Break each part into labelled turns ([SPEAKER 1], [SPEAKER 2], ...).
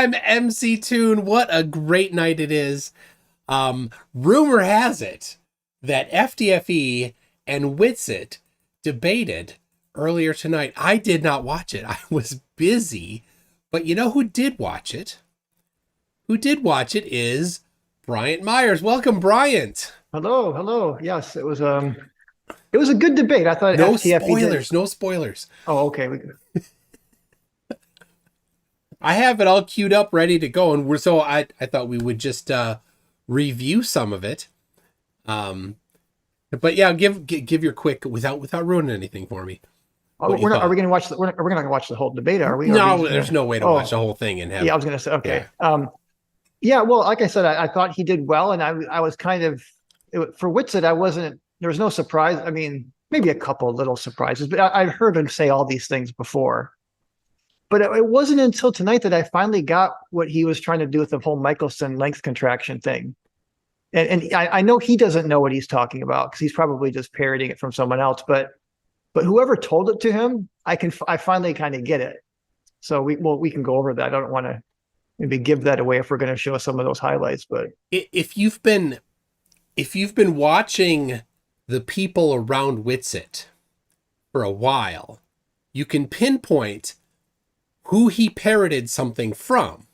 [SPEAKER 1] I'm MC Toon. What a great night it is. Rumor has it that FTFE and WItsit debated earlier tonight. I did not watch it. I was busy. But you know who did watch it? Who did watch it is Bryant Myers. Welcome, Bryant.
[SPEAKER 2] Hello, hello. Yes, it was a good debate. I thought
[SPEAKER 1] no
[SPEAKER 2] FTFE
[SPEAKER 1] spoilers,
[SPEAKER 2] did...
[SPEAKER 1] no spoilers.
[SPEAKER 2] Oh, okay.
[SPEAKER 1] I have it all queued up, ready to go, and I thought we would just review some of it. But yeah, give your quick without ruining anything for me.
[SPEAKER 2] Are we going to watch? We're not going to watch the whole debate, are we?
[SPEAKER 1] No, there's no way to watch the whole thing and have.
[SPEAKER 2] Yeah, I was going to say okay. Yeah. Well, like I said, I thought he did well, and I was kind of for WItsit. There was no surprise. I mean, maybe a couple of little surprises, but I've heard him say all these things before. But it wasn't until tonight that I finally got what he was trying to do with the whole Michelson length contraction thing. And I know he doesn't know what he's talking about because he's probably just parroting it from someone else. But whoever told it to him, I finally kind of get it. So we can go over that. I don't want to maybe give that away if we're going to show some of those highlights. But
[SPEAKER 1] if you've been watching the people around WItsit for a while, you can pinpoint who he parroted something from.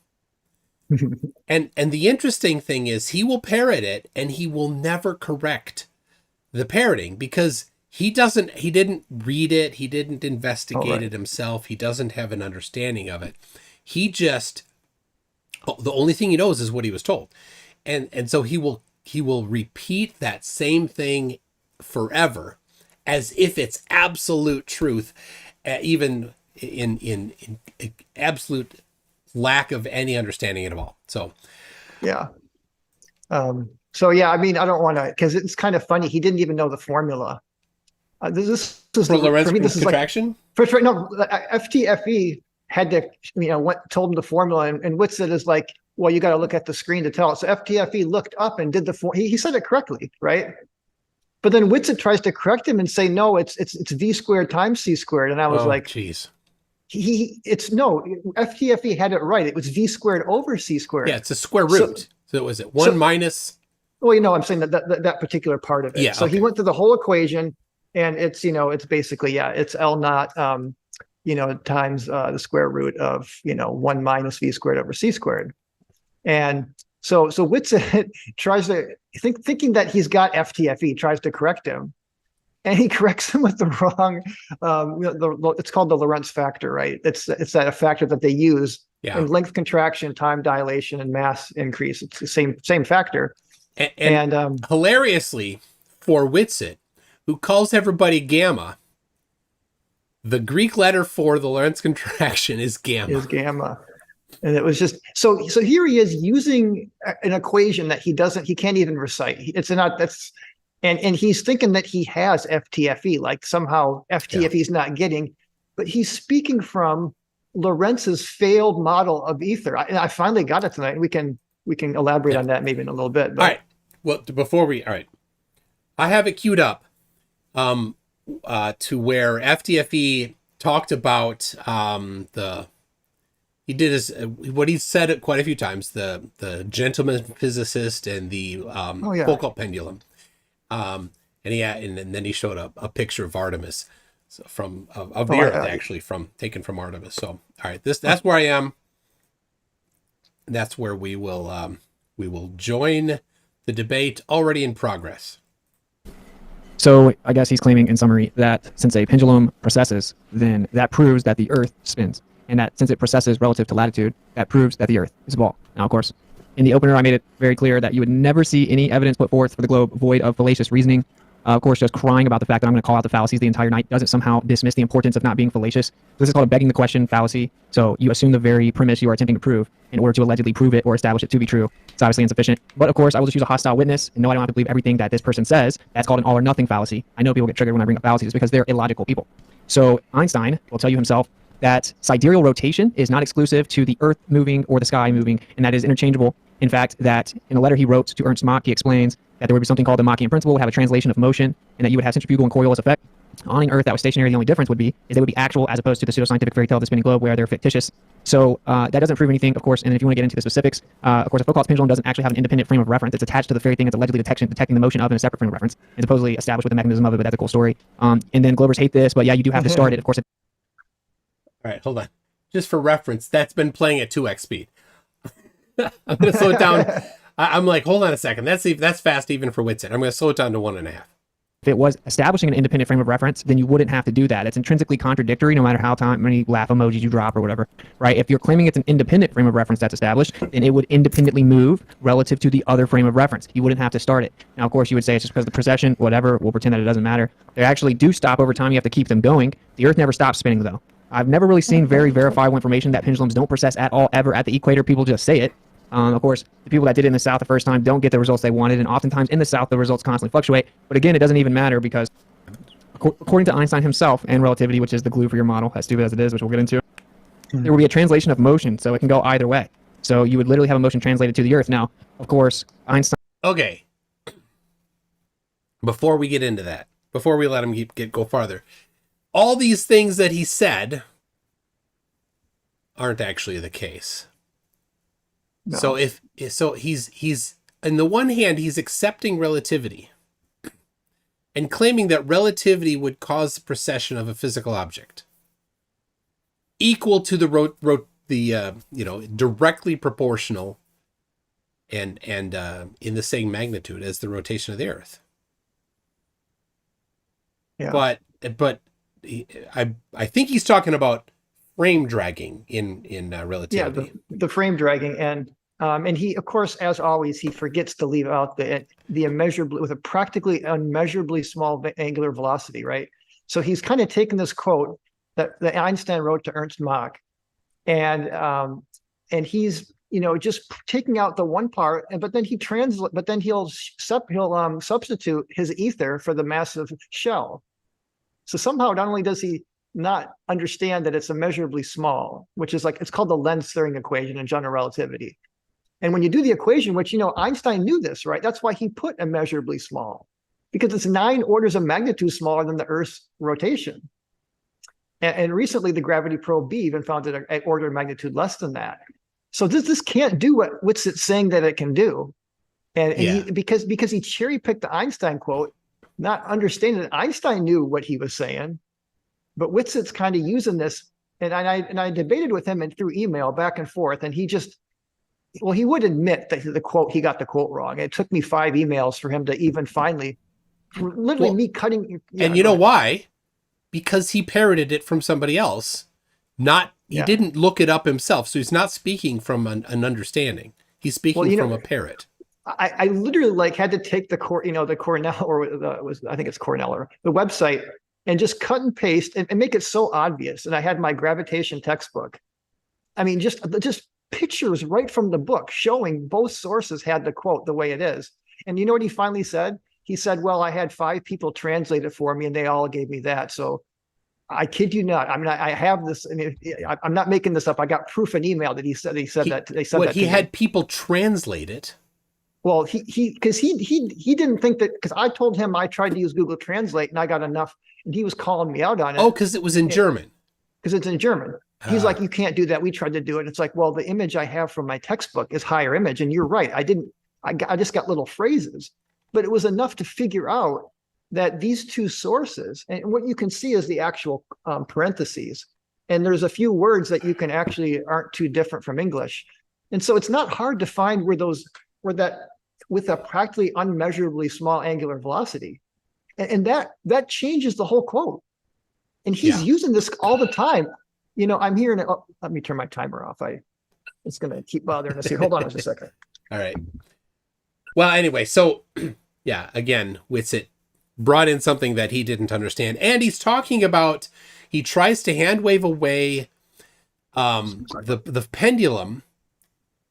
[SPEAKER 1] and the interesting thing is he will parrot it and he will never correct the parroting because he didn't read it, he didn't investigate it himself, he doesn't have an understanding of it. He just the only thing he knows is what he was told. And so he will repeat that same thing forever as if it's absolute truth, even in absolute lack of any understanding at all. So
[SPEAKER 2] yeah. So yeah, I mean, I don't want to, because it's kind of funny. He didn't even know the formula. This is
[SPEAKER 1] for Lorentz contraction.
[SPEAKER 2] FTFE had to, told him the formula, and WItsit is like, well, you got to look at the screen to tell. So FTFE looked up and did he said it correctly, right? But then WItsit tries to correct him and say, no, it's v squared times c squared, and I was like,
[SPEAKER 1] geez.
[SPEAKER 2] FTFE had it right. It was v squared over c squared.
[SPEAKER 1] Yeah, it's a square root. So was it one minus?
[SPEAKER 2] Well, I'm saying that particular part of it.
[SPEAKER 1] Yeah.
[SPEAKER 2] So he went through the whole equation, and it's it's basically it's L naught times the square root of 1 minus v squared over c squared, and so WItsit tries to thinking that he's got FTFE, tries to correct him. And he corrects him with the wrong. It's called the Lorentz factor, right? It's that a factor that they use in length contraction, time dilation, and mass increase. It's the same factor. And
[SPEAKER 1] hilariously, for WItsit, who calls everybody gamma, the Greek letter for the Lorentz contraction is gamma.
[SPEAKER 2] And it was just so here he is using an equation that he can't even recite. And he's thinking that he has FTFE, like somehow FTFE is not getting, but he's speaking from Lorentz's failed model of ether. I finally got it tonight. We can elaborate on that maybe in a little bit. But.
[SPEAKER 1] All right. Well, I have it queued up to where FTFE talked about what he said quite a few times, the gentleman physicist and the Foucault pendulum. And then he showed up a picture of Artemis of the Earth, actually taken from Artemis. So, all right, that's where I am. That's where we will join the debate already in progress.
[SPEAKER 3] So I guess he's claiming in summary that since a pendulum precesses, then that proves that the Earth spins, and that since it precesses relative to latitude, that proves that the Earth is a ball. Now, of course, in the opener, I made it very clear that you would never see any evidence put forth for the globe void of fallacious reasoning. Of course, just crying about the fact that I'm going to call out the fallacies the entire night doesn't somehow dismiss the importance of not being fallacious. This is called a begging the question fallacy. So you assume the very premise you are attempting to prove in order to allegedly prove it or establish it to be true. It's obviously insufficient. But of course, I will just use a hostile witness, and no, I don't have to believe everything that this person says. That's called an all or nothing fallacy. I know people get triggered when I bring up fallacies because they're illogical people. So Einstein will tell you himself that sidereal rotation is not exclusive to the Earth moving or the sky moving, and that is interchangeable. In fact, that in a letter he wrote to Ernst Mach, he explains that there would be something called the Machian principle, would have a translation of motion, and that you would have centrifugal and Coriolis effect. On Earth that was stationary, the only difference would be is they would be actual as opposed to the pseudoscientific fairy tale of the spinning globe where they're fictitious. So that doesn't prove anything, of course. And if you want to get into the specifics, of course, a Foucault's pendulum doesn't actually have an independent frame of reference. It's attached to the very thing it's allegedly detecting the motion of in a separate frame of reference. It's supposedly established with the mechanism of it, but that's a cool story. And then Globers hate this, but yeah, you do have to start it. Of course.
[SPEAKER 1] All right, hold on. Just for reference, that's been playing at 2x speed. I'm going to slow it down. I'm like, hold on a second. That's fast even for WItsit. I'm going to slow it down to 1.5.
[SPEAKER 3] If it was establishing an independent frame of reference, then you wouldn't have to do that. It's intrinsically contradictory no matter how many laugh emojis you drop or whatever, right? If you're claiming it's an independent frame of reference that's established, then it would independently move relative to the other frame of reference. You wouldn't have to start it. Now, of course, you would say it's just because of the precession, whatever. We'll pretend that it doesn't matter. They actually do stop over time. You have to keep them going. The Earth never stops spinning, though. I've never really seen very verifiable information that pendulums don't precess at all ever at the equator. People just say it. Of course, the people that did it in the South the first time don't get the results they wanted, and oftentimes in the South, the results constantly fluctuate. But again, it doesn't even matter because according to Einstein himself and relativity, which is the glue for your model, as stupid as it is, which we'll get into, there will be a translation of motion, so it can go either way. So you would literally have a motion translated to the Earth. Now, of course, Einstein...
[SPEAKER 1] Okay. Before we get into that, before we let him go farther, all these things that he said aren't actually the case. No. So he's on the one hand, he's accepting relativity and claiming that relativity would cause the precession of a physical object equal to the directly proportional and in the same magnitude as the rotation of the Earth. Yeah. But I think he's talking about frame dragging in relativity.
[SPEAKER 2] Yeah, the frame dragging, and he, of course, as always, he forgets to leave out the immeasurably, with a practically unmeasurably small angular velocity, right? So he's kind of taken this quote that Einstein wrote to Ernst Mach, and he's just taking out the one part, but then he'll substitute his ether for the massive shell. So somehow, not only does he not understand that it's immeasurably small, which is it's called the Lenz-Thirring equation in general relativity. And when you do the equation, which, Einstein knew this, right? That's why he put immeasurably small, because it's 9 orders of magnitude smaller than the Earth's rotation. And recently, the gravity probe B even found it an order of magnitude less than that. So this can't do what WItsit's saying that it can do. And because he cherry-picked the Einstein quote, not understanding that Einstein knew what he was saying, but WItsit's kind of using this. And I debated with him through email back and forth, and he would admit that he got the quote wrong. It took me 5 emails for him to even finally, literally me cutting.
[SPEAKER 1] Yeah, and you know why? Because he parroted it from somebody else. He didn't look it up himself, so he's not speaking from an understanding. He's speaking from a parrot.
[SPEAKER 2] I literally had to take the Cornell, or I think it's Cornell, or the website, and just cut and paste and make it so obvious. And I had my gravitation textbook. I mean, just pictures right from the book showing both sources had the quote the way it is. And you know what he finally said? He said, well, I had 5 people translate it for me and they all gave me that. So I kid you not. I mean, I have this. I mean, I'm not making this up. I got proof in email that he said that. They said that
[SPEAKER 1] he had people translate it.
[SPEAKER 2] Well, he didn't think that, because I told him I tried to use Google Translate and I got enough, and he was calling me out on it.
[SPEAKER 1] Oh, because it was in German.
[SPEAKER 2] Because it's in German. He's like, you can't do that. We tried to do it. It's like, well, the image I have from my textbook is higher image, and you're right. I just got little phrases, but it was enough to figure out that these 2 sources, and what you can see is the actual parentheses, and there's a few words that you can actually aren't too different from English, and so it's not hard to find where that with a practically unmeasurably small angular velocity, and that changes the whole quote. And he's using this all the time. I'm hearing it. Oh, let me turn my timer off. It's going to keep bothering us here. Hold on just a second.
[SPEAKER 1] All right. Well, anyway, so again, WItsit brought in something that he didn't understand, and he's talking about, he tries to hand wave away the pendulum.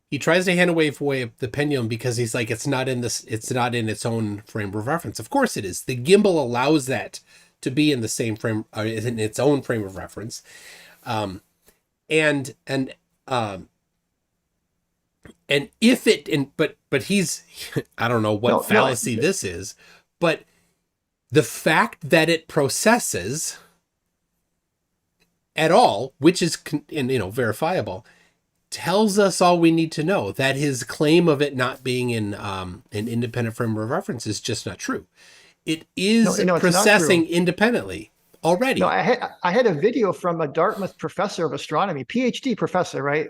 [SPEAKER 1] He tries to hand away the pendulum because he's like, it's not in its own frame of reference. Of course it is. The gimbal allows that to be in the same frame, or in its own frame of reference. And if it, but he's, I don't know what fallacy this is, but The fact that it processes at all, which is verifiable, tells us all we need to know, that his claim of it not being in an independent frame of reference is just not true. It is processing independently already.
[SPEAKER 2] No, I had a video from a Dartmouth professor of astronomy, PhD professor, right?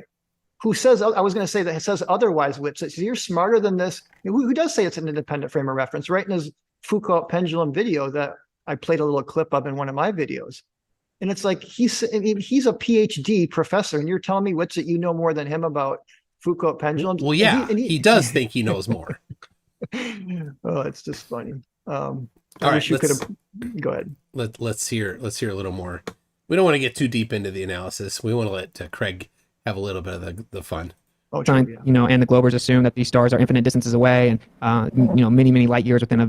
[SPEAKER 2] Who says, I was going to say that it says otherwise, WItsit. So you're smarter than this. Who does say it's an independent frame of reference, right? In his Foucault pendulum video that I played a little clip of in one of my videos. And it's like, he's a PhD professor, and you're telling me, WItsit, you know more than him about Foucault pendulums?
[SPEAKER 1] Well, yeah, he does think he knows more.
[SPEAKER 2] Oh, it's just funny.
[SPEAKER 1] All right,
[SPEAKER 2] go ahead.
[SPEAKER 1] Let's hear a little more. We don't want to get too deep into the analysis. We want to let Craig have a little bit of the fun.
[SPEAKER 2] Oh, true, yeah.
[SPEAKER 3] And the Globers assume that these stars are infinite distances away, and many light years within a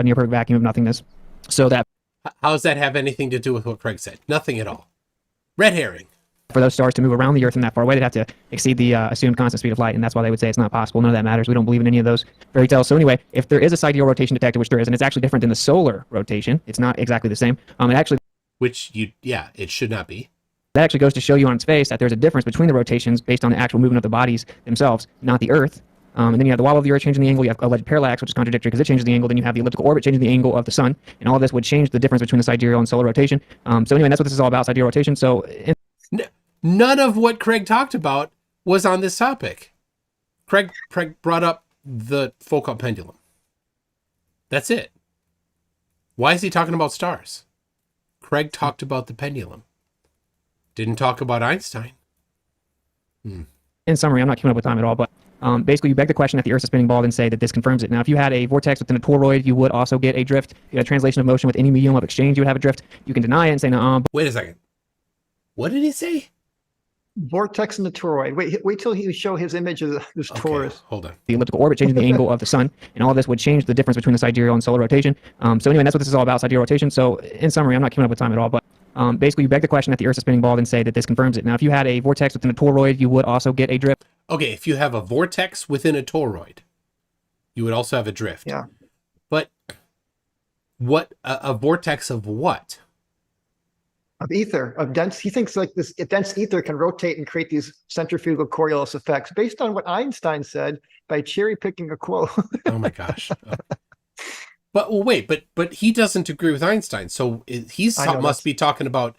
[SPEAKER 3] near perfect vacuum of nothingness. So that.
[SPEAKER 1] How does that have anything to do with what Craig said? Nothing at all. Red herring.
[SPEAKER 3] For those stars to move around the Earth from that far away, they'd have to exceed the assumed constant speed of light, and that's why they would say it's not possible. None of that matters. We don't believe in any of those fairy tales. So anyway, if there is a sidereal rotation detected, which there is, and it's actually different than the solar rotation, it's not exactly the same.
[SPEAKER 1] It should not be.
[SPEAKER 3] That actually goes to show you on its face that there's a difference between the rotations based on the actual movement of the bodies themselves, not the Earth. And then you have the wobble of the Earth changing the angle. You have alleged parallax, which is contradictory because it changes the angle. Then you have the elliptical orbit changing the angle of the sun. And all of this would change the difference between the sidereal and solar rotation. So anyway, that's what this is all about, sidereal rotation. So
[SPEAKER 1] none of what Craig talked about was on this topic. Craig brought up the Foucault pendulum. That's it. Why is he talking about stars? Craig talked about the pendulum. Didn't talk about Einstein.
[SPEAKER 3] In summary, I'm not keeping up with time at all, but basically you beg the question that the Earth's a spinning ball and say that this confirms it. Now, if you had a vortex within a toroid, you would also get a drift. If you had a translation of motion with any medium of exchange, you would have a drift. You can deny it and say, no.
[SPEAKER 1] Wait a second. What did he say?
[SPEAKER 2] Vortex in the toroid. Wait till he show his image of this torus.
[SPEAKER 1] Hold on.
[SPEAKER 3] The elliptical orbit changing the angle of the sun, and all of this would change the difference between the sidereal and solar rotation. So anyway, that's what this is all about, sidereal rotation. So in summary, I'm not keeping up with time at all, but basically you beg the question that the Earth's a spinning ball and say that this confirms it. Now, if you had a vortex within a toroid, you would also get a drift.
[SPEAKER 1] Okay, if you have a vortex within a toroid, you would also have a drift.
[SPEAKER 2] Yeah.
[SPEAKER 1] But what a vortex of what?
[SPEAKER 2] Of ether, of dense. He thinks like this dense ether can rotate and create these centrifugal Coriolis effects based on what Einstein said by cherry picking a quote.
[SPEAKER 1] Oh my gosh. But he doesn't agree with Einstein. So must be talking about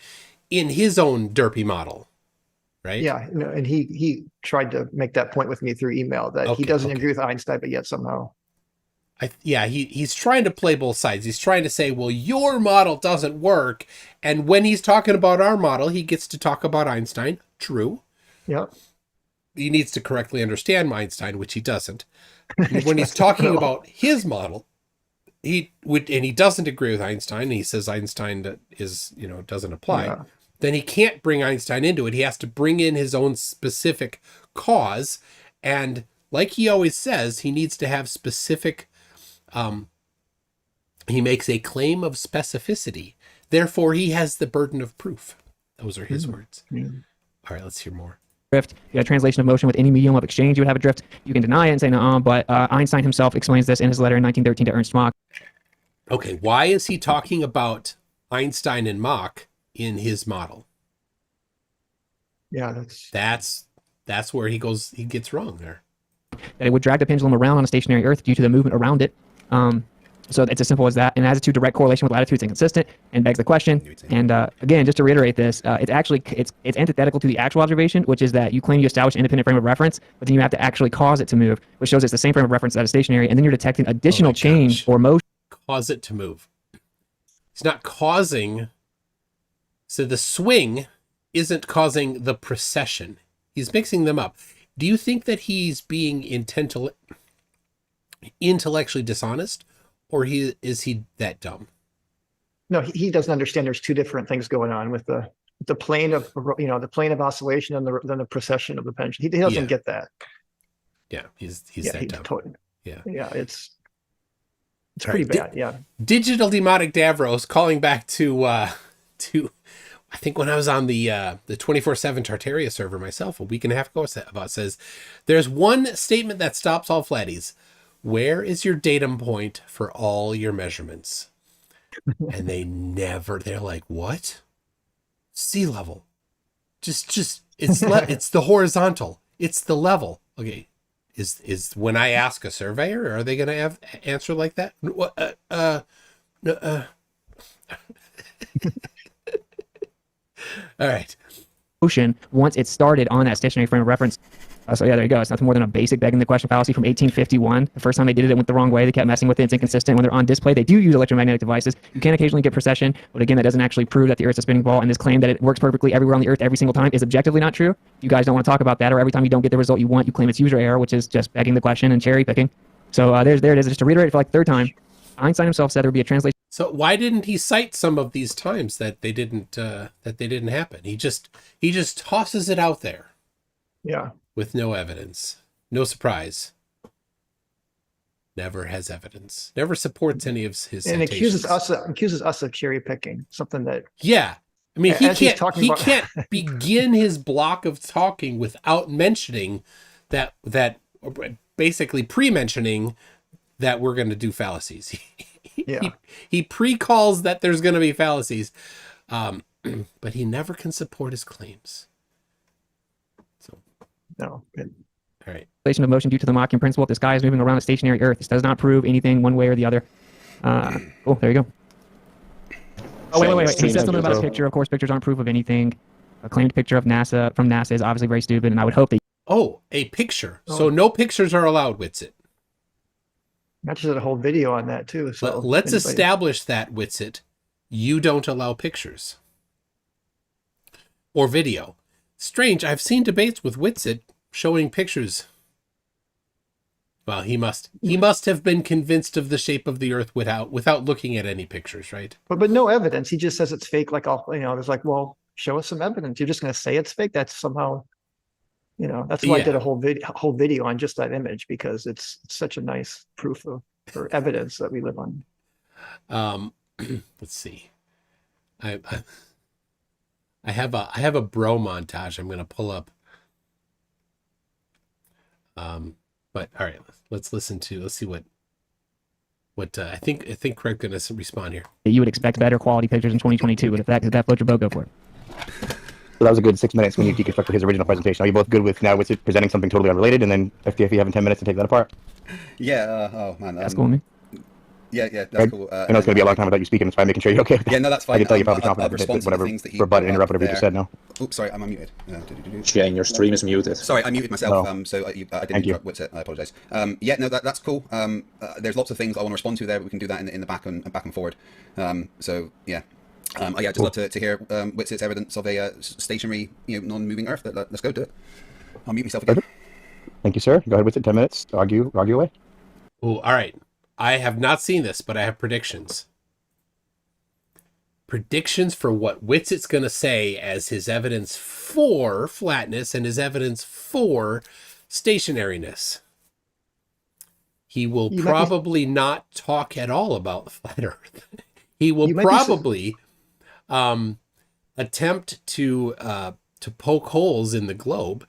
[SPEAKER 1] in his own derpy model, right?
[SPEAKER 2] Yeah, and he tried to make that point with me through email that he doesn't agree with Einstein, but yet somehow.
[SPEAKER 1] He's trying to play both sides. He's trying to say, well, your model doesn't work. And when he's talking about our model, he gets to talk about Einstein. True.
[SPEAKER 2] Yeah.
[SPEAKER 1] He needs to correctly understand Einstein, which he doesn't. When he's talking about his model, he doesn't agree with Einstein. And he says Einstein doesn't apply. Yeah. Then he can't bring Einstein into it. He has to bring in his own specific cause. And like he always says, he needs to have specific. He makes a claim of specificity. Therefore, he has the burden of proof. Those are his words. Yeah. All right, let's hear more.
[SPEAKER 3] Drift. You had a translation of motion with any medium of exchange, you would have a drift. You can deny it and say no, but Einstein himself explains this in his letter in 1913 to Ernst Mach.
[SPEAKER 1] Okay, why is he talking about Einstein and Mach in his model?
[SPEAKER 2] Yeah,
[SPEAKER 1] that's where he gets wrong there.
[SPEAKER 3] That it would drag the pendulum around on a stationary Earth due to the movement around it. So it's as simple as that, and it has a direct correlation with latitude. It's inconsistent and begs the question. And again, just to reiterate this, it's antithetical to the actual observation, which is that you claim you establish an independent frame of reference, but then you have to actually cause it to move, which shows it's the same frame of reference that is stationary, and then you're detecting additional change or motion.
[SPEAKER 1] Cause it to move. It's not causing. So the swing isn't causing the precession. He's mixing them up. Do you think that he's being intellectually dishonest? Or is he that dumb?
[SPEAKER 2] No, he doesn't understand. There's two different things going on with the plane of the plane of oscillation and then the precession of the pendulum. He doesn't get that.
[SPEAKER 1] Yeah, he's that dumb.
[SPEAKER 2] Totally,
[SPEAKER 1] yeah,
[SPEAKER 2] it's pretty bad. Yeah. Digital
[SPEAKER 1] Demotic Davros calling back to I think when I was on the 24/7 Tartaria server myself a week and a half ago says there's one statement that stops all flatties. Where is your datum point for all your measurements? And they're like, what? Sea level. Just it's the horizontal. It's the level. Okay. Is when I ask a surveyor, are they going to have answer like that? All right.
[SPEAKER 3] Ocean once it started on that stationary frame of reference. So yeah, there you go. It's nothing more than a basic begging the question fallacy from 1851. The first time they did it, it went the wrong way. They kept messing with it. It's inconsistent. When they're on display, they do use electromagnetic devices. You can occasionally get precession, but again, that doesn't actually prove that the Earth's a spinning ball. And this claim that it works perfectly everywhere on the Earth every single time is objectively not true. You guys don't want to talk about that, or every time you don't get the result you want, you claim it's user error, which is just begging the question and cherry picking. So there it is. Just to reiterate it for like the third time, Einstein himself said there would be a translation.
[SPEAKER 1] So why didn't he cite some of these times that they didn't happen? He just tosses it out there.
[SPEAKER 2] Yeah.
[SPEAKER 1] With no evidence. No surprise. Never has evidence. Never supports any of his
[SPEAKER 2] And
[SPEAKER 1] citations.
[SPEAKER 2] accuses us of cherry picking, something that.
[SPEAKER 1] Yeah. I mean,
[SPEAKER 2] As he's talking
[SPEAKER 1] he
[SPEAKER 2] about-
[SPEAKER 1] can't begin his block of talking without mentioning that basically pre-mentioning that we're going to do fallacies.
[SPEAKER 2] Yeah.
[SPEAKER 1] He pre-calls that there's going to be fallacies, but he never can support his claims. So,
[SPEAKER 2] No.
[SPEAKER 1] all right.
[SPEAKER 3] Of motion due to the Machian principle. If the sky is moving around a stationary Earth, this does not prove anything one way or the other. Oh, there you go. Oh, wait. He said something about his picture. Of course, pictures aren't proof of anything. A claimed picture of NASA from NASA is obviously very stupid, and I would hope that.
[SPEAKER 1] Oh, a picture. So no pictures are allowed, WItsit.
[SPEAKER 2] Matches a whole video on that too. So
[SPEAKER 1] Let's establish that, WItsit. You don't allow pictures or video. Strange. I've seen debates with WItsit showing pictures. Well, he must have been convinced of the shape of the Earth without looking at any pictures, right?
[SPEAKER 2] But no evidence. He just says it's fake. Like all there's like, well, show us some evidence. You're just going to say it's fake. That's somehow, that's why I did a whole video on just that image, because it's such a nice proof or evidence that we live on.
[SPEAKER 1] Let's see. I have a bro montage I'm going to pull up. But all right, let's see what I think Craig's going to respond here.
[SPEAKER 3] You would expect better quality pictures in 2022, but if that floats your boat, go for it.
[SPEAKER 4] So that was a good 6 minutes when you deconstructed his original presentation. Are you both good with now WItsit presenting something totally unrelated, and then FTFE having 10 minutes to take that apart?
[SPEAKER 5] Yeah. Oh man.
[SPEAKER 3] That's cool with me.
[SPEAKER 5] Yeah, that's cool.
[SPEAKER 4] I know it's going to be a long time without you speaking. That's why I'm making sure you're okay with that.
[SPEAKER 5] Yeah, no, that's fine.
[SPEAKER 4] I can tell you're probably
[SPEAKER 5] I'll
[SPEAKER 4] confident
[SPEAKER 5] respond
[SPEAKER 4] with
[SPEAKER 5] to the
[SPEAKER 4] whatever
[SPEAKER 5] things that he
[SPEAKER 4] rebut and interrupt
[SPEAKER 5] brought
[SPEAKER 4] whatever you just said now.
[SPEAKER 5] Oops, sorry, I'm unmuted.
[SPEAKER 6] Yeah, and your stream is muted.
[SPEAKER 5] Sorry, I muted myself.
[SPEAKER 4] No.
[SPEAKER 5] So I didn't interrupt WItsit. I apologise. Yeah, no, that's cool. There's lots of things I want to respond to there. But we can do that in the back and forward. So yeah. I'd just love to hear WItsit's evidence of a stationary, non-moving Earth. Let's go do it. I'll mute myself again.
[SPEAKER 4] Perfect. Thank you, sir. Go ahead, WItsit. 10 minutes. Argue away.
[SPEAKER 1] Oh, all right. I have not seen this, but I have predictions. Predictions for what WItsit's going to say as his evidence for flatness and his evidence for stationariness. He will probably not talk at all about the flat Earth. He will probably attempt to poke holes in the globe,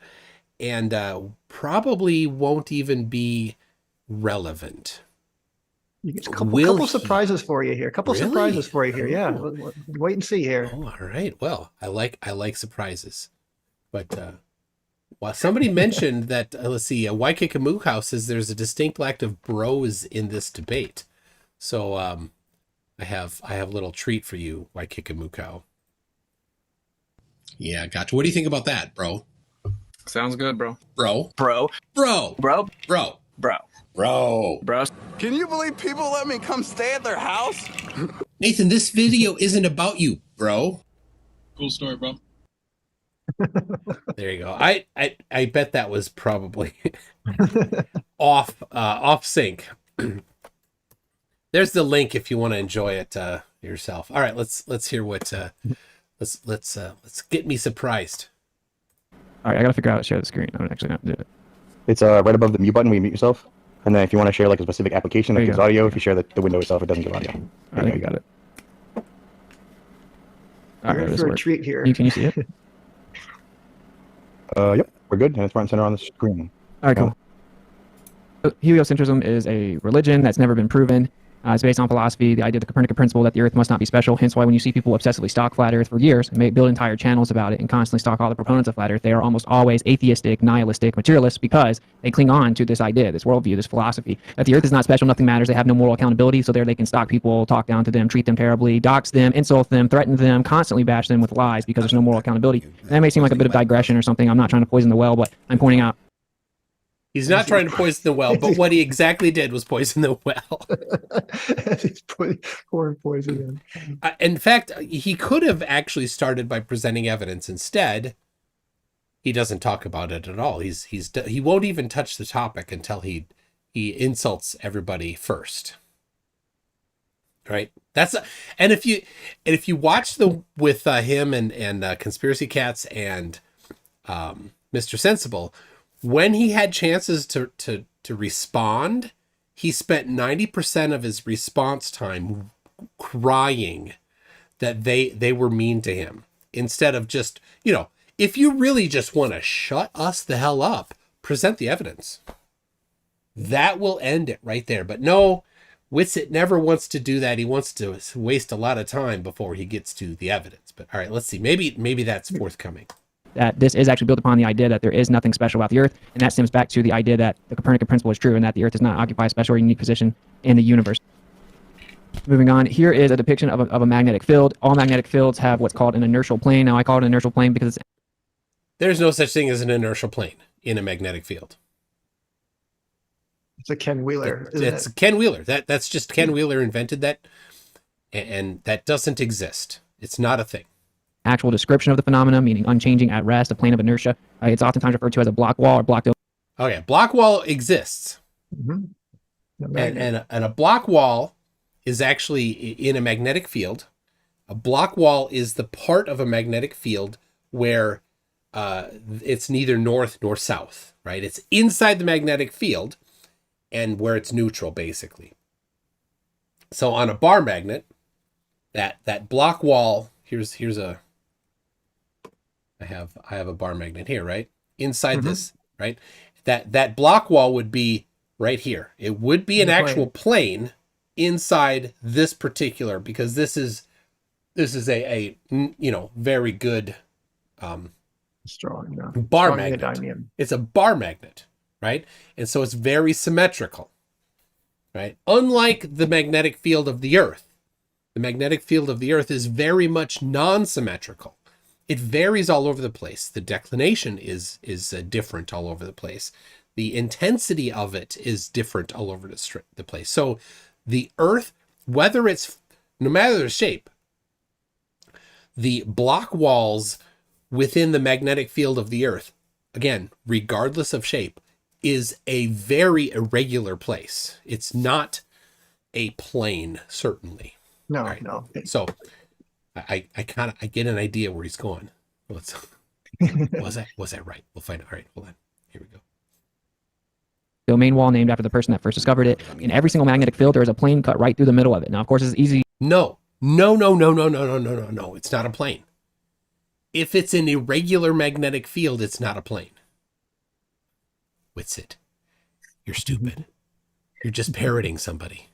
[SPEAKER 1] and probably won't even be relevant.
[SPEAKER 2] A couple surprises for you here. Surprises for you here. Yeah. Wait and see here.
[SPEAKER 1] Oh, all right. Well, I like surprises. But well, somebody mentioned that let's see, Waikikamuka says there's a distinct lack of bros in this debate. So I have a little treat for you, Waikikamuka. Yeah, gotcha. What do you think about that, bro?
[SPEAKER 7] Sounds good, bro.
[SPEAKER 1] Bro.
[SPEAKER 8] Can you believe people let me come stay at their house?
[SPEAKER 1] Nathan, this video isn't about you, bro.
[SPEAKER 7] Cool story, bro.
[SPEAKER 1] There you go. I bet that was probably off sync. There's the link if you want to enjoy it yourself. All right, let's hear what let's get me surprised.
[SPEAKER 3] All right, I gotta figure out how to share the screen. I'm actually not doing it.
[SPEAKER 4] It's right above the mute button where you mute yourself. And then if you want to share like a specific application that gives audio, if you share the window itself, it doesn't give audio.
[SPEAKER 3] I think I got it. All right,
[SPEAKER 2] for a treat here.
[SPEAKER 3] Can you see it?
[SPEAKER 4] Yep, we're good. And it's front and center on the screen.
[SPEAKER 3] All right, cool. So heliocentrism is a religion that's never been proven. It's based on philosophy, the idea of the Copernican principle that the Earth must not be special. Hence why when you see people obsessively stalk flat Earth for years and build entire channels about it and constantly stalk all the proponents of flat Earth, they are almost always atheistic, nihilistic, materialists because they cling on to this idea, this worldview, this philosophy that the Earth is not special, nothing matters. They have no moral accountability, so there they can stalk people, talk down to them, treat them terribly, dox them, insult them, threaten them, constantly bash them with lies because there's no moral accountability. And that may seem like a bit of digression or something. I'm not trying to poison the well, but I'm pointing out.
[SPEAKER 1] He's not trying to poison the well, but what he exactly did was poison the well.
[SPEAKER 2] He's pouring poison in.
[SPEAKER 1] In fact, he could have actually started by presenting evidence. Instead, he doesn't talk about it at all. He won't even touch the topic until he insults everybody first. Right? And if you watch with him and Conspiracy Cats and Mr. Sensible, when he had chances to respond, he spent 90% of his response time crying that they were mean to him, instead of just, if you really just want to shut us the hell up, present the evidence. That will end it right there. But no, WItsit never wants to do that. He wants to waste a lot of time before he gets to the evidence. But all right, let's see. Maybe that's forthcoming.
[SPEAKER 3] That this is actually built upon the idea that there is nothing special about the Earth, and that stems back to the idea that the Copernican principle is true and that the Earth does not occupy a special or unique position in the universe. Moving on, here is a depiction of a magnetic field. All magnetic fields have what's called an inertial plane. Now, I call it an inertial plane because
[SPEAKER 1] there's no such thing as an inertial plane in a magnetic field.
[SPEAKER 2] It's a Ken Wheeler.
[SPEAKER 1] It's Ken Wheeler. That's just Ken Wheeler invented that, and that doesn't exist. It's not a thing.
[SPEAKER 3] Actual description of the phenomena, meaning unchanging at rest, a plane of inertia. It's oftentimes referred to as a block wall or block.
[SPEAKER 1] Okay, block wall exists.
[SPEAKER 2] Mm-hmm.
[SPEAKER 1] And a block wall is actually in a magnetic field. A block wall is the part of a magnetic field where it's neither north nor south, right? It's inside the magnetic field and where it's neutral, basically. So on a bar magnet, that block wall, here's a, I have a bar magnet here, right? Inside this, right? That block wall would be right here. It would be an actual plane inside this particular, because this is a very good
[SPEAKER 2] strong
[SPEAKER 1] bar magnet. It's a bar magnet, right? And so it's very symmetrical, right? Unlike the magnetic field of the Earth. The magnetic field of the Earth is very much non-symmetrical. It varies all over the place. The declination is different all over the place. The intensity of it is different all over the place. So the Earth, no matter the shape, the block walls within the magnetic field of the Earth, again, regardless of shape, is a very irregular place. It's not a plane, certainly.
[SPEAKER 2] No,
[SPEAKER 1] right.
[SPEAKER 2] No.
[SPEAKER 1] So I get an idea where he's going. Was that right? We'll find out. All right, hold on. Here we go.
[SPEAKER 3] Domain wall named after the person that first discovered it. In every single magnetic field, there is a plane cut right through the middle of it. Now, of course, it's easy.
[SPEAKER 1] No. It's not a plane. If it's an irregular magnetic field, it's not a plane. WItsit. You're stupid. You're just parroting somebody.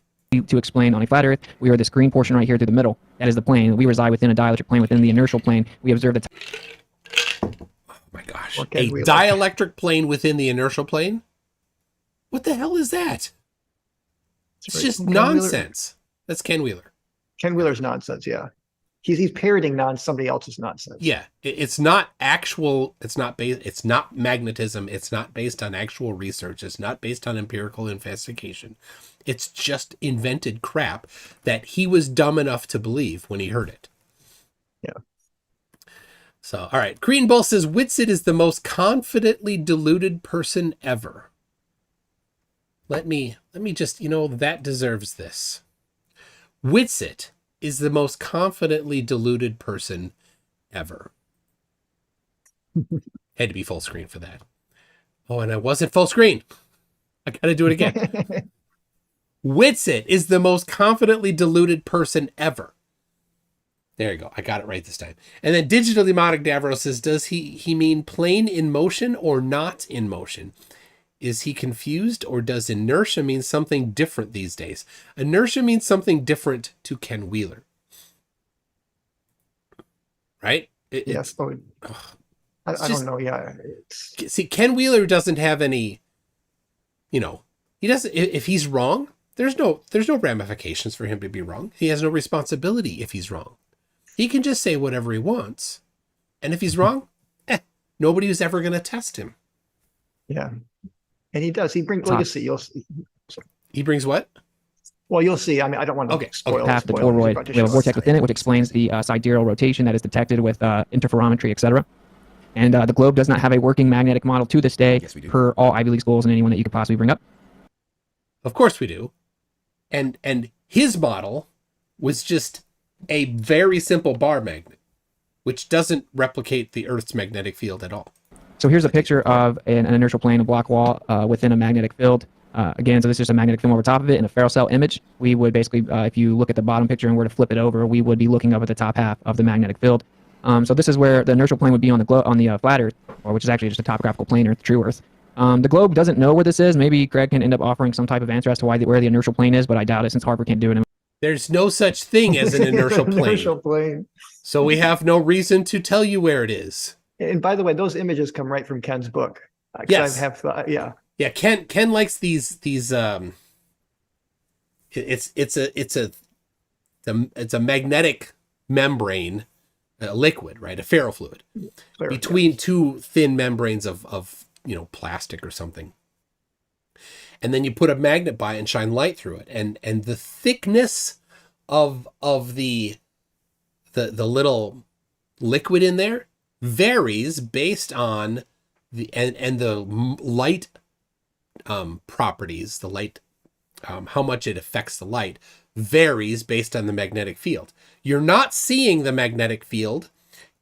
[SPEAKER 3] To explain on a flat Earth, we are this green portion right here through the middle. That is the plane. We reside within a dielectric plane within the inertial plane. We observe the.
[SPEAKER 1] Oh my gosh! A dielectric plane within the inertial plane? What the hell is that? It's just nonsense. That's Ken Wheeler.
[SPEAKER 2] Ken Wheeler's nonsense. Yeah, he's parroting somebody else's nonsense.
[SPEAKER 1] Yeah, it's not actual. It's not magnetism. It's not based on actual research. It's not based on empirical investigation. It's just invented crap that he was dumb enough to believe when he heard it.
[SPEAKER 2] Yeah.
[SPEAKER 1] So, all right. Green Bull says, WItsit is the most confidently deluded person ever. Let me just, that deserves this. WItsit is the most confidently deluded person ever. Had to be full screen for that. Oh, and I wasn't full screen. I got to do it again. WItsit is the most confidently deluded person ever. There you go. I got it right this time. And then Digitally Modic Davros says, does he mean plane in motion or not in motion? Is he confused, or does inertia mean something different these days? Inertia means something different to Ken Wheeler. Right?
[SPEAKER 2] Yes. I don't know. Yeah.
[SPEAKER 1] See, Ken Wheeler doesn't have any, he doesn't, if he's wrong, there's no ramifications for him to be wrong. He has no responsibility if he's wrong. He can just say whatever he wants. And if he's wrong, nobody is ever going to test him.
[SPEAKER 2] Yeah. And he does. He brings, well, you'll see.
[SPEAKER 1] He brings what?
[SPEAKER 2] Well, you'll see. I mean, I don't want to spoil
[SPEAKER 3] Half the toroid. We have a vortex within it, which explains the sidereal rotation that is detected with interferometry, etc. And the globe does not have a working magnetic model to this day, per all Ivy League schools and anyone that you could possibly bring up.
[SPEAKER 1] Of course we do. And his model was just a very simple bar magnet, which doesn't replicate the Earth's magnetic field at all.
[SPEAKER 3] So here's a picture of an inertial plane, a block wall within a magnetic field. Again, so this is just a magnetic film over top of it in a ferrocell image. We would basically, if you look at the bottom picture and were to flip it over, we would be looking up at the top half of the magnetic field. So this is where the inertial plane would be on the flat Earth, or which is actually just a topographical plane Earth, true Earth. The globe doesn't know where this is. Maybe Greg can end up offering some type of answer as to where the inertial plane is, but I doubt it since Harper can't do it.
[SPEAKER 1] There's no such thing as an inertial plane.
[SPEAKER 2] Inertial plane.
[SPEAKER 1] So we have no reason to tell you where it is.
[SPEAKER 2] And by the way, those images come right from Ken's book.
[SPEAKER 1] Yes.
[SPEAKER 2] Yeah.
[SPEAKER 1] Yeah, Ken likes these it's a magnetic membrane, liquid, right? A ferrofluid between two thin membranes of plastic or something. And then you put a magnet by it and shine light through it. And the thickness of the little liquid in there varies based on the light properties, the light, how much it affects the light varies based on the magnetic field. You're not seeing the magnetic field.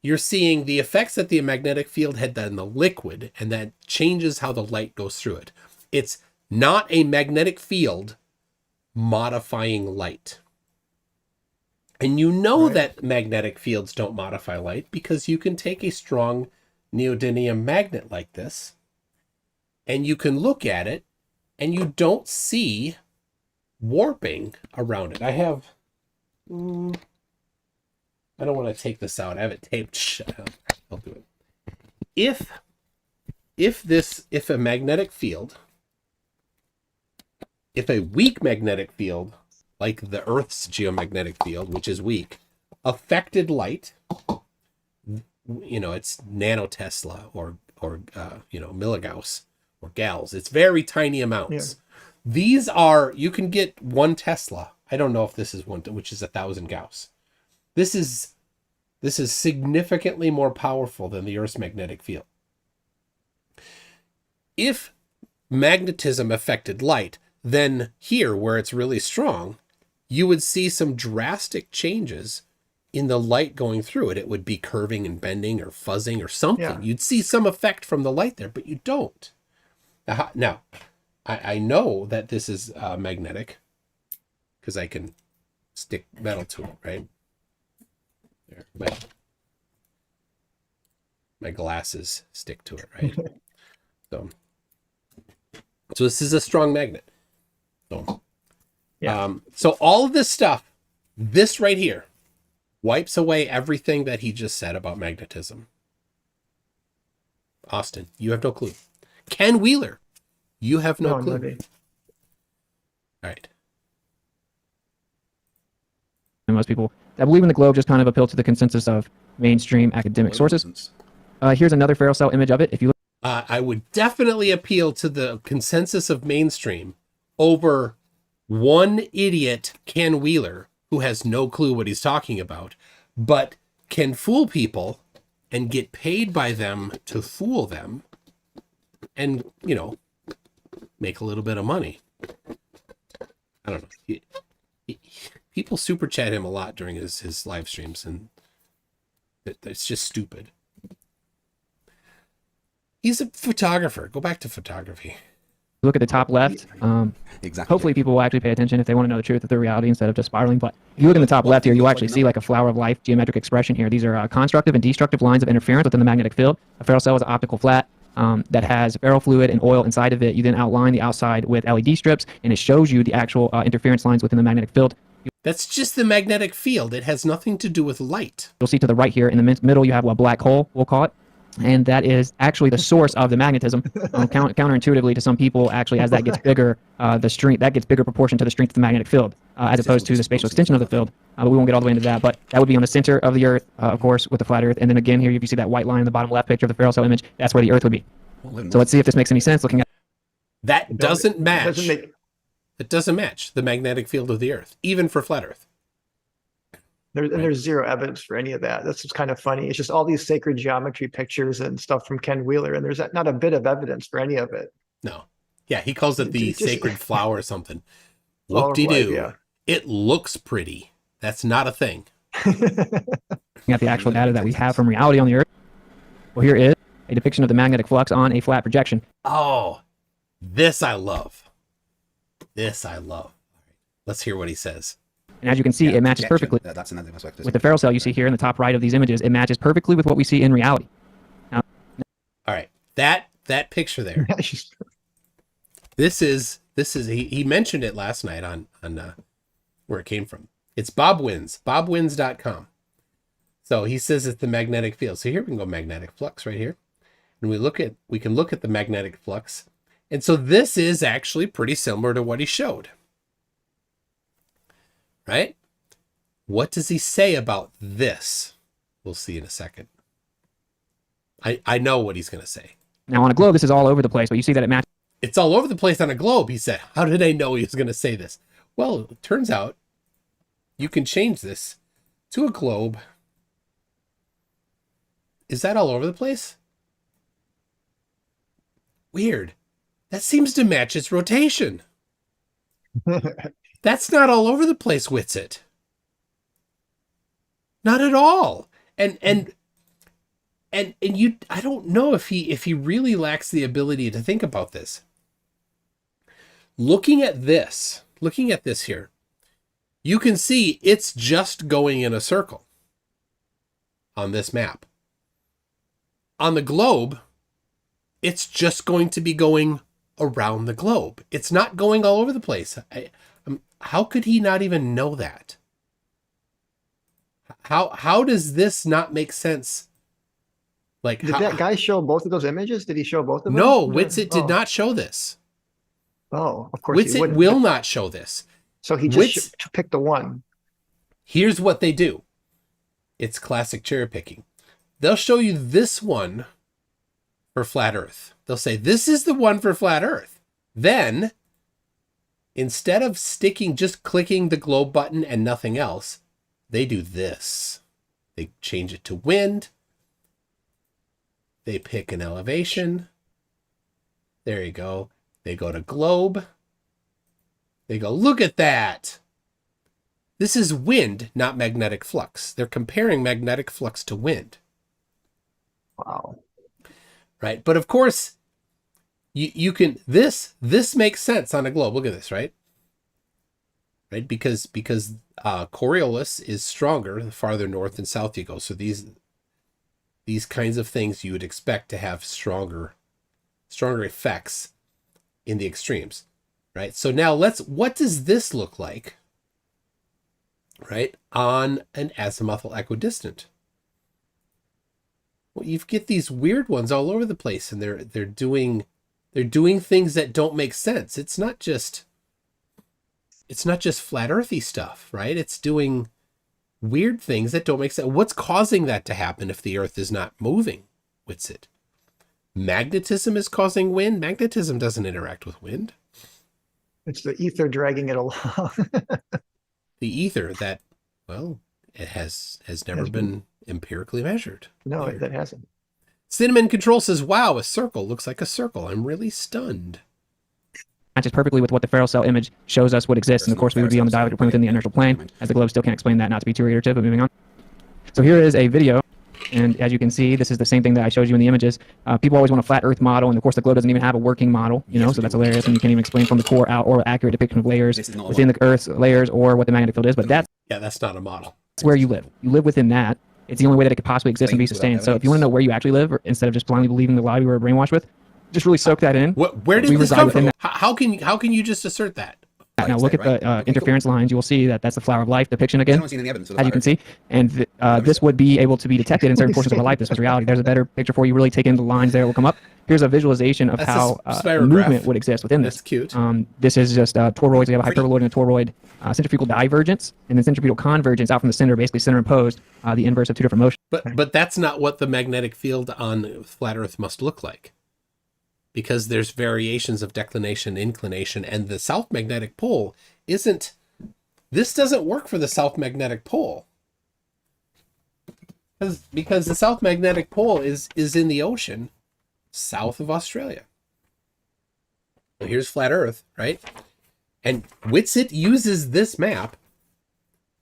[SPEAKER 1] You're seeing the effects that the magnetic field had done in the liquid, and that changes how the light goes through it. It's not a magnetic field modifying light. And that magnetic fields don't modify light because you can take a strong neodymium magnet like this and you can look at it and you don't see warping around it. I have, I don't want to take this out. I have it taped. I'll do it. If a magnetic field, if a weak magnetic field, like the Earth's geomagnetic field, which is weak, affected light, it's nanotesla or milligauss or gals. It's very tiny amounts. Yeah. These are, you can get 1 Tesla. I don't know if this is one, which is 1,000 Gauss. This is significantly more powerful than the Earth's magnetic field. If magnetism affected light, then here, where it's really strong, you would see some drastic changes in the light going through it. It would be curving and bending or fuzzing or something. Yeah. You'd see some effect from the light there, but you don't. Now, I know that this is magnetic because I can stick metal to it, right? There, my glasses stick to it, right? So this is a strong magnet. So, so all of this stuff, this right here, wipes away everything that he just said about magnetism. Austin, you have no clue. Ken Wheeler, you have no clue. Maybe. All right.
[SPEAKER 3] And most people that believe in the globe just kind of appeal to the consensus of mainstream academic sources. Here's another ferrocell image of it. If you look,
[SPEAKER 1] I would definitely appeal to the consensus of mainstream over one idiot, Ken Wheeler, who has no clue what he's talking about, but can fool people and get paid by them to fool them and, make a little bit of money. I don't know. People super chat him a lot during his live streams, and it's just stupid. He's a photographer. Go back to photography.
[SPEAKER 3] Look at the top left.
[SPEAKER 5] Exactly.
[SPEAKER 3] Hopefully people will actually pay attention if they want to know the truth of the reality instead of just spiraling. But if you look in the top left here, you actually see like a flower of life geometric expression here. These are constructive and destructive lines of interference within the magnetic field. A ferrocell is an optical flat. that has ferrofluid and oil inside of it. You then outline the outside with LED strips, and it shows you the actual interference lines within the magnetic field.
[SPEAKER 1] That's just the magnetic field. It has nothing to do with light.
[SPEAKER 3] You'll see to the right here in the middle, you have a black hole, we'll call it. And that is actually the source of the magnetism. Counterintuitively to some people, actually, as that gets bigger, the strength, that gets bigger proportion to the strength of the magnetic field, as opposed to the spatial extension of the field. But we won't get all the way into that. But that would be on the center of the Earth, of course, with the flat Earth. And then again, here, if you see that white line in the bottom left picture of the ferrule cell image, that's where the Earth would be. So let's see if this makes any sense looking at
[SPEAKER 1] that. Doesn't match. It doesn't match the magnetic field of the Earth, even for flat Earth.
[SPEAKER 2] There's zero evidence for any of that. That's what's kind of funny. It's just all these sacred geometry pictures and stuff from Ken Wheeler, and there's not a bit of evidence for any of it.
[SPEAKER 1] No. Yeah, he calls it the sacred flower or something.
[SPEAKER 2] Whoop-de-doo.
[SPEAKER 1] Yeah. It looks pretty. That's not a thing.
[SPEAKER 3] the actual data that we have from reality on the Earth. Well, here is a depiction of the magnetic flux on a flat projection.
[SPEAKER 1] Oh, this I love. This I love. Let's hear what he says.
[SPEAKER 3] And as you can see, it matches perfectly
[SPEAKER 5] That's another aspect.
[SPEAKER 3] with the ferrule cell you see here in the top right of these images. It matches perfectly with what we see in reality. Now,
[SPEAKER 1] all right, that picture there. This is he mentioned it last night on where it came from. It's Bob Wins, bobwins.com. So he says it's the magnetic field. So here we can go magnetic flux right here, and we can look at the magnetic flux, and so this is actually pretty similar to what he showed. Right? What does he say about this? We'll see in a second. I know what he's going to say.
[SPEAKER 3] Now on a globe, this is all over the place, but you see that it matches.
[SPEAKER 1] It's all over the place on a globe, he said. How did I know he was going to say this? Well, it turns out you can change this to a globe. Is that all over the place? Weird. That seems to match its rotation. That's not all over the place, WItsit. Not at all. And you, I don't know if he really lacks the ability to think about this. Looking at this here, you can see it's just going in a circle on this map. On the globe, it's just going to be going around the globe. It's not going all over the place. How could he not even know that? How does this not make sense? Like,
[SPEAKER 2] did that guy show both of those images? Did he show both of them?
[SPEAKER 1] No, WItsit did not show this.
[SPEAKER 2] Oh, of course.
[SPEAKER 1] WItsit will not show this.
[SPEAKER 2] So he just picked the one.
[SPEAKER 1] Here's what they do. It's classic cherry picking. They'll show you this one for flat Earth. They'll say, this is the one for flat Earth. Then, instead of just clicking the globe button and nothing else, they do this. They change it to wind. They pick an elevation. There you go. They go to globe. They go, look at that. This is wind, not magnetic flux. They're comparing magnetic flux to wind.
[SPEAKER 2] Wow.
[SPEAKER 1] Right. But of course, you can, this makes sense on a globe. Look at this, right? Right. Because Coriolis is stronger the farther north and south you go. So these kinds of things you would expect to have stronger effects in the extremes. Right. So now what does this look like? Right. On an azimuthal equidistant. Well, you get these weird ones all over the place, and they're doing things that don't make sense. It's not just flat earthy stuff, right? It's doing weird things that don't make sense. What's causing that to happen if the Earth is not moving? WItsit. Magnetism is causing wind. Magnetism doesn't interact with wind.
[SPEAKER 2] It's the ether dragging it along.
[SPEAKER 1] The ether that, well, it has never been empirically measured.
[SPEAKER 2] No, that hasn't.
[SPEAKER 1] Cinnamon Control says, wow, a circle looks like a circle. I'm really stunned.
[SPEAKER 3] Matches perfectly with what the ferrule cell image shows us what exists. And of course, we would be on the dielectric plane within the inertial plane, as the globe still can't explain that, not to be too reiterative, but moving on. So here is a video. And as you can see, this is the same thing that I showed you in the images. People always want a flat Earth model, and of course the globe doesn't even have a working model, so that's hilarious, and you can't even explain from the core out or accurate depiction of layers within the Earth's layers or what the magnetic field is, but that's
[SPEAKER 1] not a model.
[SPEAKER 3] That's where you live. You live within that, It's the only way that it could possibly exist and be
[SPEAKER 5] Claims without
[SPEAKER 3] sustained. So if you want to know where you actually live, or instead of just blindly believing the lie we were brainwashed with, just really soak that in.
[SPEAKER 1] Where did
[SPEAKER 3] We
[SPEAKER 1] this
[SPEAKER 3] reside
[SPEAKER 1] come
[SPEAKER 3] within
[SPEAKER 1] from?
[SPEAKER 3] that.
[SPEAKER 1] How can you just assert that?
[SPEAKER 3] Now look at the
[SPEAKER 5] Okay, cool.
[SPEAKER 3] interference lines. You will see that that's the flower of life depiction
[SPEAKER 5] I
[SPEAKER 3] again,
[SPEAKER 5] haven't seen any evidence of the
[SPEAKER 3] as you can
[SPEAKER 5] flat
[SPEAKER 3] see. And this would be able to be detected in certain portions of our life. This was reality. There's a better picture for you. Really take in the lines there. Will come up. Here's a visualization of
[SPEAKER 1] That's a
[SPEAKER 3] how
[SPEAKER 1] spirograph.
[SPEAKER 3] movement would exist within this.
[SPEAKER 1] That's cute.
[SPEAKER 3] This is just toroids. We have a hyperboloid and a toroid, centrifugal divergence, and then centrifugal convergence out from the center, basically center imposed, the inverse of two different motions.
[SPEAKER 1] But that's not what the magnetic field on flat Earth must look like, because there's variations of declination, inclination, and the south magnetic pole isn't. This doesn't work for the south magnetic pole, because the south magnetic pole is in the ocean south of Australia. So here's flat Earth, right? And WItsit uses this map.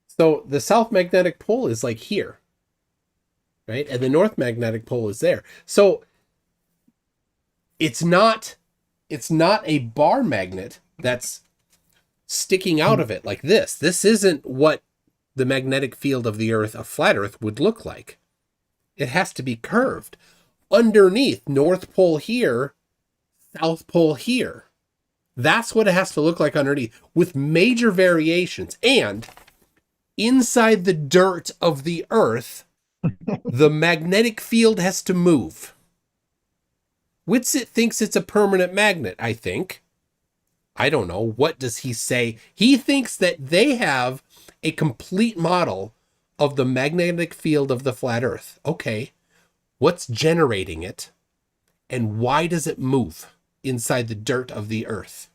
[SPEAKER 1] So the south magnetic pole is like here, right? And the north magnetic pole is there. So it's not a bar magnet that's sticking out of it like this. This isn't what the magnetic field of the Earth, of flat Earth, would look like. It has to be curved. Underneath, North Pole here, South Pole here. That's what it has to look like underneath, with major variations. And inside the dirt of the Earth, the magnetic field has to move. WItsit thinks it's a permanent magnet, I think. I don't know. What does he say? He thinks that they have a complete model of the magnetic field of the flat Earth. Okay. What's generating it? And why does it move inside the dirt of the Earth?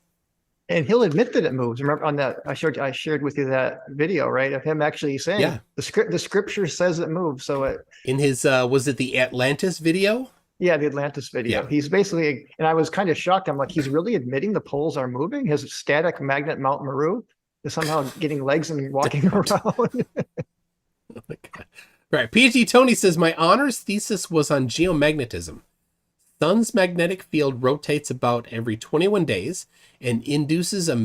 [SPEAKER 2] And he'll admit that it moves. Remember on that, I shared with you that video, right? Of him actually saying,
[SPEAKER 1] Yeah.
[SPEAKER 2] the scripture says it moves. So it,
[SPEAKER 1] In his, was it the Atlantis video?
[SPEAKER 2] yeah, the Atlantis video.
[SPEAKER 1] Yeah.
[SPEAKER 2] He's basically, and I was kind of shocked. I'm like, he's really admitting the poles are moving. His static magnet Mount Meru is somehow getting legs and walking around.
[SPEAKER 1] Oh my God. Right. PhD Tony says, my honors thesis was on geomagnetism. Sun's magnetic field rotates about every 21 days and induces a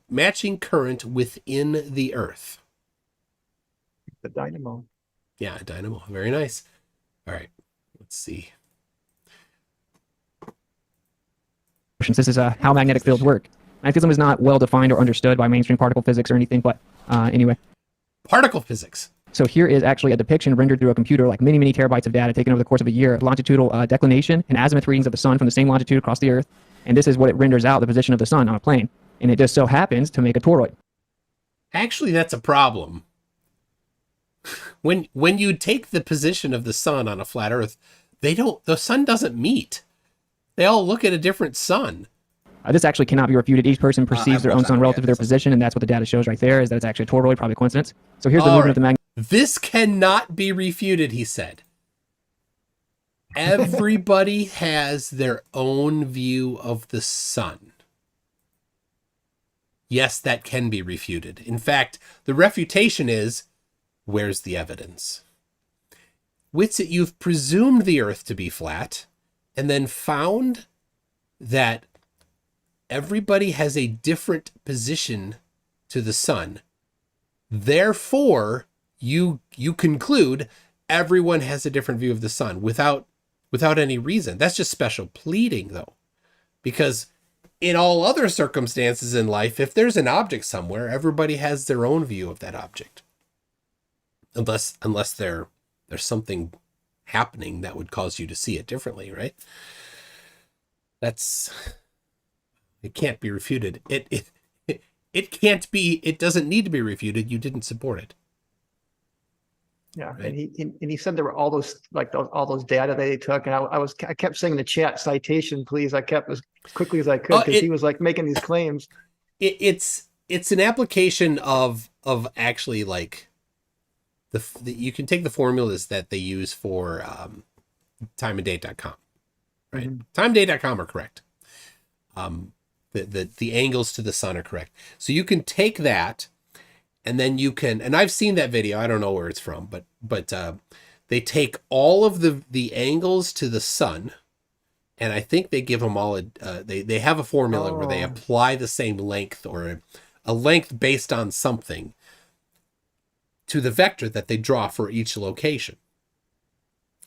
[SPEAKER 1] matching current within the Earth.
[SPEAKER 2] The dynamo.
[SPEAKER 1] Yeah, a dynamo. Very nice. All right. Let's see.
[SPEAKER 3] This is how magnetic fields work. Magnetism is not well defined or understood by mainstream particle physics or anything, but anyway.
[SPEAKER 1] Particle physics.
[SPEAKER 3] So here is actually a depiction rendered through a computer, like many, many terabytes of data taken over the course of a year, longitudinal declination and azimuth readings of the sun from the same longitude across the Earth. And this is what it renders out, the position of the sun on a plane. And it just so happens to make a toroid.
[SPEAKER 1] Actually, that's a problem. When you take the position of the sun on a flat Earth, the sun doesn't meet. They all look at a different sun.
[SPEAKER 3] This actually cannot be refuted. Each person perceives their own sun relative to their position, and that's what the data shows right there, is that it's actually a toroid, probably coincidence. So here's the movement of the magnet.
[SPEAKER 1] This cannot be refuted, he said. Everybody has their own view of the sun. Yes, that can be refuted. In fact, the refutation is, where's the evidence? WItsit, you've presumed the Earth to be flat, and then found that everybody has a different position to the sun. Therefore, you conclude everyone has a different view of the sun without any reason. That's just special pleading, though, because in all other circumstances in life, if there's an object somewhere, everybody has their own view of that object, unless there's something happening that would cause you to see it differently, right? It can't be refuted. It can't be. It doesn't need to be refuted. You didn't support it.
[SPEAKER 2] Yeah,
[SPEAKER 1] Right.
[SPEAKER 2] and he said there were all those all those data that he took, and I kept saying in the chat, citation, please. I kept as quickly as I could because he was like making these claims.
[SPEAKER 1] It's an application of actually like the you can take the formulas that they use for timeanddate.com, right? Timeanddate.com are correct. The angles to the sun are correct. So you can take that, and then you can, and I've seen that video. I don't know where it's from, but they take all of the angles to the sun, and I think they give them all they have a formula where they apply the same length or a length based on something to the vector that they draw for each location.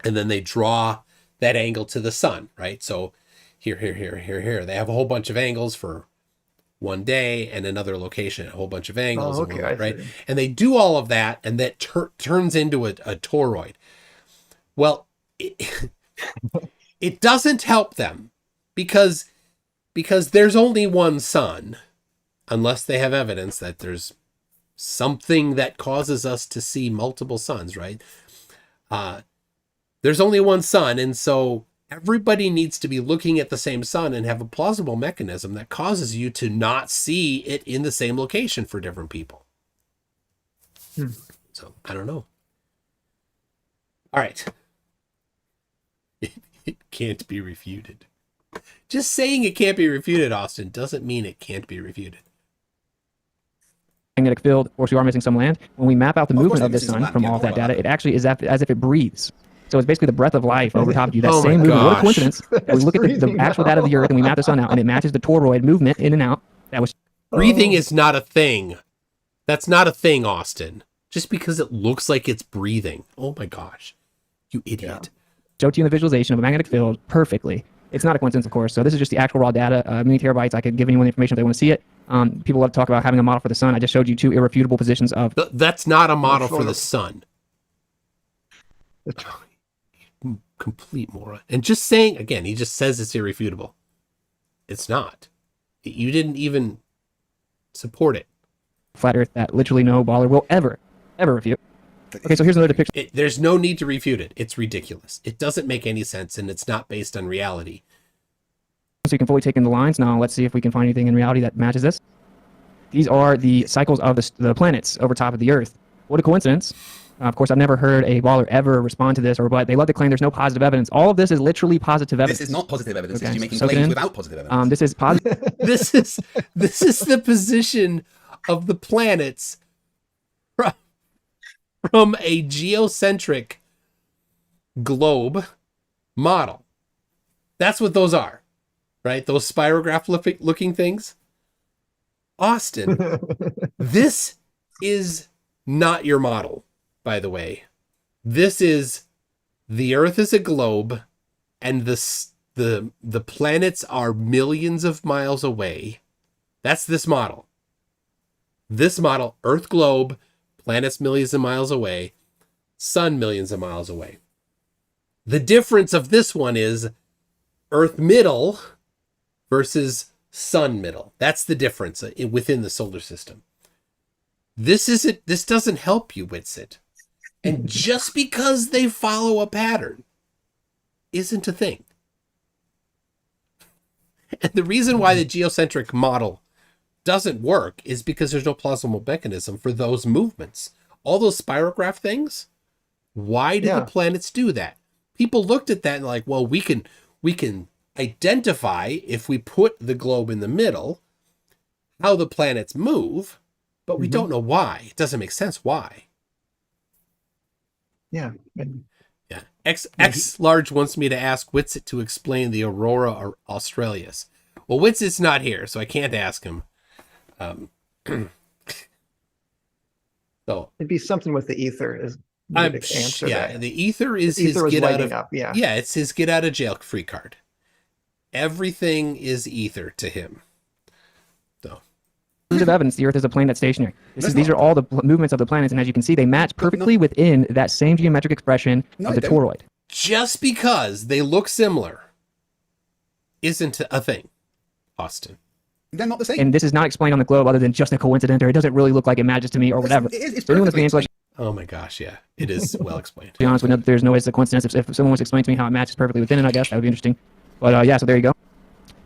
[SPEAKER 1] and then they draw that angle to the sun, right? So here. They have a whole bunch of angles for one day and another location, a whole bunch of angles,
[SPEAKER 2] Oh, okay,
[SPEAKER 1] right?
[SPEAKER 2] I see.
[SPEAKER 1] And they do all of that, and that turns into a toroid. Well, it doesn't help them because there's only one sun, unless they have evidence that there's something that causes us to see multiple suns, right? There's only one sun, and so everybody needs to be looking at the same sun and have a plausible mechanism that causes you to not see it in the same location for different people. So, I don't know. All right. It can't be refuted. Just saying it can't be refuted, Austin, doesn't mean it can't be refuted.
[SPEAKER 3] Magnetic field, of course, we are missing some land. When we map out the
[SPEAKER 5] Of course
[SPEAKER 3] movement
[SPEAKER 5] they're
[SPEAKER 3] of the
[SPEAKER 5] missing some
[SPEAKER 3] sun
[SPEAKER 5] land.
[SPEAKER 3] from
[SPEAKER 5] Yeah,
[SPEAKER 3] all of that
[SPEAKER 5] don't worry
[SPEAKER 3] data,
[SPEAKER 5] about
[SPEAKER 3] it actually is as if it breathes. So it's basically the breath of life over top of you. That
[SPEAKER 1] Oh my
[SPEAKER 3] same movement. What a
[SPEAKER 1] gosh.
[SPEAKER 3] coincidence that we
[SPEAKER 2] It's
[SPEAKER 3] look at the
[SPEAKER 2] breathing
[SPEAKER 3] actual
[SPEAKER 2] now.
[SPEAKER 3] data of the Earth and we map the sun out, and it matches the toroid movement in and out. That was
[SPEAKER 1] Breathing is not a thing. That's not a thing, Austin. Just because it looks like it's breathing. Oh my gosh. You idiot.
[SPEAKER 3] showed to you in the visualization of a magnetic field perfectly. It's not a coincidence, of course. So this is just the actual raw data, many terabytes. I could give anyone the information if they want to see it. People love to talk about having a model for the sun. I just showed you two irrefutable positions of.
[SPEAKER 1] That's not a model for the sun. Complete moron. And just saying, again, he just says it's irrefutable. It's not. You didn't even support it.
[SPEAKER 3] Flat Earth that literally no baller will ever refute. Okay, so here's another depiction.
[SPEAKER 1] There's no need to refute it. It's ridiculous. It doesn't make any sense, and it's not based on reality.
[SPEAKER 3] So you can fully take in the lines. Now let's see if we can find anything in reality that matches this. These are the cycles of the planets over top of the Earth. What a coincidence. Of course, I've never heard a baller ever respond to this, but they love to claim there's no positive evidence. All of this is literally positive evidence.
[SPEAKER 5] This is not positive evidence.
[SPEAKER 3] Okay,
[SPEAKER 5] This is you making
[SPEAKER 3] soak it
[SPEAKER 5] claims
[SPEAKER 3] in.
[SPEAKER 5] without positive evidence.
[SPEAKER 3] This is positive.
[SPEAKER 1] This is the position of the planets from a geocentric globe model. That's what those are, right? Those spirograph looking things. Austin, this is not your model, by the way. This is the Earth is a globe, and the planets are millions of miles away. That's this model. This model, Earth globe, planets millions of miles away, sun millions of miles away. The difference of this one is Earth middle versus sun middle. That's the difference within the solar system. This doesn't help you, WItsit. And just because they follow a pattern isn't a thing. And the reason why the geocentric model doesn't work is because there's no plausible mechanism for those movements. All those spirograph things, why did the planets do that? People looked at that and like, well, we can identify if we put the globe in the middle how the planets move, but we don't know why. It doesn't make sense why.
[SPEAKER 2] Yeah.
[SPEAKER 1] Yeah. X Large wants me to ask WItsit to explain the aurora australis. Well, WItsit's not here, so I can't ask him. So
[SPEAKER 2] It'd be something with the ether is the answer.
[SPEAKER 1] yeah,
[SPEAKER 2] that.
[SPEAKER 1] the ether is
[SPEAKER 2] The ether
[SPEAKER 1] his
[SPEAKER 2] was
[SPEAKER 1] get out
[SPEAKER 2] lighting
[SPEAKER 1] of
[SPEAKER 2] up, yeah.
[SPEAKER 1] yeah, it's his get out of jail free card. Everything is ether to him. So
[SPEAKER 3] Positive evidence the Earth is a planet stationary. These are all the movements of the planets, and as you can see, they match perfectly within that same geometric expression of the toroid.
[SPEAKER 1] just because they look similar isn't a thing, Austin.
[SPEAKER 5] They're not the same.
[SPEAKER 3] And this is not explained on the globe other than just a coincidence, or it doesn't really look like it matches to me, or whatever.
[SPEAKER 5] It's
[SPEAKER 3] So anyone that's
[SPEAKER 5] perfectly
[SPEAKER 3] being
[SPEAKER 5] explained.
[SPEAKER 1] Oh my gosh, yeah, it is well explained.
[SPEAKER 3] To be honest with you, there's no way it's a coincidence. If someone was to explain to me how it matches perfectly within it, I guess that would be interesting. But yeah, so there you go.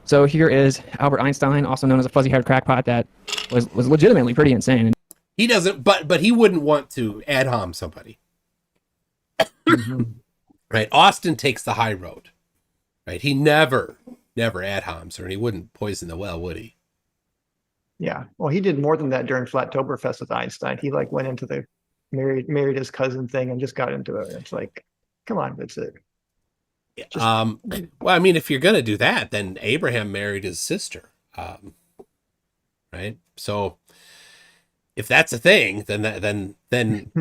[SPEAKER 3] So here is Albert Einstein, also known as a fuzzy-haired crackpot that was legitimately pretty insane.
[SPEAKER 1] He doesn't, but he wouldn't want to ad hom somebody. Right? Austin takes the high road. Right? He never ad homs her, and he wouldn't poison the well, would he?
[SPEAKER 2] Yeah. Well, he did more than that during Flattoberfest with Einstein. He like went into the married his cousin thing and just got into it. It's like, come on, that's it.
[SPEAKER 1] Well, I mean, if you're gonna do that, then Abraham married his sister, right? So, if that's a thing, then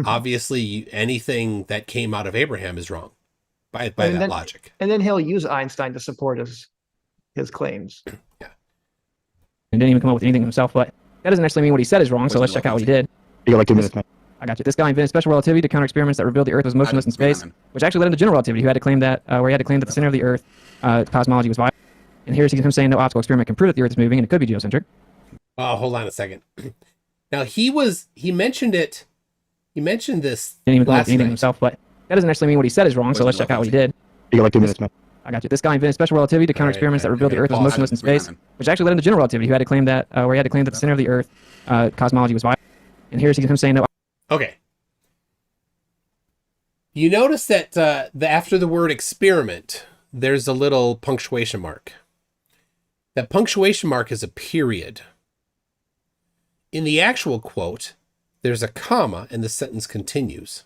[SPEAKER 1] obviously anything that came out of Abraham is wrong. by
[SPEAKER 2] And
[SPEAKER 1] that
[SPEAKER 2] then-
[SPEAKER 1] logic.
[SPEAKER 2] And then he'll use Einstein to support his claims.
[SPEAKER 3] and didn't even come up with anything himself. But that doesn't actually mean what he said is wrong. So let's check out what he did.
[SPEAKER 4] You got like 2 minutes, man.
[SPEAKER 3] I got you. This guy invented special relativity to counter experiments that revealed the Earth was motionless in space, which actually led him to general relativity, who had to claim that, where he had to claim that the center of the Earth cosmology was viable. And here's him saying no optical experiment can prove that the Earth is moving and it could be geocentric.
[SPEAKER 1] Oh, hold on a second. Now he mentioned it. He mentioned this
[SPEAKER 3] Didn't even come up
[SPEAKER 1] last
[SPEAKER 3] with anything
[SPEAKER 1] night.
[SPEAKER 3] himself, but that doesn't actually mean what he said is wrong. So let's check out what he did.
[SPEAKER 4] You got like 2 minutes, man.
[SPEAKER 3] I got you. This guy invented special relativity to counter experiments that revealed the Earth was motionless in space, which actually led him to general relativity, who had to claim that, where he had to claim that the center of the Earth cosmology was viable. And here's him saying no.
[SPEAKER 1] Okay. You notice that after the word experiment, there's a little punctuation mark. That punctuation mark is a period. In the actual quote, there's a comma and the sentence continues.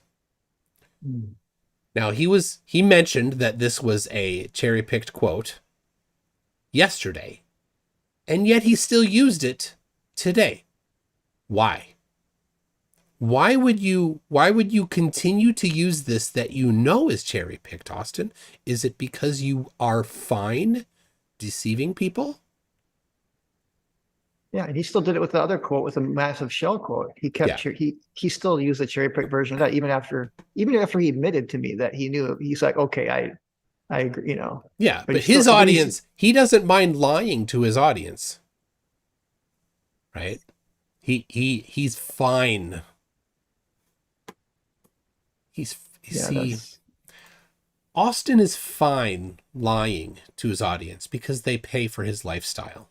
[SPEAKER 1] Now, he mentioned that this was a cherry-picked quote yesterday, and yet he still used it today. Why? Why would you continue to use this that you know is cherry-picked, Austin? Is it because you are fine deceiving people?
[SPEAKER 2] Yeah, and he still did it with the other quote, with a massive shell quote. He kept he still used the cherry pick version of that even after he admitted to me that he knew. He's like, okay, I agree, you know.
[SPEAKER 1] Yeah, but
[SPEAKER 2] he
[SPEAKER 1] his
[SPEAKER 2] still-
[SPEAKER 1] audience, he doesn't mind lying to his audience, right? He's fine. Austin is fine lying to his audience because they pay for his lifestyle.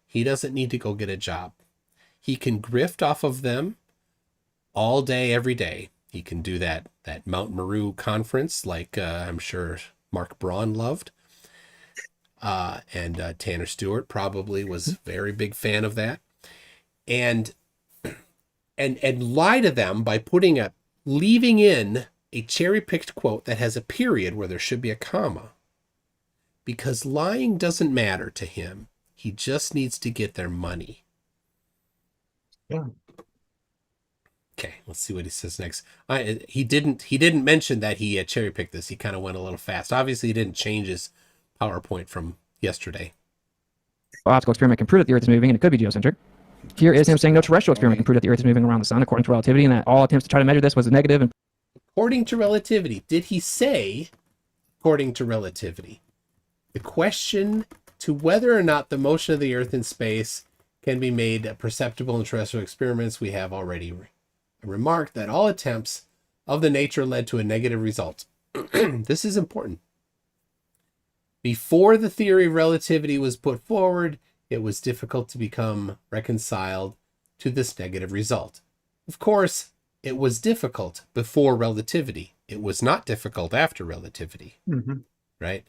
[SPEAKER 1] He doesn't need to go get a job. He can grift off of them all day, every day. He can do that Mount Meru conference like I'm sure Mark Braun loved. And Tanner Stewart probably was a very big fan of that. And lie to them by leaving in a cherry-picked quote that has a period where there should be a comma. Because lying doesn't matter to him. He just needs to get their money.
[SPEAKER 2] Yeah.
[SPEAKER 1] Okay, let's see what he says next. He didn't mention that he cherry-picked this. He kind of went a little fast. Obviously, he didn't change his PowerPoint from yesterday.
[SPEAKER 3] Optical experiment can prove that the Earth is moving and it could be geocentric. Here is him saying no terrestrial experiment can prove that the Earth is moving around the sun according to relativity, and that all attempts to try to measure this was negative. And
[SPEAKER 1] According to relativity. Did he say according to relativity? The question to whether or not the motion of the Earth in space can be made perceptible in terrestrial experiments, we have already remarked that all attempts of the nature led to a negative result. This is important. Before the theory of relativity was put forward, it was difficult to become reconciled to this negative result. Of course, it was difficult before relativity. It was not difficult after relativity, right?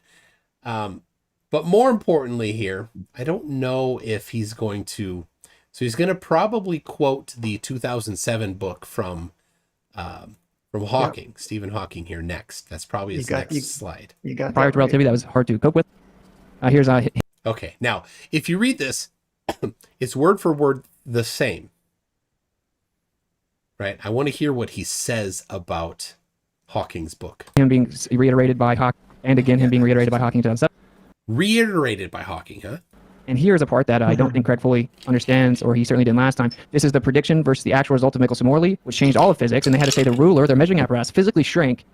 [SPEAKER 1] But more importantly here, I don't know if he's going to... So he's going to probably quote the 2007 book from Hawking, Stephen Hawking here next. That's probably his next slide.
[SPEAKER 2] You got
[SPEAKER 3] prior
[SPEAKER 2] that
[SPEAKER 3] to
[SPEAKER 2] right.
[SPEAKER 3] relativity, that was hard to cope with. Here's
[SPEAKER 1] Okay, now, if you read this, it's word for word the same. Right? I want to hear what he says about Hawking's book.
[SPEAKER 3] him being reiterated by Hawking, and again him being reiterated by Hawking in 2007.
[SPEAKER 1] Reiterated by Hawking, huh?
[SPEAKER 3] And here's a part that I don't think Craig fully understands, or he certainly didn't last time. This is the prediction versus the actual result of Michelson Morley, which changed all of physics, and they had to say the ruler, their measuring apparatus, physically shrank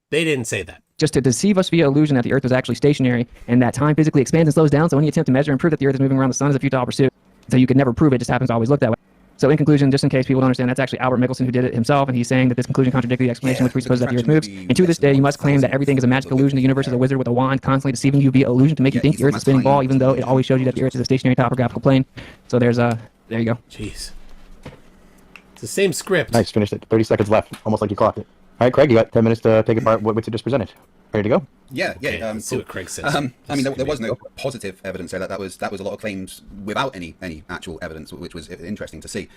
[SPEAKER 1] They didn't say that.
[SPEAKER 3] just to deceive us via illusion that the Earth was actually stationary, and that time physically expands and slows down, so any attempt to measure and prove that the Earth is moving around the sun is a futile pursuit. So you could never prove it, just happens to always look that way. So in conclusion, just in case people don't understand, that's actually Albert Michelson who did it himself, and he's saying that this conclusion contradicted the explanation which presupposes that the Earth moves. And to this day, you must claim that everything is a magic illusion. The universe is a wizard with a wand, constantly deceiving you via illusion to make you think the Earth is a spinning ball, even though it always shows you that the Earth is a stationary topographical plane. So there you go.
[SPEAKER 1] Jeez. It's the same script.
[SPEAKER 4] Nice, finished it. 30 seconds left, almost like you clocked it. All right, Craig, you got 10 minutes to take apart what WItsit just presented. Ready to go?
[SPEAKER 5] Yeah,
[SPEAKER 1] Okay, let's see
[SPEAKER 5] cool.
[SPEAKER 1] what Craig says.
[SPEAKER 5] I mean, there was no positive evidence there. That was a lot of claims without any actual evidence, which was interesting to see.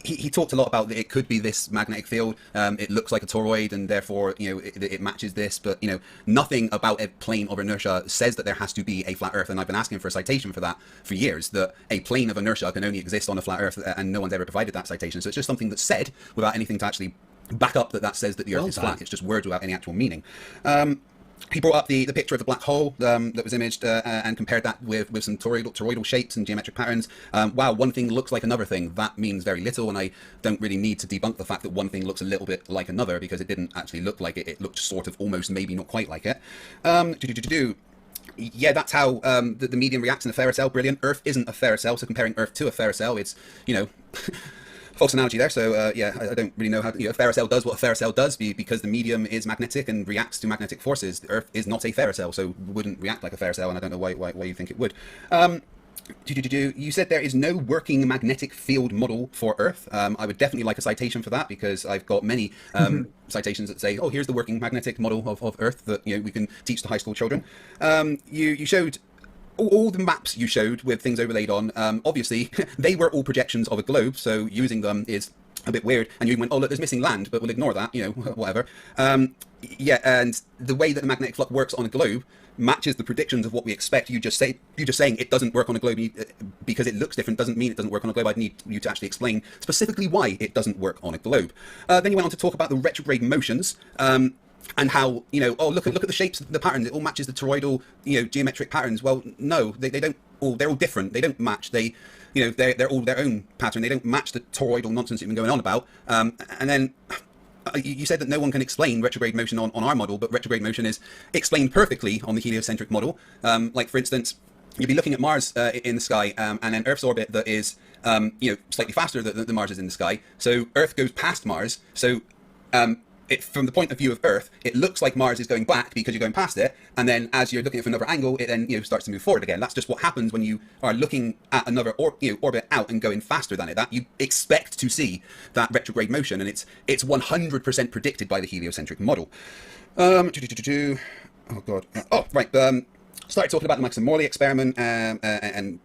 [SPEAKER 5] He talked a lot about that it could be this magnetic field. It looks like a toroid, and therefore, it matches this. But nothing about a plane of inertia says that there has to be a flat Earth. And I've been asking for a citation for that for years. That a plane of inertia can only exist on a flat Earth, and no one's ever provided that citation. So it's just something that's said without anything to actually back up that says that the Earth
[SPEAKER 1] Well
[SPEAKER 5] is
[SPEAKER 1] done.
[SPEAKER 5] flat. It's just words without any actual meaning. He brought up the picture of the black hole that was imaged and compared that with some toroidal shapes and geometric patterns. Wow, one thing looks like another thing. That means very little, and I don't really need to debunk the fact that one thing looks a little bit like another, because it didn't actually look like it. It looked sort of almost, maybe not quite like it. Yeah, that's how the medium reacts in a ferrocell. Brilliant. Earth isn't a ferrocell, so comparing Earth to a ferrocell, it's, false analogy there. So yeah, I don't really know how a ferrocell does what a ferrocell does because the medium is magnetic and reacts to magnetic forces. The Earth is not a ferrocell, so wouldn't react like a ferrocell, and I don't know why you think it would. You said there is no working magnetic field model for Earth. I would definitely like a citation for that, because I've got many citations that say, oh, here's the working magnetic model of Earth that we can teach to high school children. You showed all the maps you showed with things overlaid on. Obviously, they were all projections of a globe, so using them is a bit weird. And you went, oh, look, there's missing land, but we'll ignore that, whatever. Yeah, and the way that the magnetic flux works on a globe matches the predictions of what we expect. You just saying it doesn't work on a globe because it looks different doesn't mean it doesn't work on a globe. I'd need you to actually explain specifically why it doesn't work on a globe. Then you went on to talk about the retrograde motions. And how, oh, look at the shapes, the patterns, it all matches the toroidal, geometric patterns. Well, no, they don't all, they're all different. They don't match. They're all their own pattern. They don't match the toroidal nonsense you've been going on about. And then you said that no one can explain retrograde motion on our model, but retrograde motion is explained perfectly on the heliocentric model. Like, for instance, you'd be looking at Mars in the sky, and then Earth's orbit that is, slightly faster than Mars is in the sky. So Earth goes past Mars. So from the point of view of Earth, it looks like Mars is going back because you're going past it, and then as you're looking at another angle, it then starts to move forward again. That's just what happens when you are looking at another orbit out and going faster than it. That you expect to see that retrograde motion, and it's 100% predicted by the heliocentric model. Oh god. Oh right. Started talking about the Michelson-Morley experiment and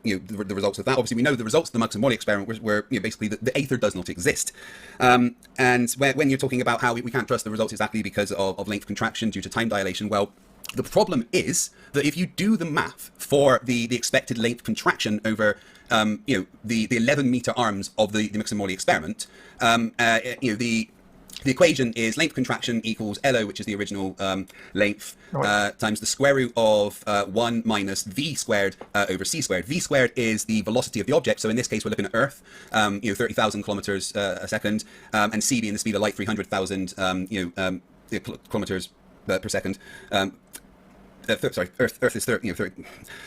[SPEAKER 5] the results of that. Obviously, we know the results of the Michelson-Morley experiment were basically the aether does not exist. And when you're talking about how we can't trust the results exactly because of length contraction due to time dilation, well, the problem is that if you do the math for the expected length contraction over the 11-meter arms of the Michelson-Morley experiment, the equation is length contraction equals LO, which is the original length, times the square root of 1 minus V squared over C squared. V squared is the velocity of the object. So in this case, we're looking at Earth, 30,000 kilometers a second, and C being the speed of light, 300,000 kilometers per second. Earth is 30.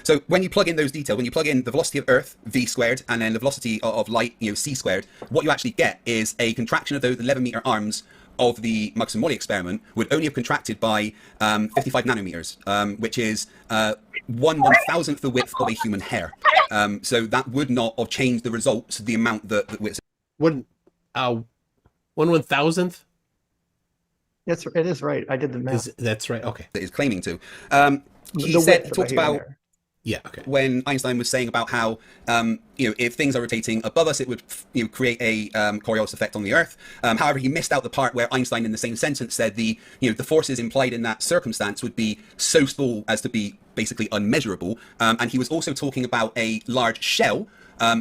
[SPEAKER 5] So when you plug in those details, when you plug in the velocity of Earth, V squared, and then the velocity of light, C squared, what you actually get is a contraction of those 11-meter arms of the Michelson-Morley experiment would only have contracted by 55 nanometers, which is 1/1000th the width of a human hair. So that would not have changed the results, the amount that WItsit.
[SPEAKER 1] 1/1000th?
[SPEAKER 2] It is right. I did the math.
[SPEAKER 1] That's right. Okay.
[SPEAKER 5] Is claiming to. He talked about when Einstein was saying about how if things are rotating above us, it would create a Coriolis effect on the Earth. However, he missed out the part where Einstein, in the same sentence, said the forces implied in that circumstance would be so small as to be basically unmeasurable. And he was also talking about a large shell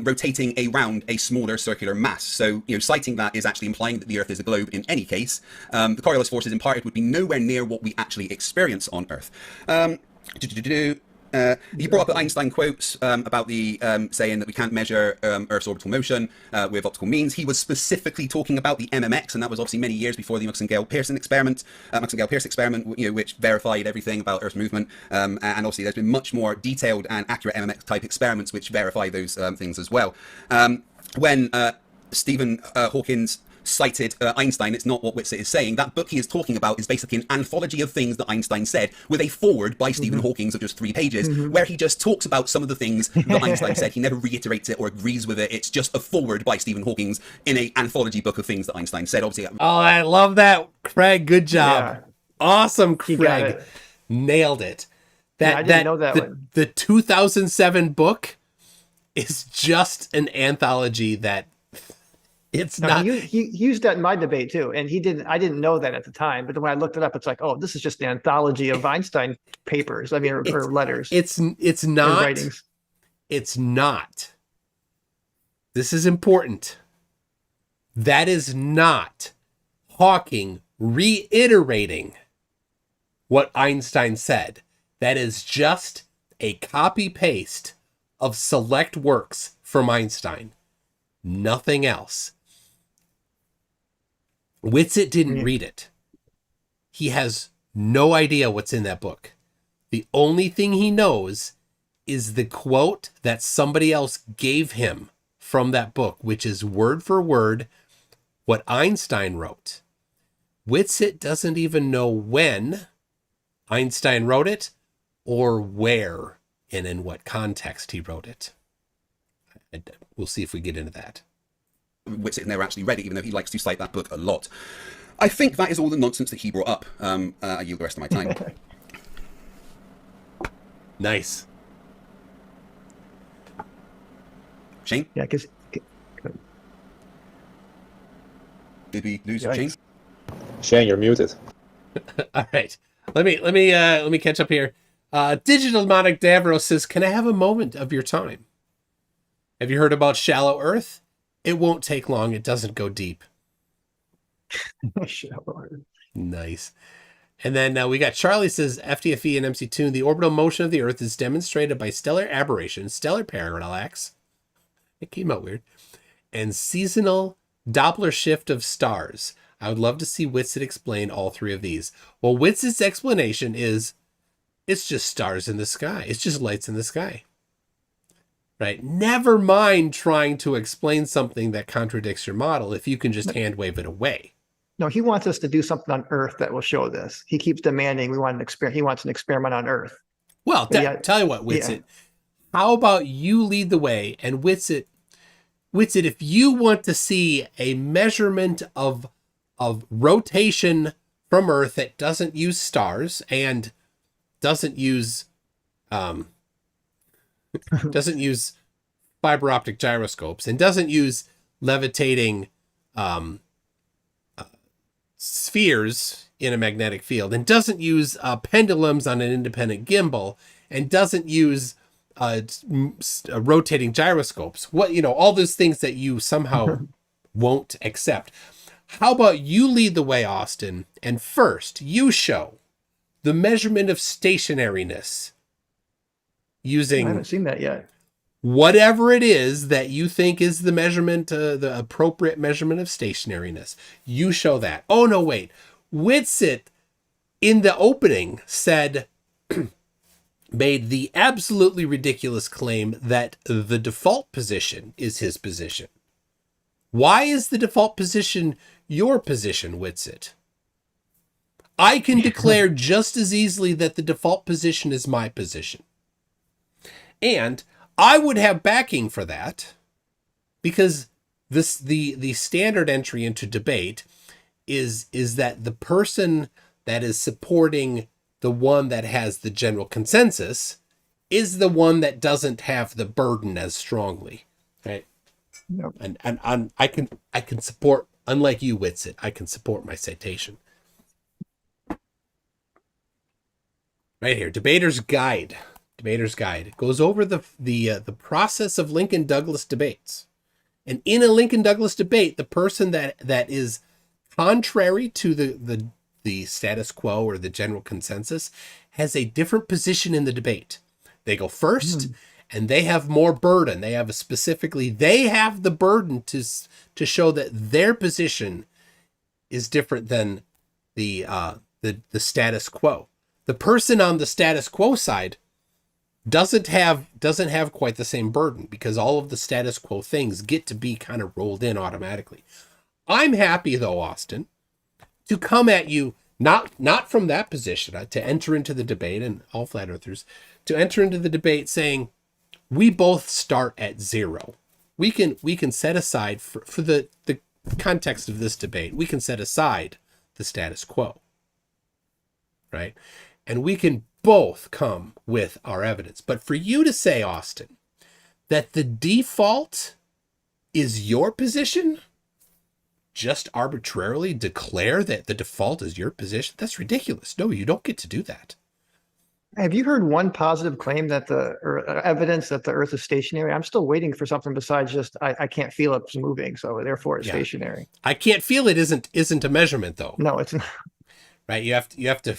[SPEAKER 5] rotating around a smaller circular mass. So, citing that is actually implying that the Earth is a globe in any case. The Coriolis forces imparted would be nowhere near what we actually experience on Earth. He brought up the Einstein quotes about the saying that we can't measure Earth's orbital motion with optical means. He was specifically talking about the MMX, and that was obviously many years before the Michelson-Gale-Pearce experiment, which verified everything about Earth's movement. And obviously, there's been much more detailed and accurate MMX type experiments which verify those things as well. When Stephen Hawking's cited Einstein, it's not what WItsit is saying. That book he is talking about is basically an anthology of things that Einstein said, with a foreword by Stephen Hawking of just 3 pages, where he just talks about some of the things that Einstein said. He never reiterates it or agrees with it. It's just a foreword by Stephen Hawking in an anthology book of things that Einstein said. Obviously,
[SPEAKER 1] I love that, Craig. Good job. Yeah. Awesome, Craig. Nailed it.
[SPEAKER 2] I didn't know that one.
[SPEAKER 1] The 2007 book is just an anthology that it's not.
[SPEAKER 2] He used that in my debate too, and I didn't know that at the time. But when I looked it up, it's like, oh, this is just an anthology of Einstein papers. I mean, or letters.
[SPEAKER 1] It's not.
[SPEAKER 2] Writings.
[SPEAKER 1] It's not. This is important. That is not Hawking reiterating what Einstein said. That is just a copy paste of select works from Einstein. Nothing else. WItsit didn't read it. He has no idea what's in that book. The only thing he knows is the quote that somebody else gave him from that book, which is word for word what Einstein wrote. WItsit doesn't even know when Einstein wrote it or where and in what context he wrote it. We'll see if we get into that.
[SPEAKER 5] WItsit never actually read it, even though he likes to cite that book a lot. I think that is all the nonsense that he brought up. I yield the rest of my time.
[SPEAKER 1] Nice.
[SPEAKER 5] Shane?
[SPEAKER 2] Yeah, because
[SPEAKER 5] Did we lose
[SPEAKER 2] Yikes.
[SPEAKER 5] Shane?
[SPEAKER 6] Shane, you're muted.
[SPEAKER 1] All right. Let me catch up here. Digital Monic Davros says, "Can I have a moment of your time? Have you heard about Shallow Earth? It won't take long. It doesn't go deep." Nice. And then we got Charlie says, FTFE and MC2, the orbital motion of the Earth is demonstrated by stellar aberration, stellar parallax. It came out weird. And seasonal Doppler shift of stars. I would love to see WItsit explain all three of these. Well, WItsit's explanation is it's just stars in the sky. It's just lights in the sky. Right? Never mind trying to explain something that contradicts your model if you can just hand wave it away.
[SPEAKER 2] no, he wants us to do something on Earth that will show this. He keeps demanding we want an experiment. He wants an experiment on Earth.
[SPEAKER 1] Well,
[SPEAKER 2] Yeah.
[SPEAKER 1] tell you what, WItsit. How about you lead the way, and WItsit, if you want to see a measurement of rotation from Earth that doesn't use stars and doesn't use fiber optic gyroscopes and doesn't use levitating spheres in a magnetic field and doesn't use pendulums on an independent gimbal and doesn't use rotating gyroscopes, all those things that you somehow won't accept. How about you lead the way, Austin, and first you show the measurement of stationariness
[SPEAKER 2] I
[SPEAKER 1] using
[SPEAKER 2] haven't seen that yet.
[SPEAKER 1] whatever it is that you think is the measurement, the appropriate measurement of stationariness. You show that. Oh, no, wait. WItsit in the opening said, made the absolutely ridiculous claim that the default position is his position. Why is the default position your position, WItsit? I can declare just as easily that the default position is my position. And I would have backing for that because the standard entry into debate is that the person that is supporting the one that has the general consensus is the one that doesn't have the burden as strongly, right?
[SPEAKER 2] Yep.
[SPEAKER 1] And I can support, unlike you, WItsit, I can support my citation. Right here, Debater's Guide. Debater's Guide. It goes over the process of Lincoln-Douglas debates. And in a Lincoln-Douglas debate, the person that is contrary to the status quo or the general consensus has a different position in the debate. They go first, and they have more burden. They have the burden to show that their position is different than the status quo. The person on the status quo side doesn't have quite the same burden because all of the status quo things get to be kind of rolled in automatically. I'm happy though, Austin, to come at you not from that position, to enter into the debate, and all flat earthers to enter into the debate saying we both start at zero. We can set aside for the context of this debate, we can set aside the status quo, right? And we can both come with our evidence. But for you to say, Austin, that the default is your position, just arbitrarily declare that the default is your position, that's ridiculous. No, you don't get to do that.
[SPEAKER 2] Have you heard one positive claim that or evidence that the Earth is stationary? I'm still waiting for something besides just I can't feel it's moving, so therefore it's stationary.
[SPEAKER 1] I can't feel it isn't a measurement though.
[SPEAKER 2] No, it's not.
[SPEAKER 1] Right? You have to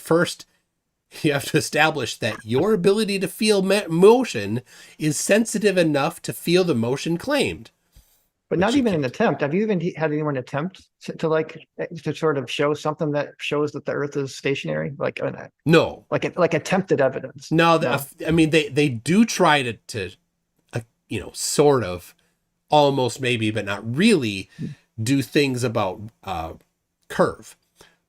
[SPEAKER 1] establish that your ability to feel motion is sensitive enough to feel the motion claimed.
[SPEAKER 2] But not even an attempt. Have you even had anyone attempt to sort of show something that shows that the Earth is stationary?
[SPEAKER 1] No,
[SPEAKER 2] like attempted evidence.
[SPEAKER 1] No, I mean they do try to sort of, almost maybe, but not really, do things about curve.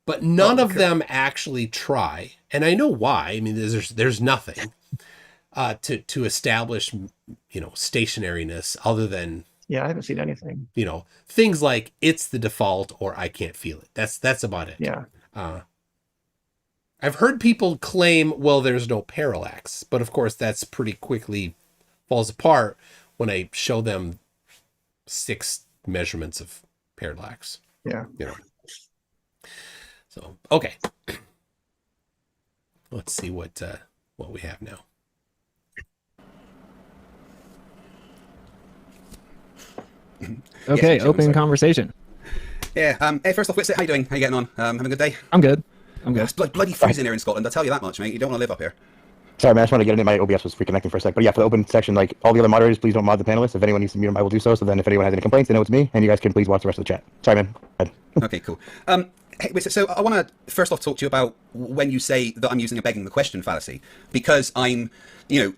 [SPEAKER 1] But none of them actually try, and I know why. I mean, there's nothing to establish stationariness other than.
[SPEAKER 2] Yeah, I haven't seen anything.
[SPEAKER 1] Things like it's the default or I can't feel it. That's about it.
[SPEAKER 2] Yeah.
[SPEAKER 1] I've heard people claim, well, there's no parallax, but of course that's pretty quickly falls apart when I show them 6 measurements of parallax.
[SPEAKER 2] Yeah.
[SPEAKER 1] So, okay. Let's see what we have now.
[SPEAKER 3] Okay,
[SPEAKER 5] Yes,
[SPEAKER 3] open conversation.
[SPEAKER 5] Yeah. Hey, first off, WItsit, how you doing? How you getting on? Having a good day?
[SPEAKER 3] I'm good.
[SPEAKER 5] It's bloody freezing here in Scotland. I'll tell you that much, mate. You don't want to live up here.
[SPEAKER 4] Sorry, man, I just want to get into my OBS was reconnecting for a sec. But yeah, for the open section, like all the other moderators, please don't mod the panelists. If anyone needs to mute them, I will do so. So then if anyone has any complaints, they know it's me, and you guys can please watch the rest of the chat. Sorry, man. Go ahead.
[SPEAKER 5] Okay, cool. Hey, WItsit, so I want to first off talk to you about when you say that I'm using a begging the question fallacy, because I'm,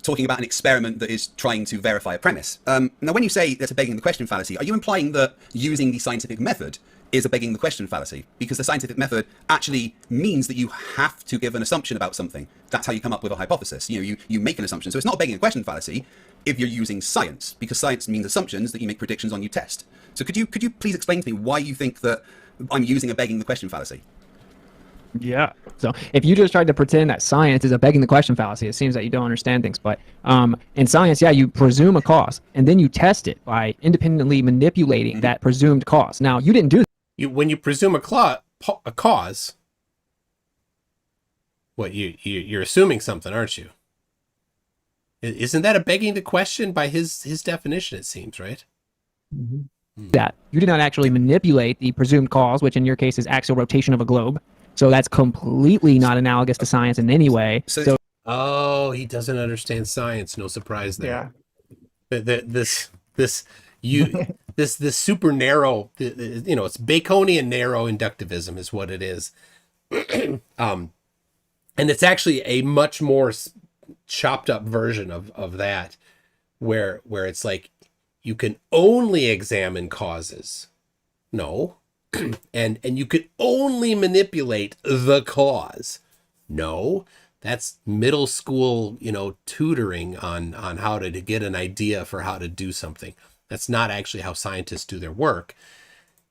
[SPEAKER 5] talking about an experiment that is trying to verify a premise. Now, when you say that's a begging the question fallacy, are you implying that using the scientific method is a begging the question fallacy? Because the scientific method actually means that you have to give an assumption about something. That's how you come up with a hypothesis. You make an assumption. So it's not a begging the question fallacy if you're using science, because science means assumptions that you make predictions on, you test. So could you please explain to me why you think that I'm using a begging the question fallacy?
[SPEAKER 3] Yeah. So if you just tried to pretend that science is a begging the question fallacy, it seems that you don't understand things. But in science, you presume a cause, and then you test it by independently manipulating that presumed cause. Now, you didn't do that.
[SPEAKER 1] When you presume a cause, what you're assuming something, aren't you? Isn't that a begging the question by his definition? It seems, right?
[SPEAKER 2] Mm-hmm.
[SPEAKER 3] That you did not actually manipulate the presumed cause, which in your case is axial rotation of a globe. So that's completely not analogous to science in any way.
[SPEAKER 1] Oh, he doesn't understand science. No surprise there.
[SPEAKER 2] Yeah.
[SPEAKER 1] This super narrow, it's Baconian narrow inductivism is what it is. And it's actually a much more chopped up version of that, where it's like you can only examine causes. No. and you could only manipulate the cause. No. That's middle school, tutoring on how to get an idea for how to do something. That's not actually how scientists do their work.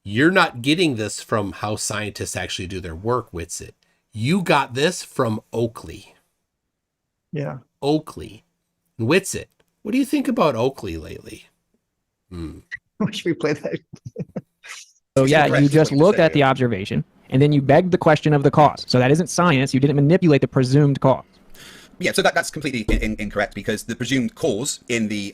[SPEAKER 1] You're not getting this from how scientists actually do their work, WItsit. You got this from Oakley.
[SPEAKER 2] Yeah.
[SPEAKER 1] Oakley. And WItsit, what do you think about Oakley lately?
[SPEAKER 2] Should we play that?
[SPEAKER 3] So you just looked at the observation, and then you begged the question of the cause. So that isn't science. You didn't manipulate the presumed cause.
[SPEAKER 5] Yeah, so that's completely incorrect, because the presumed cause in the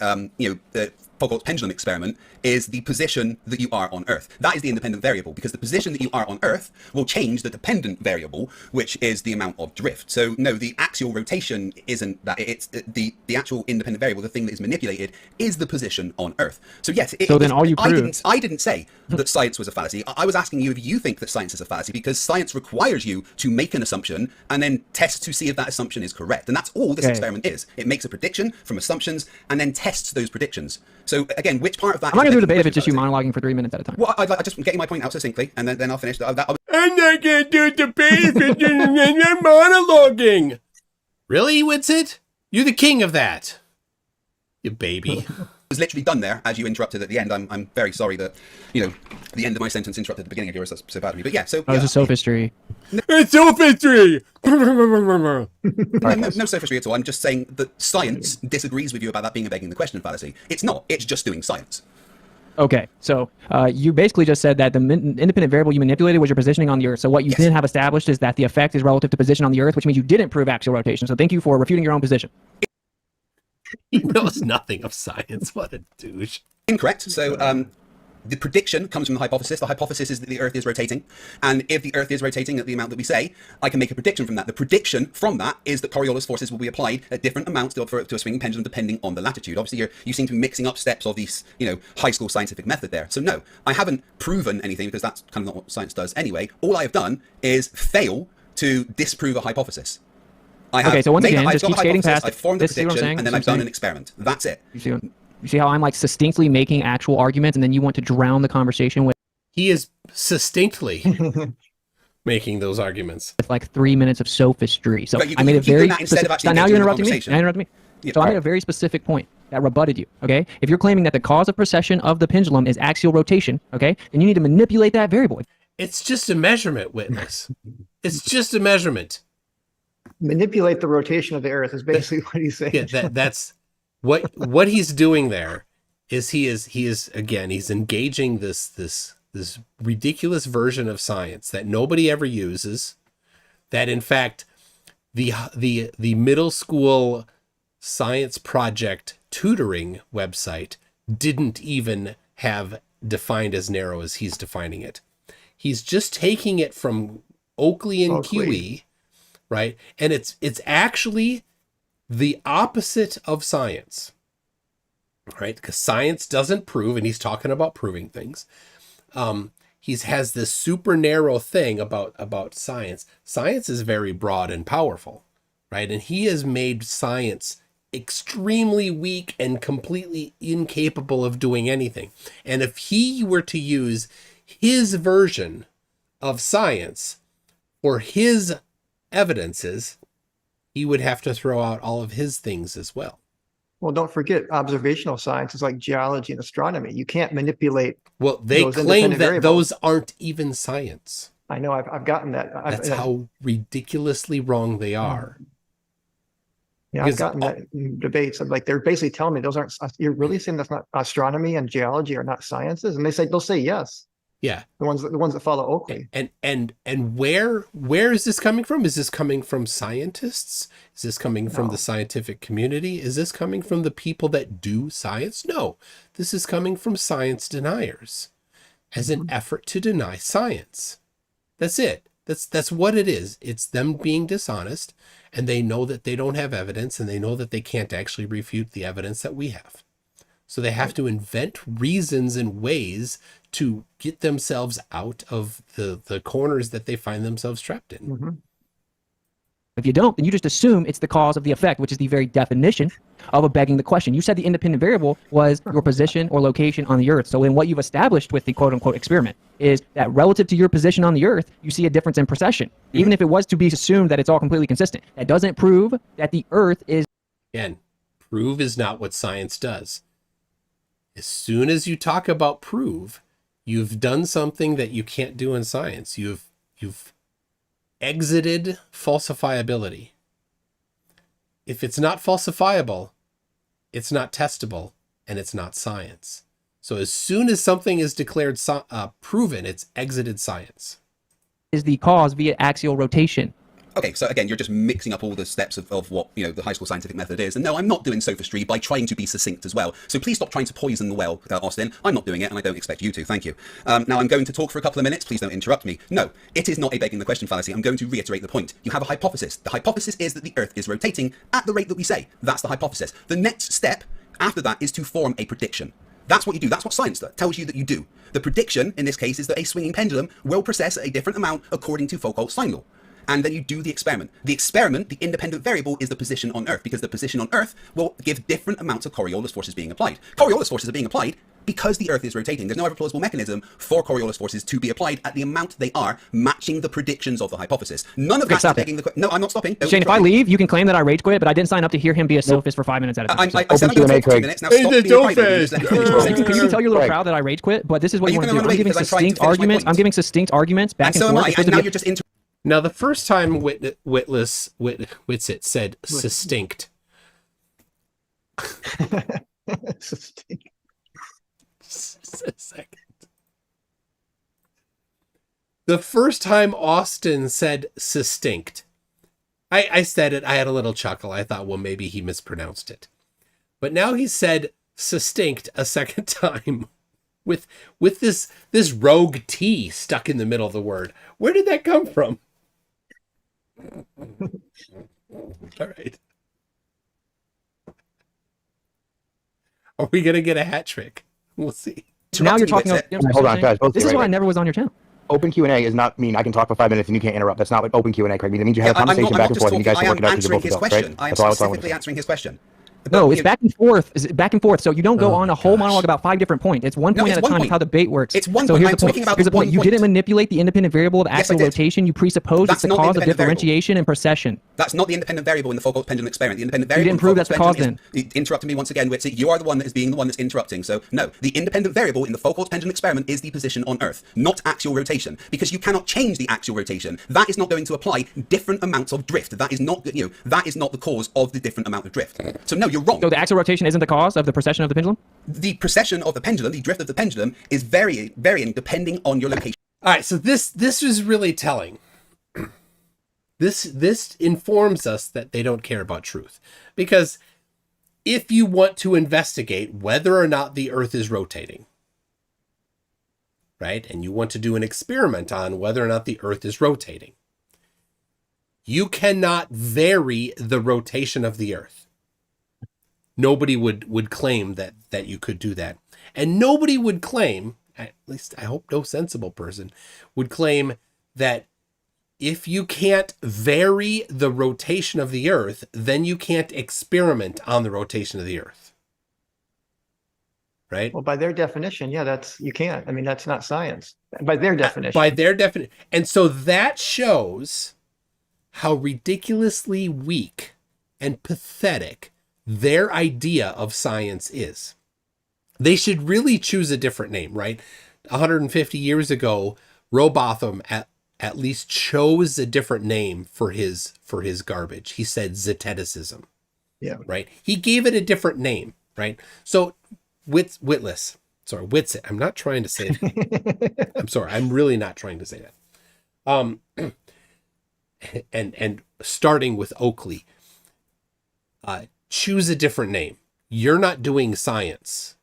[SPEAKER 5] Foucault's pendulum experiment is the position that you are on Earth. That is the independent variable, because the position that you are on Earth will change the dependent variable, which is the amount of drift. So no, the axial rotation isn't that. It's the actual independent variable. The thing that is manipulated is the position on Earth. So yes, I didn't say that science was a fallacy. I was asking you if you think that science is a fallacy, because science requires you to make an assumption and then test to see if that assumption is correct. And that's all this experiment is. It makes a prediction from assumptions and then tests those predictions. So again, which part of that?
[SPEAKER 3] I'm not going to do a debate if it's just you monologuing for 3 minutes at a time.
[SPEAKER 5] Well, I just getting my point out succinctly, and then I'll finish.
[SPEAKER 1] I'm not going to do a debate if you're monologuing. Really, WItsit? You're the king of that. You baby.
[SPEAKER 5] Was literally done there as you interrupted at the end. I'm very sorry that the end of my sentence interrupted the beginning of yours. That's so bad of me. But yeah, so
[SPEAKER 3] it's a sophistry.
[SPEAKER 1] It's sophistry.
[SPEAKER 5] No sophistry at all. I'm just saying that science disagrees with you about that being a begging the question fallacy. It's not. It's just doing science.
[SPEAKER 3] Okay, so you basically just said that the independent variable you manipulated was your positioning on the Earth. So what you
[SPEAKER 5] Yes.
[SPEAKER 3] didn't have established is that the effect is relative to position on the Earth, which means you didn't prove axial rotation. So thank you for refuting your own position.
[SPEAKER 1] He knows nothing of science. What a douche.
[SPEAKER 5] Incorrect. So the prediction comes from the hypothesis. The hypothesis is that the Earth is rotating. And if the Earth is rotating at the amount that we say, I can make a prediction from that. The prediction from that is that Coriolis forces will be applied at different amounts to a swinging pendulum depending on the latitude. Obviously, you seem to be mixing up steps of these, high school scientific method there. So no, I haven't proven anything because that's kind of not what science does anyway. All I have done is fail to disprove a hypothesis.
[SPEAKER 3] Okay, so once again,
[SPEAKER 5] I've
[SPEAKER 3] just
[SPEAKER 5] got
[SPEAKER 3] keep
[SPEAKER 5] a
[SPEAKER 3] skating
[SPEAKER 5] hypothesis,
[SPEAKER 3] past it.
[SPEAKER 5] I've formed a
[SPEAKER 3] This is what I'm
[SPEAKER 5] prediction,
[SPEAKER 3] saying,
[SPEAKER 5] and then
[SPEAKER 3] this
[SPEAKER 5] I've
[SPEAKER 3] is what I'm
[SPEAKER 5] done
[SPEAKER 3] saying.
[SPEAKER 5] an experiment. That's it.
[SPEAKER 3] You see how I'm like succinctly making actual arguments, and then you want to drown the conversation with
[SPEAKER 1] He is succinctly making those arguments.
[SPEAKER 3] like 3 minutes of sophistry. So
[SPEAKER 5] Right, you
[SPEAKER 3] I made a
[SPEAKER 5] keep doing
[SPEAKER 3] very
[SPEAKER 5] that instead of
[SPEAKER 3] specific.
[SPEAKER 5] actually
[SPEAKER 3] Now
[SPEAKER 5] engaging
[SPEAKER 3] you're
[SPEAKER 5] in the
[SPEAKER 3] interrupting me.
[SPEAKER 5] conversation.
[SPEAKER 3] Now you're interrupting me.
[SPEAKER 5] Yeah,
[SPEAKER 3] So I made
[SPEAKER 5] alright.
[SPEAKER 3] a very specific point that rebutted you. Okay, if you're claiming that the cause of precession of the pendulum is axial rotation, okay, then you need to manipulate that variable.
[SPEAKER 1] It's just a measurement, Witness. It's just a measurement.
[SPEAKER 2] Manipulate the rotation of the Earth is basically what he's saying.
[SPEAKER 1] Yeah, that's what he's doing there is he is again, he's engaging this ridiculous version of science that nobody ever uses, that in fact the middle school science project tutoring website didn't even have defined as narrow as he's defining it. He's just taking it from Oakley and QE, right? And it's actually the opposite of science, right? Because science doesn't prove, and he's talking about proving things. He has this super narrow thing about science. Science is very broad and powerful, right? And he has made science extremely weak and completely incapable of doing anything. And if he were to use his version of science for his evidences, he would have to throw out all of his things as well.
[SPEAKER 2] Well, don't forget, observational science is like geology and astronomy. You can't manipulate.
[SPEAKER 1] Well, they
[SPEAKER 2] those
[SPEAKER 1] claim
[SPEAKER 2] independent
[SPEAKER 1] that
[SPEAKER 2] variables.
[SPEAKER 1] those aren't even science.
[SPEAKER 2] I know I've gotten that.
[SPEAKER 1] That's how ridiculously wrong they are.
[SPEAKER 2] Yeah, I've gotten that in debates. I'm like, they're basically telling me those aren't. You're really saying that's not astronomy and geology are not sciences? And they'll say yes.
[SPEAKER 1] Yeah.
[SPEAKER 2] The ones that follow Oakley.
[SPEAKER 1] And where is this coming from? Is this coming from scientists? Is this coming from the scientific community? Is this coming from the people that do science? No, this is coming from science deniers as an effort to deny science. That's it. That's what it is. It's them being dishonest, and they know that they don't have evidence, and they know that they can't actually refute the evidence that we have. So they have to invent reasons and ways to get themselves out of the corners that they find themselves trapped in.
[SPEAKER 2] Mm-hmm.
[SPEAKER 3] If you don't, then you just assume it's the cause of the effect, which is the very definition of a begging the question. You said the independent variable was your position or location on the Earth. So then what you've established with the quote-unquote experiment is that relative to your position on the Earth, you see a difference in precession, even if it was to be assumed that it's all completely consistent. That doesn't prove that the Earth is...
[SPEAKER 1] Again, prove is not what science does. As soon as you talk about prove, you've done something that you can't do in science. You've exited falsifiability. If it's not falsifiable, it's not testable, and it's not science. So as soon as something is declared proven, it's exited science.
[SPEAKER 3] Is the cause via axial rotation.
[SPEAKER 5] Okay, so again, you're just mixing up all the steps of what the high school scientific method is. And no, I'm not doing sophistry by trying to be succinct as well. So please stop trying to poison the well, Austin. I'm not doing it, and I don't expect you to. Thank you. Now I'm going to talk for a couple of minutes. Please don't interrupt me. No, it is not a begging the question fallacy. I'm going to reiterate the point. You have a hypothesis. The hypothesis is that the Earth is rotating at the rate that we say. That's the hypothesis. The next step after that is to form a prediction. That's what you do. That's what science tells you that you do. The prediction, in this case, is that a swinging pendulum will precess at a different amount according to Foucault's sine law. And then you do the experiment. The experiment, the independent variable, is the position on Earth, because the position on Earth will give different amounts of Coriolis forces being applied. Coriolis forces are being applied because the Earth is rotating. There's no other plausible mechanism for Coriolis forces to be applied at the amount they are, matching the predictions of the hypothesis. None of that is begging the question. No, I'm not stopping.
[SPEAKER 3] Shane, if I leave, you can claim that I rage quit, but I didn't sign up to hear him be a sophist for 5 minutes at a time.
[SPEAKER 5] I said I'm going to talk for 2 minutes. Now stop being a crybaby.
[SPEAKER 3] Can you tell your little crowd that I rage quit? But this is what you want to do. I'm giving succinct arguments. I'm giving succinct arguments back and forth.
[SPEAKER 5] And now you're just
[SPEAKER 1] Now, the first time WItsit said succinct. Just a second. The first time Austin said succinct, I said it, I had a little chuckle. I thought, well, maybe he mispronounced it. But now he said succinct a second time with this rogue T stuck in the middle of the word. Where did that come from? All right. Are we going to get a hat trick? We'll see.
[SPEAKER 3] So now you're talking about...
[SPEAKER 4] Hold on, guys.
[SPEAKER 3] This is why I never was on your channel.
[SPEAKER 4] Open Q&A is not mean I can talk for 5 minutes and you can't interrupt. That's not what open Q&A, Craig. It means you have a conversation back and forth and you guys can work it out because you're both adults, right?
[SPEAKER 5] I am
[SPEAKER 4] That's all I was
[SPEAKER 5] specifically
[SPEAKER 4] saying.
[SPEAKER 5] answering his question.
[SPEAKER 3] No, it's back and forth. It's back and forth. So you don't go on a whole monologue about 5 different points. It's one point at a time. It's how debate works.
[SPEAKER 5] It's one
[SPEAKER 3] so
[SPEAKER 5] point.
[SPEAKER 3] here's
[SPEAKER 5] I'm
[SPEAKER 3] the point.
[SPEAKER 5] talking about
[SPEAKER 3] Here's the point.
[SPEAKER 5] one
[SPEAKER 3] You
[SPEAKER 5] point.
[SPEAKER 3] didn't manipulate the independent variable of axial rotation. You presuppose it's the
[SPEAKER 5] That's not
[SPEAKER 3] cause of
[SPEAKER 5] independent variable.
[SPEAKER 3] differentiation and precession.
[SPEAKER 5] That's not the independent variable in the focal pendulum experiment. The independent variable.
[SPEAKER 3] You didn't prove that's the cause then.
[SPEAKER 5] Interrupting me once again, Witsit. You are the one that is being the one that's interrupting. So no, the independent variable in the focal pendulum experiment is the position on Earth, not axial rotation, because you cannot change the axial rotation. That is not going to apply different amounts of drift. That is not, that is not the cause of the different amount of drift. So no, you're wrong.
[SPEAKER 3] So the axial rotation isn't the cause of the precession of the pendulum?
[SPEAKER 5] The precession of the pendulum, the drift of the pendulum, is varying depending on your location.
[SPEAKER 1] All right, so this is really telling. This informs us that they don't care about truth. Because if you want to investigate whether or not the Earth is rotating, right, and you want to do an experiment on whether or not the Earth is rotating, you cannot vary the rotation of the Earth. Nobody would claim that you could do that. And nobody would claim, at least I hope no sensible person, would claim that if you can't vary the rotation of the Earth, then you can't experiment on the rotation of the Earth. Right?
[SPEAKER 2] Well, by their definition, yeah, you can't. I mean, that's not science. By their definition.
[SPEAKER 1] By their definition. And so that shows how ridiculously weak and pathetic their idea of science is. They should really choose a different name, right? 150 years ago, Robotham at least chose a different name for his garbage. He said Zeticism.
[SPEAKER 2] Yeah.
[SPEAKER 1] Right? He gave it a different name, right? So Witsit. I'm not trying to say that. I'm sorry. I'm really not trying to say that. And starting with Oakley, choose a different name. You're not doing science,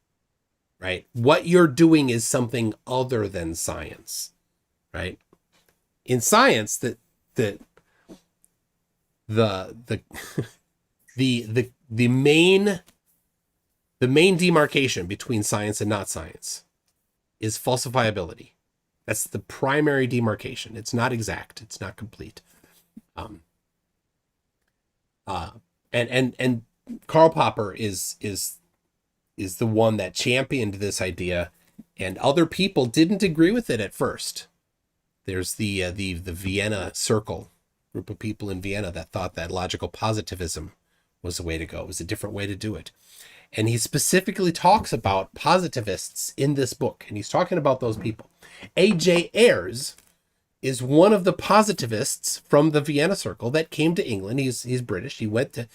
[SPEAKER 1] right? What you're doing is something other than science, right? In science, the main demarcation between science and not science is falsifiability. That's the primary demarcation. It's not exact. It's not complete. And Karl Popper is the one that championed this idea, and other people didn't agree with it at first. There's the Vienna Circle, group of people in Vienna that thought that logical positivism was the way to go. It was a different way to do it. And he specifically talks about positivists in this book, and he's talking about those people. A.J. Ayres is one of the positivists from the Vienna Circle that came to England. He's British. He went to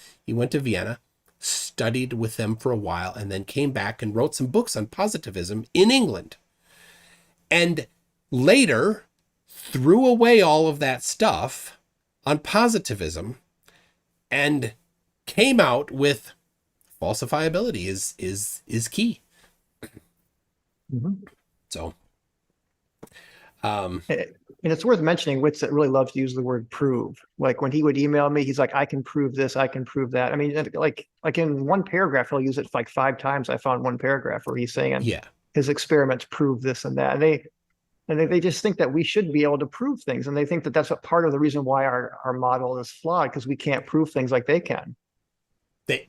[SPEAKER 1] Vienna, studied with them for a while, and then came back and wrote some books on positivism in England. And later threw away all of that stuff on positivism and came out with falsifiability is key.
[SPEAKER 2] Mm-hmm.
[SPEAKER 1] So
[SPEAKER 2] and it's worth mentioning, Witsit really loves to use the word prove. Like when he would email me, he's like, I can prove this, I can prove that. I mean, like in one paragraph, he'll use it like 5 times. I found one paragraph where he's saying his experiments prove this and that. And they just think that we should be able to prove things. And they think that that's part of the reason why our model is flawed, because we can't prove things like they can.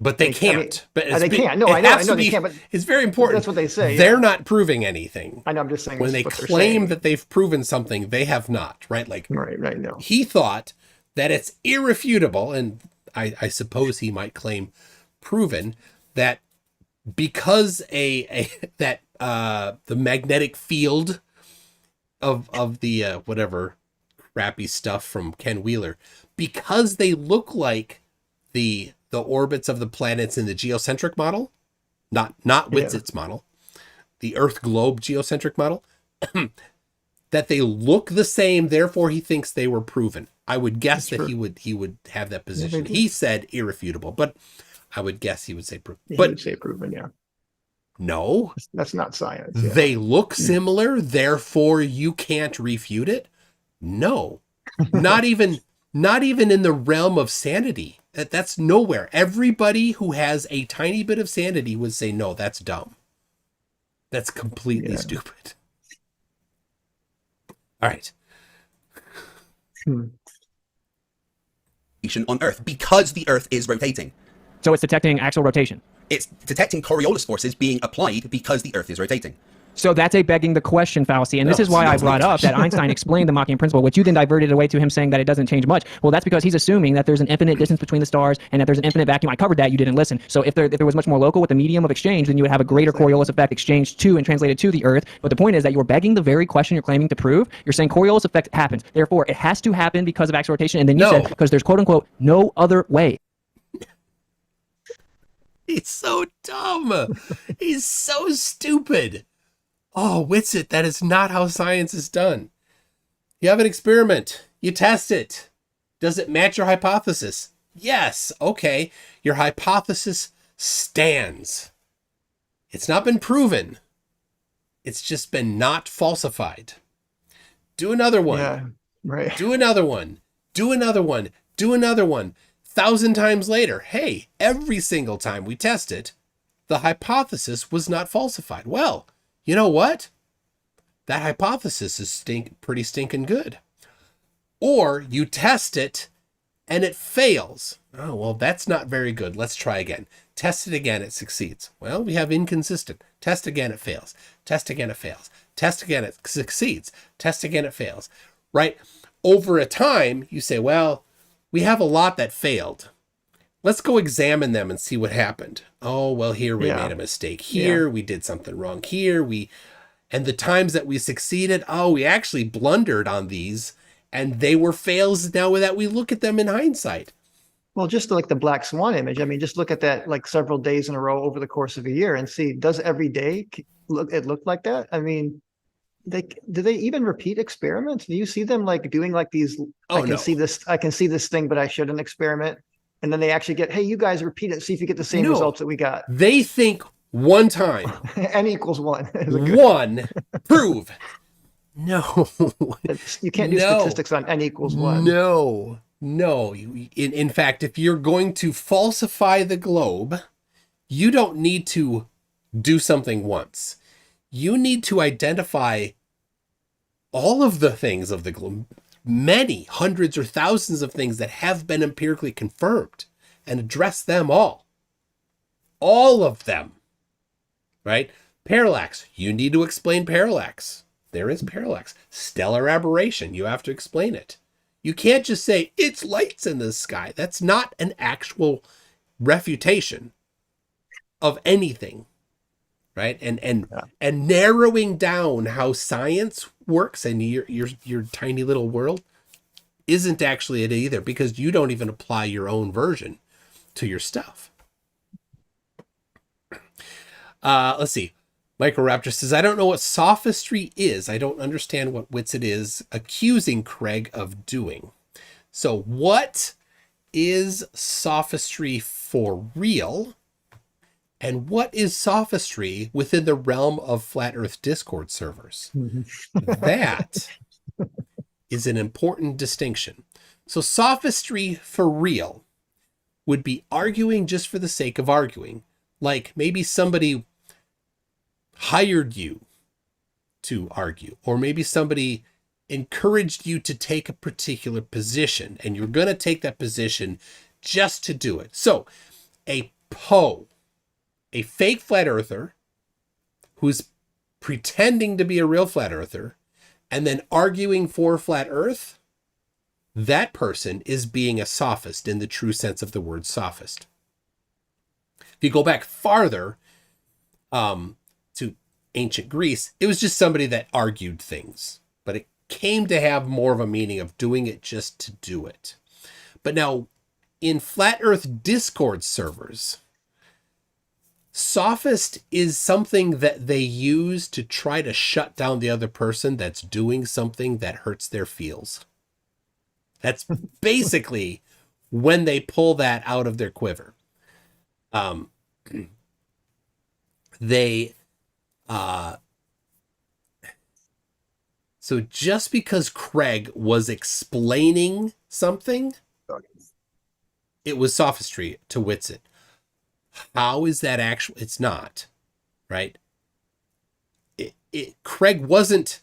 [SPEAKER 1] But they can't.
[SPEAKER 2] They can't. No, I know they can't. But
[SPEAKER 1] it's very important.
[SPEAKER 2] That's what they say.
[SPEAKER 1] They're not proving anything.
[SPEAKER 2] I know. I'm just saying.
[SPEAKER 1] When they claim that they've proven something, they have not. Right? Like
[SPEAKER 2] right. No.
[SPEAKER 1] He thought that it's irrefutable, and I suppose he might claim proven that because the magnetic field of the whatever crappy stuff from Ken Wheeler, because they look like the orbits of the planets in the geocentric model, not Witsit's model, the Earth globe geocentric model, that they look the same, therefore he thinks they were proven. I would guess that he would have that position. He said irrefutable, but I would guess he would say proven.
[SPEAKER 2] He
[SPEAKER 1] But
[SPEAKER 2] would say proven, yeah.
[SPEAKER 1] no,
[SPEAKER 2] That's not science. Yeah.
[SPEAKER 1] they look similar, therefore you can't refute it. No, not even in the realm of sanity. That's nowhere. Everybody who has a tiny bit of sanity would say, no, that's dumb. That's completely stupid. All right.
[SPEAKER 5] On Earth because the Earth is rotating.
[SPEAKER 3] So it's detecting axial rotation.
[SPEAKER 5] It's detecting Coriolis forces being applied because the Earth is rotating.
[SPEAKER 3] So that's a begging the question fallacy. And this is why I brought up that Einstein explained the Machian principle, which you then diverted away to him saying that it doesn't change much. Well, that's because he's assuming that there's an infinite distance between the stars and that there's an infinite vacuum. I covered that. You didn't listen. So if there was much more local with the medium of exchange, then you would have a greater Coriolis effect exchanged to and translated to the Earth. But the point is that you're begging the very question you're claiming to prove. You're saying Coriolis effect happens. Therefore, it has to happen because of axial rotation. And then you said because there's quote unquote no other way.
[SPEAKER 1] He's so dumb. He's so stupid. Oh, WItsit, that is not how science is done. You have an experiment. You test it. Does it match your hypothesis? Yes. Okay. Your hypothesis stands. It's not been proven. It's just been not falsified. Do another one.
[SPEAKER 2] Yeah, right.
[SPEAKER 1] Do another one. Do another one. Do another one. 1,000 times later. Hey, every single time we test it, the hypothesis was not falsified. Well, you know what? That hypothesis is pretty stinking good. Or you test it and it fails. Oh, well, that's not very good. Let's try again. Test it again, it succeeds. Well, we have inconsistent. Test again, it fails. Test again, it fails. Test again, it succeeds. Test again, it fails. Right? Over a time, you say, well, we have a lot that failed. Let's go examine them and see what happened. Oh, well, here we made a mistake. Here we did something wrong. Here and the times that we succeeded, we actually blundered on these and they were fails now that we look at them in hindsight.
[SPEAKER 2] Well, just like the black swan image. I mean, just look at that like several days in a row over the course of a year and see, does every day look like that? I mean, do they even repeat experiments? Do you see them like doing like these? I can see this thing, but I shouldn't experiment. And then they actually get, hey, you guys repeat it, see if you get the same results that we got.
[SPEAKER 1] They think one time.
[SPEAKER 2] N equals 1.
[SPEAKER 1] One, prove. No.
[SPEAKER 2] You can't do statistics on N equals 1.
[SPEAKER 1] No. In fact, if you're going to falsify the globe, you don't need to do something once. You need to identify all of the things of the globe, many hundreds or thousands of things that have been empirically confirmed, and address them all of them, right? Parallax, you need to explain parallax. There is parallax. Stellar aberration, you have to explain it. You can't just say it's lights in the sky. That's not an actual refutation of anything, right? And narrowing down how science works in your tiny little world isn't actually it either, because you don't even apply your own version to your stuff. Let's see. Microraptor says, I don't know what sophistry is. I don't understand what WItsit is accusing Craig of doing. So what is sophistry for real? And what is sophistry within the realm of Flat Earth Discord servers? That is an important distinction. So sophistry for real would be arguing just for the sake of arguing. Like maybe somebody hired you to argue, or maybe somebody encouraged you to take a particular position and you're going to take that position just to do it. So a PO, a fake flat earther who's pretending to be a real flat earther and then arguing for flat earth, that person is being a sophist in the true sense of the word sophist. If you go back farther, to ancient Greece, it was just somebody that argued things, but it came to have more of a meaning of doing it just to do it. But now in Flat Earth Discord servers, Sophist is something that they use to try to shut down the other person that's doing something that hurts their feels. That's basically when they pull that out of their quiver. So just because Craig was explaining something, it was sophistry to WItsit. How is that actual? It's not, right? Craig wasn't,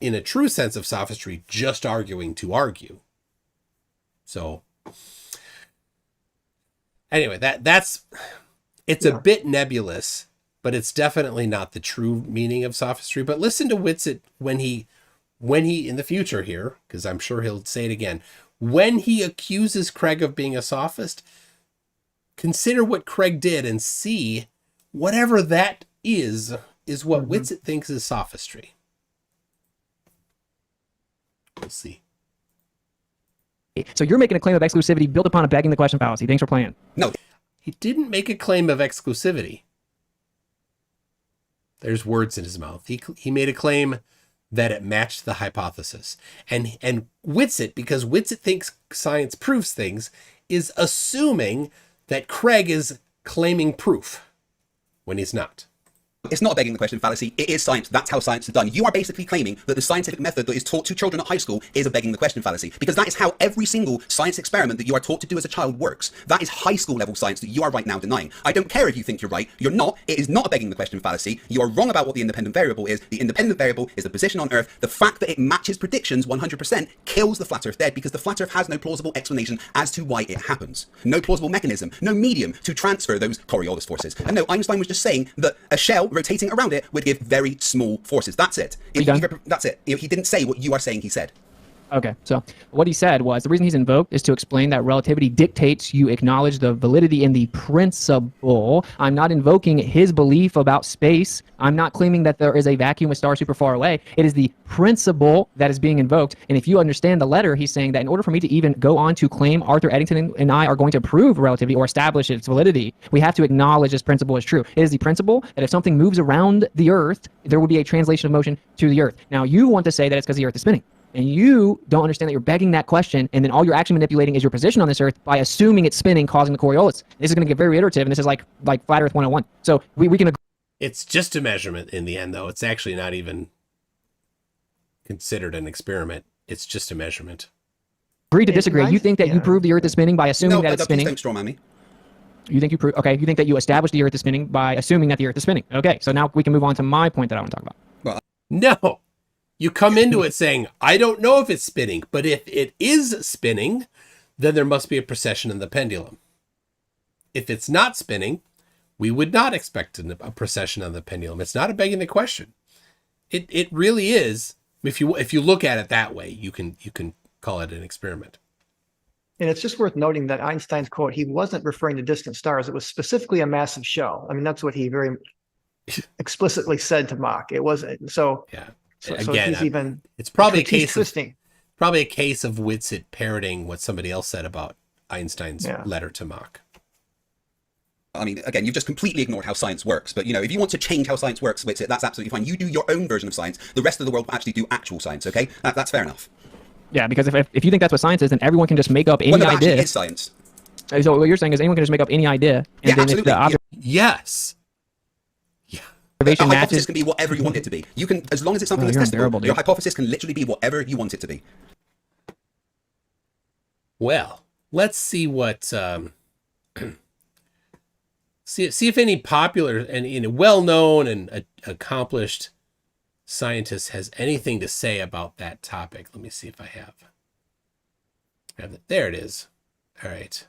[SPEAKER 1] in a true sense of sophistry, just arguing to argue. So anyway, it's a bit nebulous, but it's definitely not the true meaning of sophistry. But listen to WItsit when he in the future here, because I'm sure he'll say it again, when he accuses Craig of being a sophist, consider what Craig did and see whatever that is what WItsit thinks is sophistry. We'll see.
[SPEAKER 3] So you're making a claim of exclusivity built upon a begging the question fallacy. Thanks for playing.
[SPEAKER 5] No,
[SPEAKER 1] He didn't make a claim of exclusivity. There's words in his mouth. He made a claim that it matched the hypothesis. And WItsit, because WItsit thinks science proves things, is assuming that Craig is claiming proof when he's not.
[SPEAKER 5] it's not a begging the question fallacy. It is science. That's how science is done. You are basically claiming that the scientific method that is taught to children at high school is a begging the question fallacy, because that is how every single science experiment that you are taught to do as a child works. That is high school level science that you are right now denying. I don't care if you think you're right. You're not. It is not a begging the question fallacy. You are wrong about what the independent variable is. The independent variable is the position on Earth. The fact that it matches predictions 100% kills the flat Earth dead, because the flat Earth has no plausible explanation as to why it happens. No plausible mechanism, no medium to transfer those Coriolis forces. And no, Einstein was just saying that a shell rotating around it would give very small forces. That's it. That's it. He didn't say what you are saying he said.
[SPEAKER 3] Okay, so what he said was the reason he's invoked is to explain that relativity dictates you acknowledge the validity in the principle. I'm not invoking his belief about space. I'm not claiming that there is a vacuum with stars super far away. It is the principle that is being invoked. And if you understand the letter, he's saying that in order for me to even go on to claim Arthur Eddington and I are going to prove relativity or establish its validity, we have to acknowledge this principle is true. It is the principle that if something moves around the Earth, there will be a translation of motion to the Earth. Now, you want to say that it's because the Earth is spinning. And you don't understand that you're begging that question, and then all you're actually manipulating is your position on this Earth by assuming it's spinning, causing the Coriolis. This is going to get very iterative, and this is like Flat Earth 101. So we can agree.
[SPEAKER 1] It's just a measurement in the end, though. It's actually not even considered an experiment. It's just a measurement.
[SPEAKER 3] Agree to disagree. You think that you prove the Earth is spinning by assuming that it's spinning?
[SPEAKER 5] No, please don't strawman me.
[SPEAKER 3] You think you prove? Okay, you think that you establish the Earth is spinning by assuming that the Earth is spinning. Okay, so now we can move on to my point that I want to talk about.
[SPEAKER 5] Well,
[SPEAKER 1] no. You come into it saying, I don't know if it's spinning, but if it is spinning, then there must be a precession in the pendulum. If it's not spinning, we would not expect a precession on the pendulum. It's not a begging the question. It really is. If you look at it that way, you can call it an experiment.
[SPEAKER 2] And it's just worth noting that Einstein's quote, he wasn't referring to distant stars. It was specifically a massive shell. I mean, that's what he very explicitly said to Mach. It wasn't. So
[SPEAKER 1] yeah.
[SPEAKER 2] So
[SPEAKER 1] Again, it's probably a case of WItsit parroting what somebody else said about Einstein's letter to Mach.
[SPEAKER 5] I mean, again, you've just completely ignored how science works. But, if you want to change how science works, WItsit, that's absolutely fine. You do your own version of science. The rest of the world will actually do actual science, okay? That's fair enough.
[SPEAKER 3] Yeah, because if you think that's what science is, then everyone can just make up any idea.
[SPEAKER 5] It is science.
[SPEAKER 3] So what you're saying is anyone can just make up any idea. And then
[SPEAKER 5] absolutely.
[SPEAKER 1] Yes.
[SPEAKER 5] A hypothesis can be whatever you want it to be. You can, as long as it's something that's testable, your hypothesis can literally be whatever you want it to be.
[SPEAKER 1] Well, let's see what see if any popular and well-known and accomplished scientist has anything to say about that topic. Let me see if I have it. There it is. All right.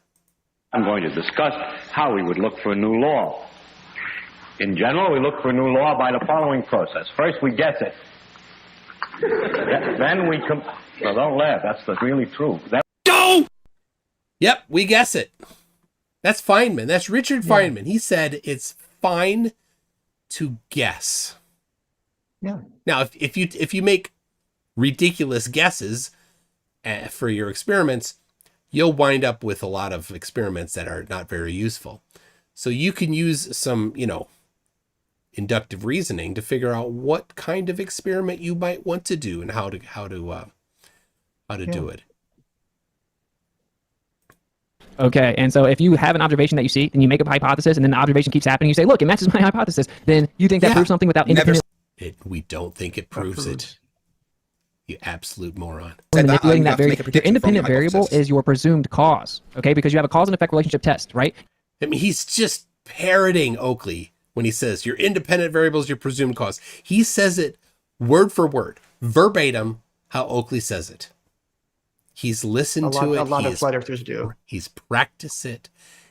[SPEAKER 9] I'm going to discuss how we would look for a new law. In general, we look for a new law by the following process. First, we guess it. Then we come. Well, don't laugh. That's really true.
[SPEAKER 1] Go! Yep, we guess it. That's Feynman. That's Richard Feynman. He said it's fine to guess.
[SPEAKER 2] Yeah.
[SPEAKER 1] Now, if you make ridiculous guesses for your experiments, you'll wind up with a lot of experiments that are not very useful. So you can use some, inductive reasoning to figure out what kind of experiment you might want to do and how to do it.
[SPEAKER 3] Okay, and so if you have an observation that you see, then you make up a hypothesis, and then the observation keeps happening, you say, look, it matches my hypothesis, then you think that proves something without independent...
[SPEAKER 1] We don't think it proves it. You absolute moron.
[SPEAKER 3] Manipulating that variable. Your independent variable is your presumed cause, okay? Because you have a cause and effect relationship test, right?
[SPEAKER 1] I mean, he's just parroting Oakley when he says your independent variable is your presumed cause. He says it word for word, verbatim, how Oakley says it. He's listened to it.
[SPEAKER 2] A lot of flat earthers do.
[SPEAKER 1] He's practiced it.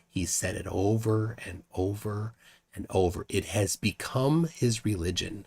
[SPEAKER 1] He's said it over and over and over. It has become his religion.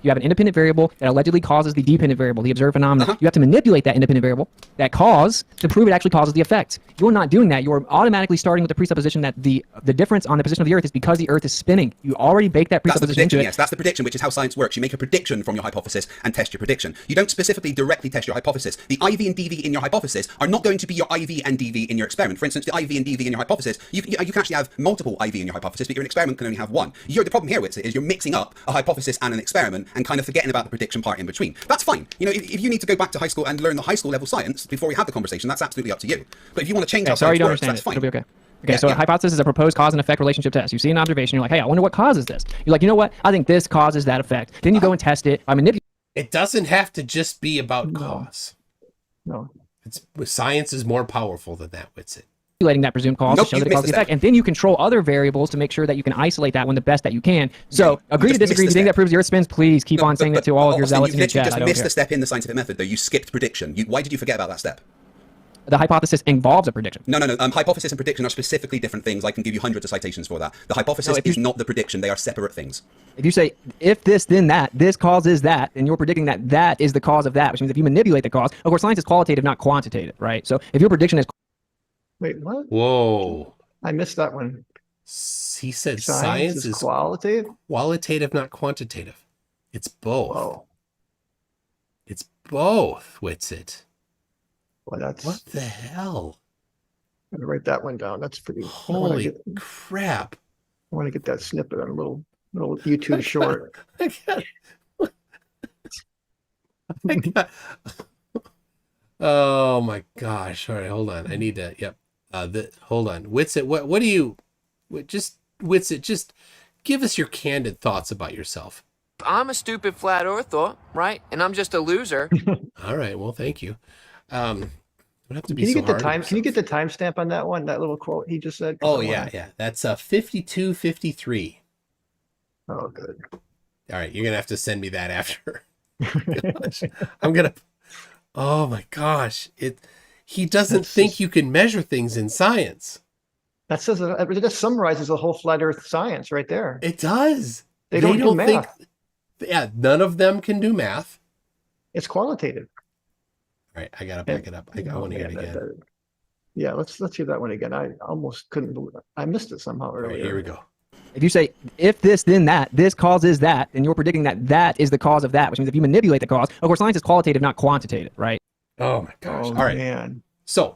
[SPEAKER 3] You have an independent variable that allegedly causes the dependent variable, the observed phenomenon. You have to manipulate that independent variable, that cause, to prove it actually causes the effect. You're not doing that. You're automatically starting with the presupposition that the difference on the position of the Earth is because the Earth is spinning. You already bake that presupposition into it.
[SPEAKER 5] Yes, that's the prediction, which is how science works. You make a prediction from your hypothesis and test your prediction. You don't specifically directly test your hypothesis. The IV and DV in your hypothesis are not going to be your IV and DV in your experiment. For instance, the IV and DV in your hypothesis, you can actually have multiple IV in your hypothesis, but your experiment can only have one. The problem here, WItsit, is you're mixing up a hypothesis and an experiment and kind of forgetting about the prediction part in between. That's fine. If you need to go back to high school and learn the high school level science before we have the conversation, that's absolutely up to you. But if you want to change how science works, that's fine.
[SPEAKER 3] It'll be okay. Okay, so a hypothesis is a proposed cause and effect relationship test. You see an observation, you're like, hey, I wonder what causes this. You're like, you know what? I think this causes that effect. Then you go and test it by manipulating.
[SPEAKER 1] It doesn't have to just be about cause.
[SPEAKER 2] No.
[SPEAKER 1] Science is more powerful than that, WItsit.
[SPEAKER 3] That presumed cause to show that it causes the effect. And then you control other variables to make sure that you can isolate that one the best that you can. So agree to disagree. If you think that proves the Earth spins, please keep on saying that to all of your zealots in your chat.
[SPEAKER 5] You just missed the step in the scientific method, though. You skipped prediction. Why did you forget about that step?
[SPEAKER 3] The hypothesis involves a prediction.
[SPEAKER 5] No. Hypothesis and prediction are specifically different things. I can give you hundreds of citations for that. The hypothesis is not the prediction. They are separate things.
[SPEAKER 3] If you say, if this, then that, this causes that, then you're predicting that that is the cause of that, which means if you manipulate the cause, of course, science is qualitative, not quantitative, right? So if your prediction is...
[SPEAKER 2] Wait, what?
[SPEAKER 1] Whoa.
[SPEAKER 2] I missed that one.
[SPEAKER 1] He said science is
[SPEAKER 2] qualitative?
[SPEAKER 1] Qualitative, not quantitative. It's both.
[SPEAKER 2] Whoa.
[SPEAKER 1] It's both, WItsit.
[SPEAKER 2] Well, that's...
[SPEAKER 1] What the hell?
[SPEAKER 2] I'm going to write that one down. That's pretty...
[SPEAKER 1] Holy crap.
[SPEAKER 2] I want to get that snippet on a little YouTube short.
[SPEAKER 1] Oh my gosh. All right, hold on. I need to, yep. Hold on. WItsit, what do you, WItsit, just give us your candid thoughts about yourself.
[SPEAKER 10] I'm a stupid flat earther, right? And I'm just a loser.
[SPEAKER 1] All right, well, thank you. Don't have to be
[SPEAKER 2] Can you
[SPEAKER 1] so
[SPEAKER 2] get the
[SPEAKER 1] hard
[SPEAKER 2] time? Can you get the timestamp on that one? That little quote he just said.
[SPEAKER 1] Oh yeah. That's 52:53.
[SPEAKER 2] Oh, good.
[SPEAKER 1] All right, you're gonna have to send me that after. Gosh, I'm gonna. Oh my gosh! He doesn't think you can measure things in science.
[SPEAKER 2] That says it just summarizes the whole flat Earth science right there.
[SPEAKER 1] It does.
[SPEAKER 2] They don't do math.
[SPEAKER 1] None of them can do math.
[SPEAKER 2] It's qualitative.
[SPEAKER 1] All right, I gotta back it up. I want to hear it again.
[SPEAKER 2] Yeah, let's hear that one again. I almost couldn't believe it. I missed it somehow earlier.
[SPEAKER 1] All right, here we go.
[SPEAKER 3] If you say, if this, then that, this causes that, then you're predicting that that is the cause of that, which means if you manipulate the cause, of course, science is qualitative, not quantitative, right?
[SPEAKER 1] Oh my gosh.
[SPEAKER 2] Oh,
[SPEAKER 1] all right.
[SPEAKER 2] Man.
[SPEAKER 1] So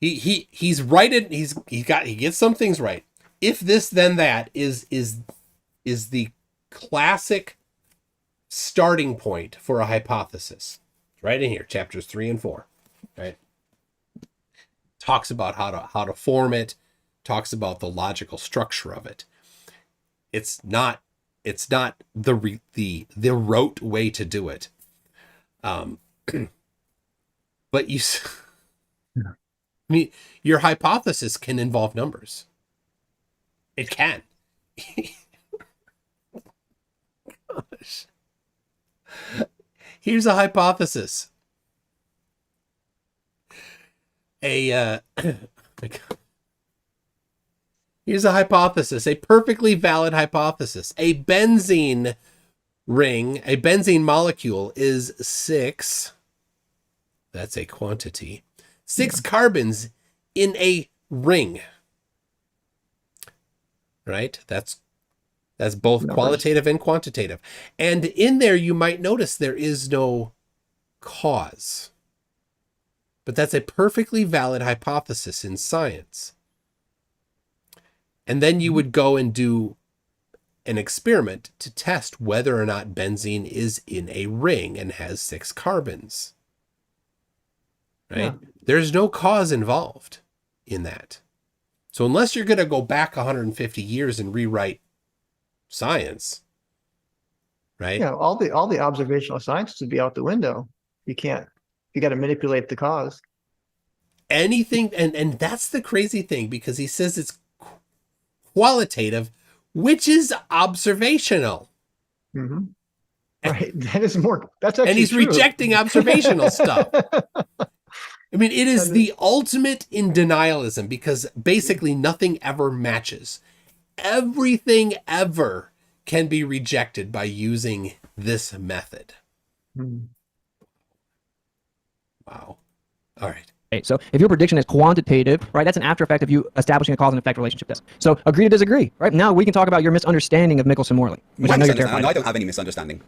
[SPEAKER 1] he's right. He gets some things right. If this, then that is the classic starting point for a hypothesis. Right in here, chapters 3 and 4, right? Talks about how to form it, talks about the logical structure of it. It's not the rote way to do it. But I mean, your hypothesis can involve numbers. It can. Gosh. Here's a hypothesis. Here's a hypothesis, a perfectly valid hypothesis. A benzene ring, a benzene molecule is 6. That's a quantity. 6 carbons in a ring. Right? That's both qualitative and quantitative. And in there, you might notice there is no cause. But that's a perfectly valid hypothesis in science. And then you would go and do an experiment to test whether or not benzene is in a ring and has 6 carbons. Right?
[SPEAKER 2] Yeah.
[SPEAKER 1] There's no cause involved in that. So unless you're going to go back 150 years and rewrite science, right?
[SPEAKER 2] Yeah, all the observational science would be out the window. You got to manipulate the cause.
[SPEAKER 1] Anything, and that's the crazy thing, because he says it's qualitative, which is observational.
[SPEAKER 2] Mm-hmm. Right. That's actually
[SPEAKER 1] and he's
[SPEAKER 2] true.
[SPEAKER 1] rejecting observational stuff. I mean, it is the ultimate in denialism, because basically nothing ever matches. Everything ever can be rejected by using this method. Wow. All right.
[SPEAKER 3] Okay, so if your prediction is quantitative, right, that's an after effect of you establishing a cause and effect relationship test. So agree to disagree, right? Now we can talk about your misunderstanding of Michelson-Morley, which I know you're terrified
[SPEAKER 5] I
[SPEAKER 3] of.
[SPEAKER 5] don't have any misunderstanding.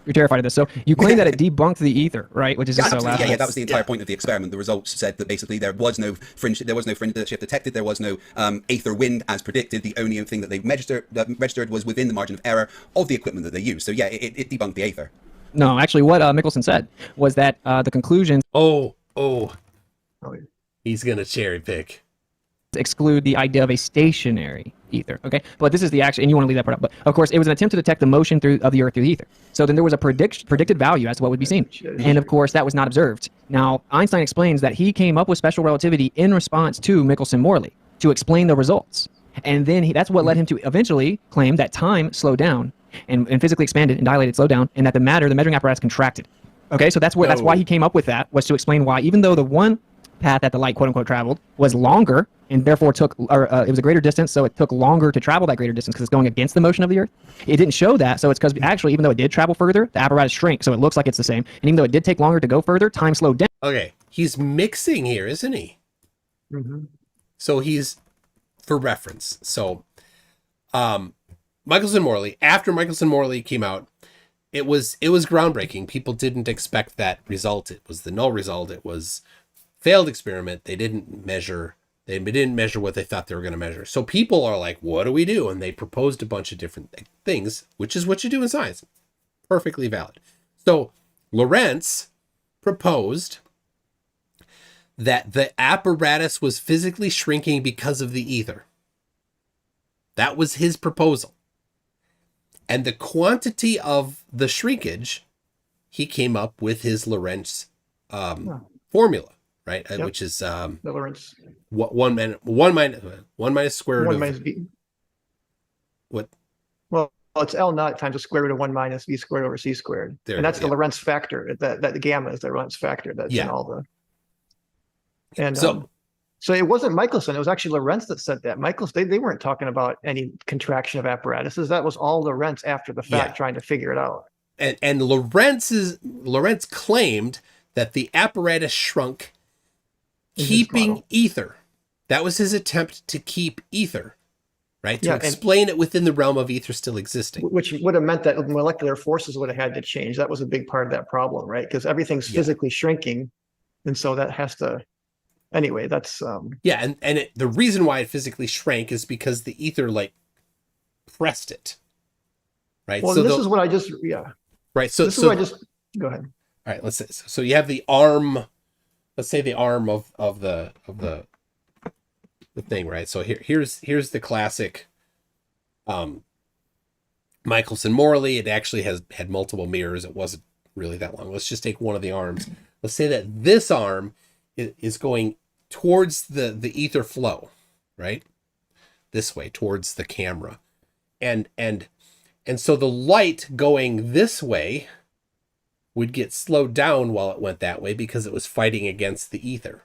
[SPEAKER 3] You're terrified of this. So you claim that it debunked the ether, right? Which is just so laughable.
[SPEAKER 5] Yeah, that was the entire point of the experiment. The results said that basically there was no fringe shift detected. There was no aether wind as predicted. The only thing that they registered was within the margin of error of the equipment that they used. So yeah, it debunked the aether.
[SPEAKER 3] No, actually, what Michelson said was that the conclusions
[SPEAKER 1] He's going to cherry pick.
[SPEAKER 3] exclude the idea of a stationary ether, okay? But this is the action, and you want to leave that part out. But of course, it was an attempt to detect the motion of the Earth through the ether. So then there was a predicted value as to what would be seen. And of course, that was not observed. Now, Einstein explains that he came up with special relativity in response to Michelson-Morley to explain the results. And then that's what led him to eventually claim that time slowed down and physically expanded and dilated, slowed down, and that the measuring apparatus contracted. Okay, so that's why he came up with that, was to explain why, even though the one path that the light, quote unquote, traveled was longer and therefore it was a greater distance, so it took longer to travel that greater distance because it's going against the motion of the Earth. It didn't show that, so it's because actually, even though it did travel further, the apparatus shrank, so it looks like it's the same. And even though it did take longer to go further, time slowed down.
[SPEAKER 1] Okay, he's mixing here, isn't he?
[SPEAKER 2] Mm-hmm.
[SPEAKER 1] So he's, for reference, so Michelson-Morley, after Michelson-Morley came out, it was groundbreaking. People didn't expect that result. It was the null result. It was failed experiment. They didn't measure what they thought they were going to measure. So people are like, what do we do? And they proposed a bunch of different things, which is what you do in science. Perfectly valid. So Lorentz proposed that the apparatus was physically shrinking because of the ether. That was his proposal. And the quantity of the shrinkage, he came up with his Lorentz formula, right?
[SPEAKER 2] Yep.
[SPEAKER 1] Which is
[SPEAKER 2] The Lorentz.
[SPEAKER 1] one minus square root
[SPEAKER 2] One
[SPEAKER 1] of
[SPEAKER 2] minus v.
[SPEAKER 1] what?
[SPEAKER 2] Well, it's L naught times the square root of 1 minus v squared over c squared.
[SPEAKER 1] There
[SPEAKER 2] And
[SPEAKER 1] you
[SPEAKER 2] that's
[SPEAKER 1] go,
[SPEAKER 2] the Lorentz factor. That the gamma is the Lorentz factor. That's in all the. And so it wasn't Michelson. It was actually Lorentz that said that. Michelson, they weren't talking about any contraction of apparatuses. That was all Lorentz after the fact, trying to figure it out.
[SPEAKER 1] And Lorentz claimed that the apparatus shrunk, keeping ether. That was his attempt to keep ether, right? To explain it within the realm of ether still existing.
[SPEAKER 2] Which would have meant that molecular forces would have had to change. That was a big part of that problem, right? Because everything's physically shrinking. And so that has to... Anyway, that's...
[SPEAKER 1] the reason why it physically shrank is because the ether, pressed it, right?
[SPEAKER 2] Well,
[SPEAKER 1] so
[SPEAKER 2] this is what I just...
[SPEAKER 1] Right, so...
[SPEAKER 2] This is what I just... Go ahead.
[SPEAKER 1] All right, let's say... So you have the arm... Let's say the arm of the thing, right? So here's the classic Michelson-Morley. It actually had multiple mirrors. It wasn't really that long. Let's just take one of the arms. Let's say that this arm is going towards the ether flow, right? This way, towards the camera. And so the light going this way would get slowed down while it went that way because it was fighting against the ether.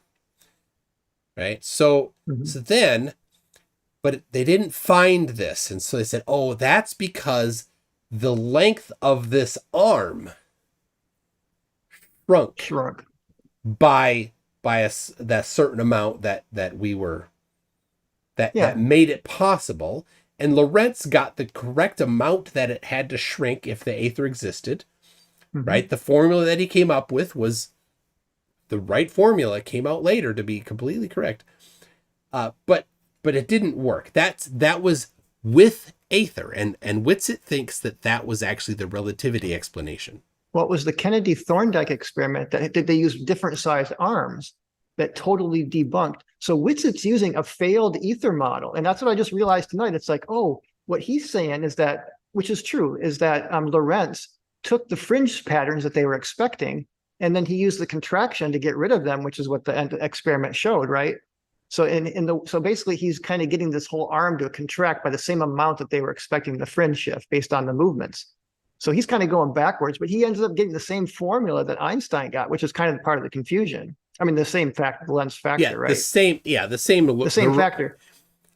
[SPEAKER 1] Right? So then, but they didn't find this. And so they said, oh, that's because the length of this arm shrunk by that certain amount that made it possible. And Lorentz got the correct amount that it had to shrink if the ether existed. Right? The formula that he came up with was the right formula. It came out later to be completely correct. But but it didn't work. That was with Aether, and WItsit thinks that was actually the relativity explanation.
[SPEAKER 2] Well, it was the Kennedy Thorndike experiment that they used different sized arms that totally debunked. So WItsit's using a failed ether model. And that's what I just realized tonight. It's like, oh, what he's saying is that, which is true, is that Lorentz took the fringe patterns that they were expecting, and then he used the contraction to get rid of them, which is what the experiment showed, right? So so basically he's kind of getting this whole arm to contract by the same amount that they were expecting the fringe shift based on the movements. So he's kind of going backwards, but he ends up getting the same formula that Einstein got, which is kind of part of the confusion. I mean, the same factor, the lens factor, right?
[SPEAKER 1] The same
[SPEAKER 2] factor.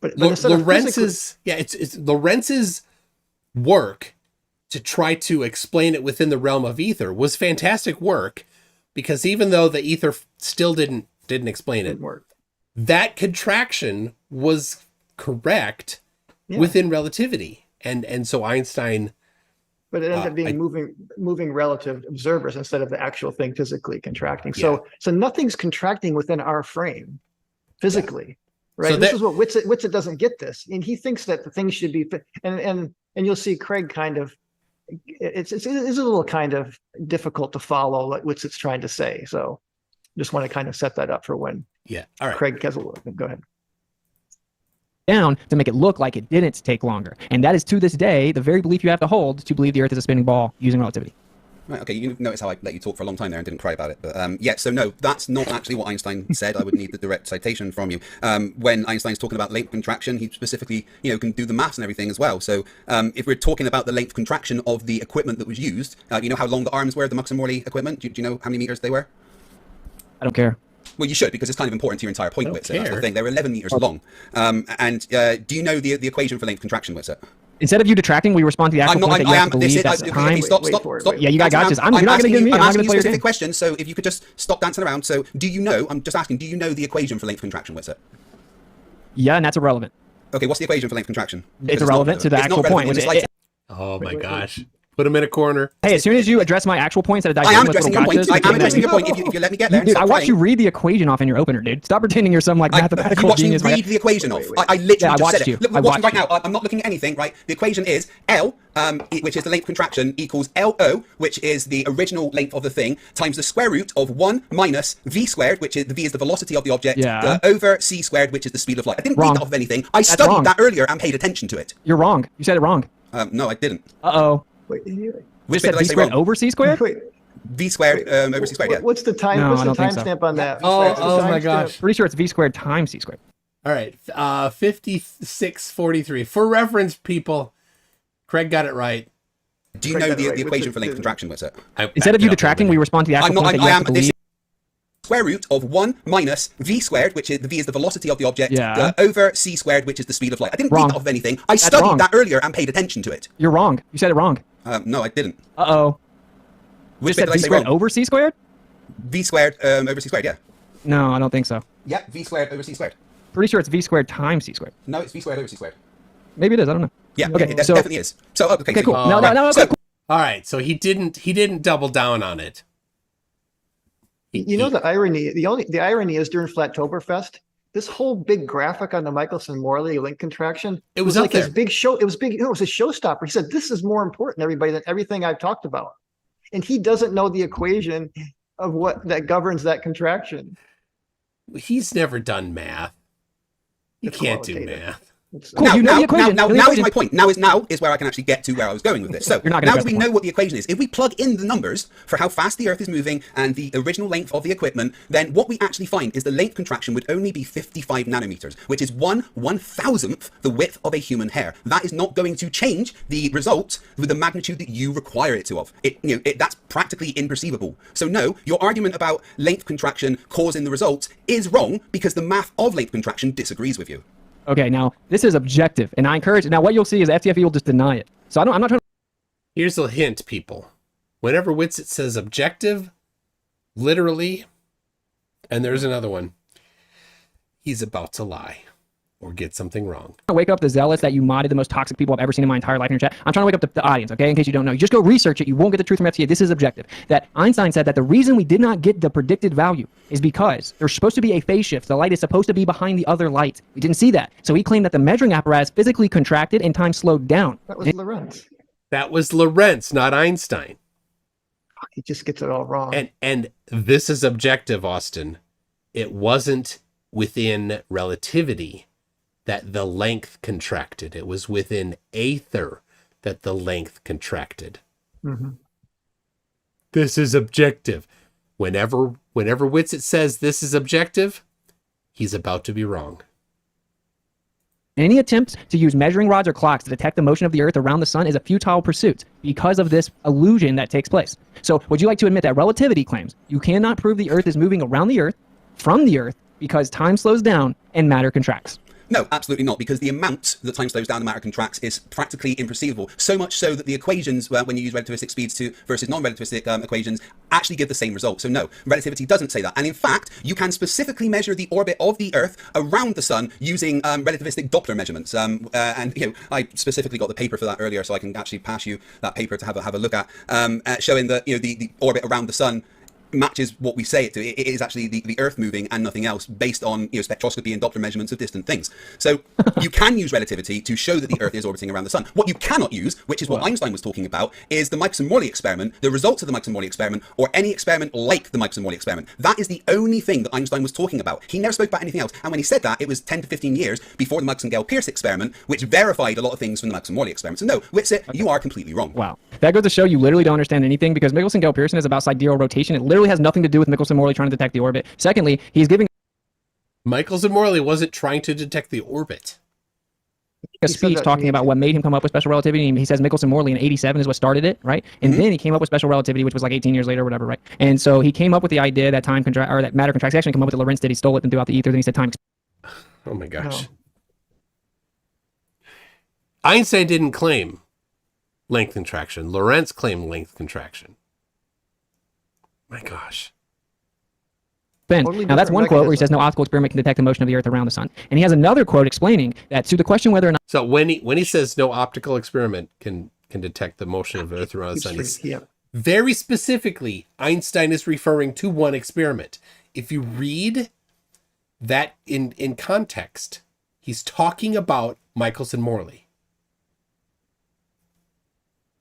[SPEAKER 2] But
[SPEAKER 1] Lorentz's, it's Lorentz's work to try to explain it within the realm of ether was fantastic work, because even though the ether still didn't explain it, that contraction was correct within relativity, and so Einstein.
[SPEAKER 2] But it ends up being moving relative observers instead of the actual thing physically contracting. So nothing's contracting within our frame physically, right? So this is what WItsit doesn't get this, and he thinks that the thing should be. And you'll see Craig kind of. It's a little kind of difficult to follow what WItsit's trying to say. So just want to kind of set that up for when.
[SPEAKER 1] Yeah. All right.
[SPEAKER 2] Craig Kessel, go ahead.
[SPEAKER 3] Down to make it look like it didn't take longer. And that is, to this day, the very belief you have to hold to believe the Earth is a spinning ball using relativity.
[SPEAKER 5] Right, okay, you notice how I let you talk for a long time there and didn't cry about it. But so no, that's not actually what Einstein said. I would need the direct citation from you. When Einstein's talking about length contraction, he specifically, can do the maths and everything as well. So if we're talking about the length contraction of the equipment that was used, you know how long the arms were, the Michelson and Morley equipment? Do you know how many meters they were?
[SPEAKER 3] I don't care.
[SPEAKER 5] Well, you should, because it's kind of important to your entire point, WItsit. That's the thing. They were 11 meters long. And do you know the equation for length contraction, WItsit?
[SPEAKER 3] Instead of you detracting, we respond to the actual point that you have to believe that's time.
[SPEAKER 5] Stop.
[SPEAKER 3] Yeah, you got gotchas. You're not going to give me.
[SPEAKER 5] I'm asking you a specific question, so if you could just stop dancing around. So do you know, I'm just asking, do you know the equation for length contraction, WItsit?
[SPEAKER 3] Yeah, and that's irrelevant.
[SPEAKER 5] Okay, what's the equation for length contraction?
[SPEAKER 3] It's irrelevant to the actual point.
[SPEAKER 1] Oh my gosh. Put him in a corner.
[SPEAKER 3] Hey, as soon as you address my actual points at a
[SPEAKER 5] I am addressing your point. I am addressing your point. If you let me get there.
[SPEAKER 3] Dude, I watched you read the equation off in your opener, dude. Stop pretending you're some mathematical genius.
[SPEAKER 5] You watched me read the equation off. I literally just said it. Look, watching right now. I'm not looking at anything, right? The equation is L, which is the length contraction, equals LO, which is the original length of the thing, times the square root of 1 minus V squared, which is the V is the velocity of the object, over C squared, which is the speed of light. I didn't read that off of anything. I studied that earlier and paid attention to it.
[SPEAKER 3] You're wrong. You said it wrong.
[SPEAKER 5] No, I didn't.
[SPEAKER 3] Uh-oh.
[SPEAKER 2] Wait,
[SPEAKER 3] Which said V squared over C squared?
[SPEAKER 2] Wait.
[SPEAKER 5] V squared over C squared, yeah.
[SPEAKER 2] What's the time?
[SPEAKER 3] No,
[SPEAKER 2] what's the timestamp on that?
[SPEAKER 1] Oh my gosh.
[SPEAKER 3] Pretty sure it's V squared times C squared.
[SPEAKER 1] All right. 5643. For reference, people, Craig got it right.
[SPEAKER 5] Do you know the equation for length contraction, WItsit?
[SPEAKER 3] Instead of you detracting, we respond to the actual point that you have to believe.
[SPEAKER 5] Square root of 1 minus V squared, which is the V is the velocity of the object, over C squared, which is the speed of light. I didn't read that off of anything. I studied that earlier and paid attention to it.
[SPEAKER 3] You're wrong. You said it wrong.
[SPEAKER 5] No, I didn't.
[SPEAKER 3] Uh-oh.
[SPEAKER 5] Which
[SPEAKER 3] bit did I say wrong? Over C squared?
[SPEAKER 5] V squared over C squared, yeah.
[SPEAKER 3] No, I don't think so.
[SPEAKER 5] Yeah, V squared over C squared.
[SPEAKER 3] Pretty sure it's V squared times C squared.
[SPEAKER 5] No, it's V squared over C squared.
[SPEAKER 3] Maybe it is. I don't know.
[SPEAKER 5] Yeah, okay, it definitely is. So, okay,
[SPEAKER 3] cool.
[SPEAKER 5] Cool.
[SPEAKER 3] No, okay, cool.
[SPEAKER 1] All right, so he didn't double down on it.
[SPEAKER 2] You know the irony. The irony is during Flattoberfest, this whole big graphic on the Michelson Morley link contraction.
[SPEAKER 1] It was
[SPEAKER 2] like
[SPEAKER 1] his
[SPEAKER 2] big show. It was big. It was a showstopper. He said, "This is more important, everybody, than everything I've talked about," and he doesn't know the equation of what that governs that contraction.
[SPEAKER 1] He's never done math. He can't do math.
[SPEAKER 3] Cool,
[SPEAKER 5] now is my point. Now is where I can actually get to where I was going with this. So now that we know what the equation is, if we plug in the numbers for how fast the Earth is moving and the original length of the equipment, then what we actually find is the length contraction would only be 55 nanometers, which is 1/1000th the width of a human hair. That is not going to change the result with the magnitude that you require it to of. That's practically imperceivable. So no, your argument about length contraction causing the results is wrong because the math of length contraction disagrees with you.
[SPEAKER 3] Okay, now this is objective, and I encourage. Now, what you'll see is FTFE will just deny it. So I'm not trying to.
[SPEAKER 1] Here's a hint, people. Whenever WItsit says objective, literally, and there's another one, he's about to lie. or get something wrong.
[SPEAKER 3] Wake up the zealots that you modded the most toxic people I've ever seen in my entire life in your chat. I'm trying to wake up the audience, okay? In case you don't know. You just go research it. You won't get the truth from FTA. This is objective. That Einstein said that the reason we did not get the predicted value is because there's supposed to be a phase shift. The light is supposed to be behind the other light. We didn't see that. So he claimed that the measuring apparatus physically contracted and time slowed down.
[SPEAKER 2] That was Lorentz.
[SPEAKER 1] That was Lorentz, not Einstein.
[SPEAKER 2] He just gets it all wrong.
[SPEAKER 1] And this is objective, Austin. It wasn't within relativity that the length contracted. It was within aether that the length contracted.
[SPEAKER 2] Mm-hmm.
[SPEAKER 1] This is objective. Whenever WItsit says this is objective, he's about to be wrong.
[SPEAKER 3] Any attempt to use measuring rods or clocks to detect the motion of the Earth around the sun is a futile pursuit because of this illusion that takes place. So would you like to admit that relativity claims you cannot prove the Earth is moving around the Earth, from the Earth, because time slows down and matter contracts?
[SPEAKER 5] No, absolutely not, because the amount that time slows down and matter contracts is practically imperceivable. So much so that the equations, when you use relativistic speeds versus non-relativistic equations, actually give the same result. So no, relativity doesn't say that. And in fact, you can specifically measure the orbit of the Earth around the Sun using relativistic Doppler measurements. And I specifically got the paper for that earlier, so I can actually pass you that paper to have a look at, showing that the orbit around the Sun matches what we say it to. It is actually the Earth moving and nothing else, based on spectroscopy and Doppler measurements of distant things. So you can use relativity to show that the Earth is orbiting around the Sun. What you cannot use, which is what Einstein was talking about, is the Michelson-Morley experiment, the results of the Michelson-Morley experiment, or any experiment like the Michelson-Morley experiment. That is the only thing that Einstein was talking about. He never spoke about anything else. And when he said that, it was 10 to 15 years before the Michelson-Gale-Pierce experiment, which verified a lot of things from the Michelson-Morley experiment. So no, WItsit, you are completely wrong.
[SPEAKER 3] Wow. That goes to show you literally don't understand anything, because Michelson-Gale-Pierce is about sidereal rotation. It literally has nothing to do with Michelson-Morley trying to detect the orbit. Secondly, he's giving
[SPEAKER 1] Michelson-Morley wasn't trying to detect the orbit.
[SPEAKER 3] a speech talking about what made him come up with special relativity. He says Michelson-Morley in 87 is what started it, right? And then he came up with special relativity, which was like 18 years later or whatever, right? And so he came up with the idea that time contract, or that matter contracts. He actually came up with it. Lorentz did. He stole it and threw out the ether. Then he said time.
[SPEAKER 1] Oh my gosh. Einstein didn't claim length contraction. Lorentz claimed length contraction. My gosh.
[SPEAKER 3] Now that's one quote where he says no optical experiment can detect the motion of the Earth around the sun. And he has another quote explaining that to the question whether or not.
[SPEAKER 1] So when he says no optical experiment can detect the motion of the Earth around the sun, he's very specifically, Einstein is referring to one experiment. If you read that in context, he's talking about Michelson-Morley.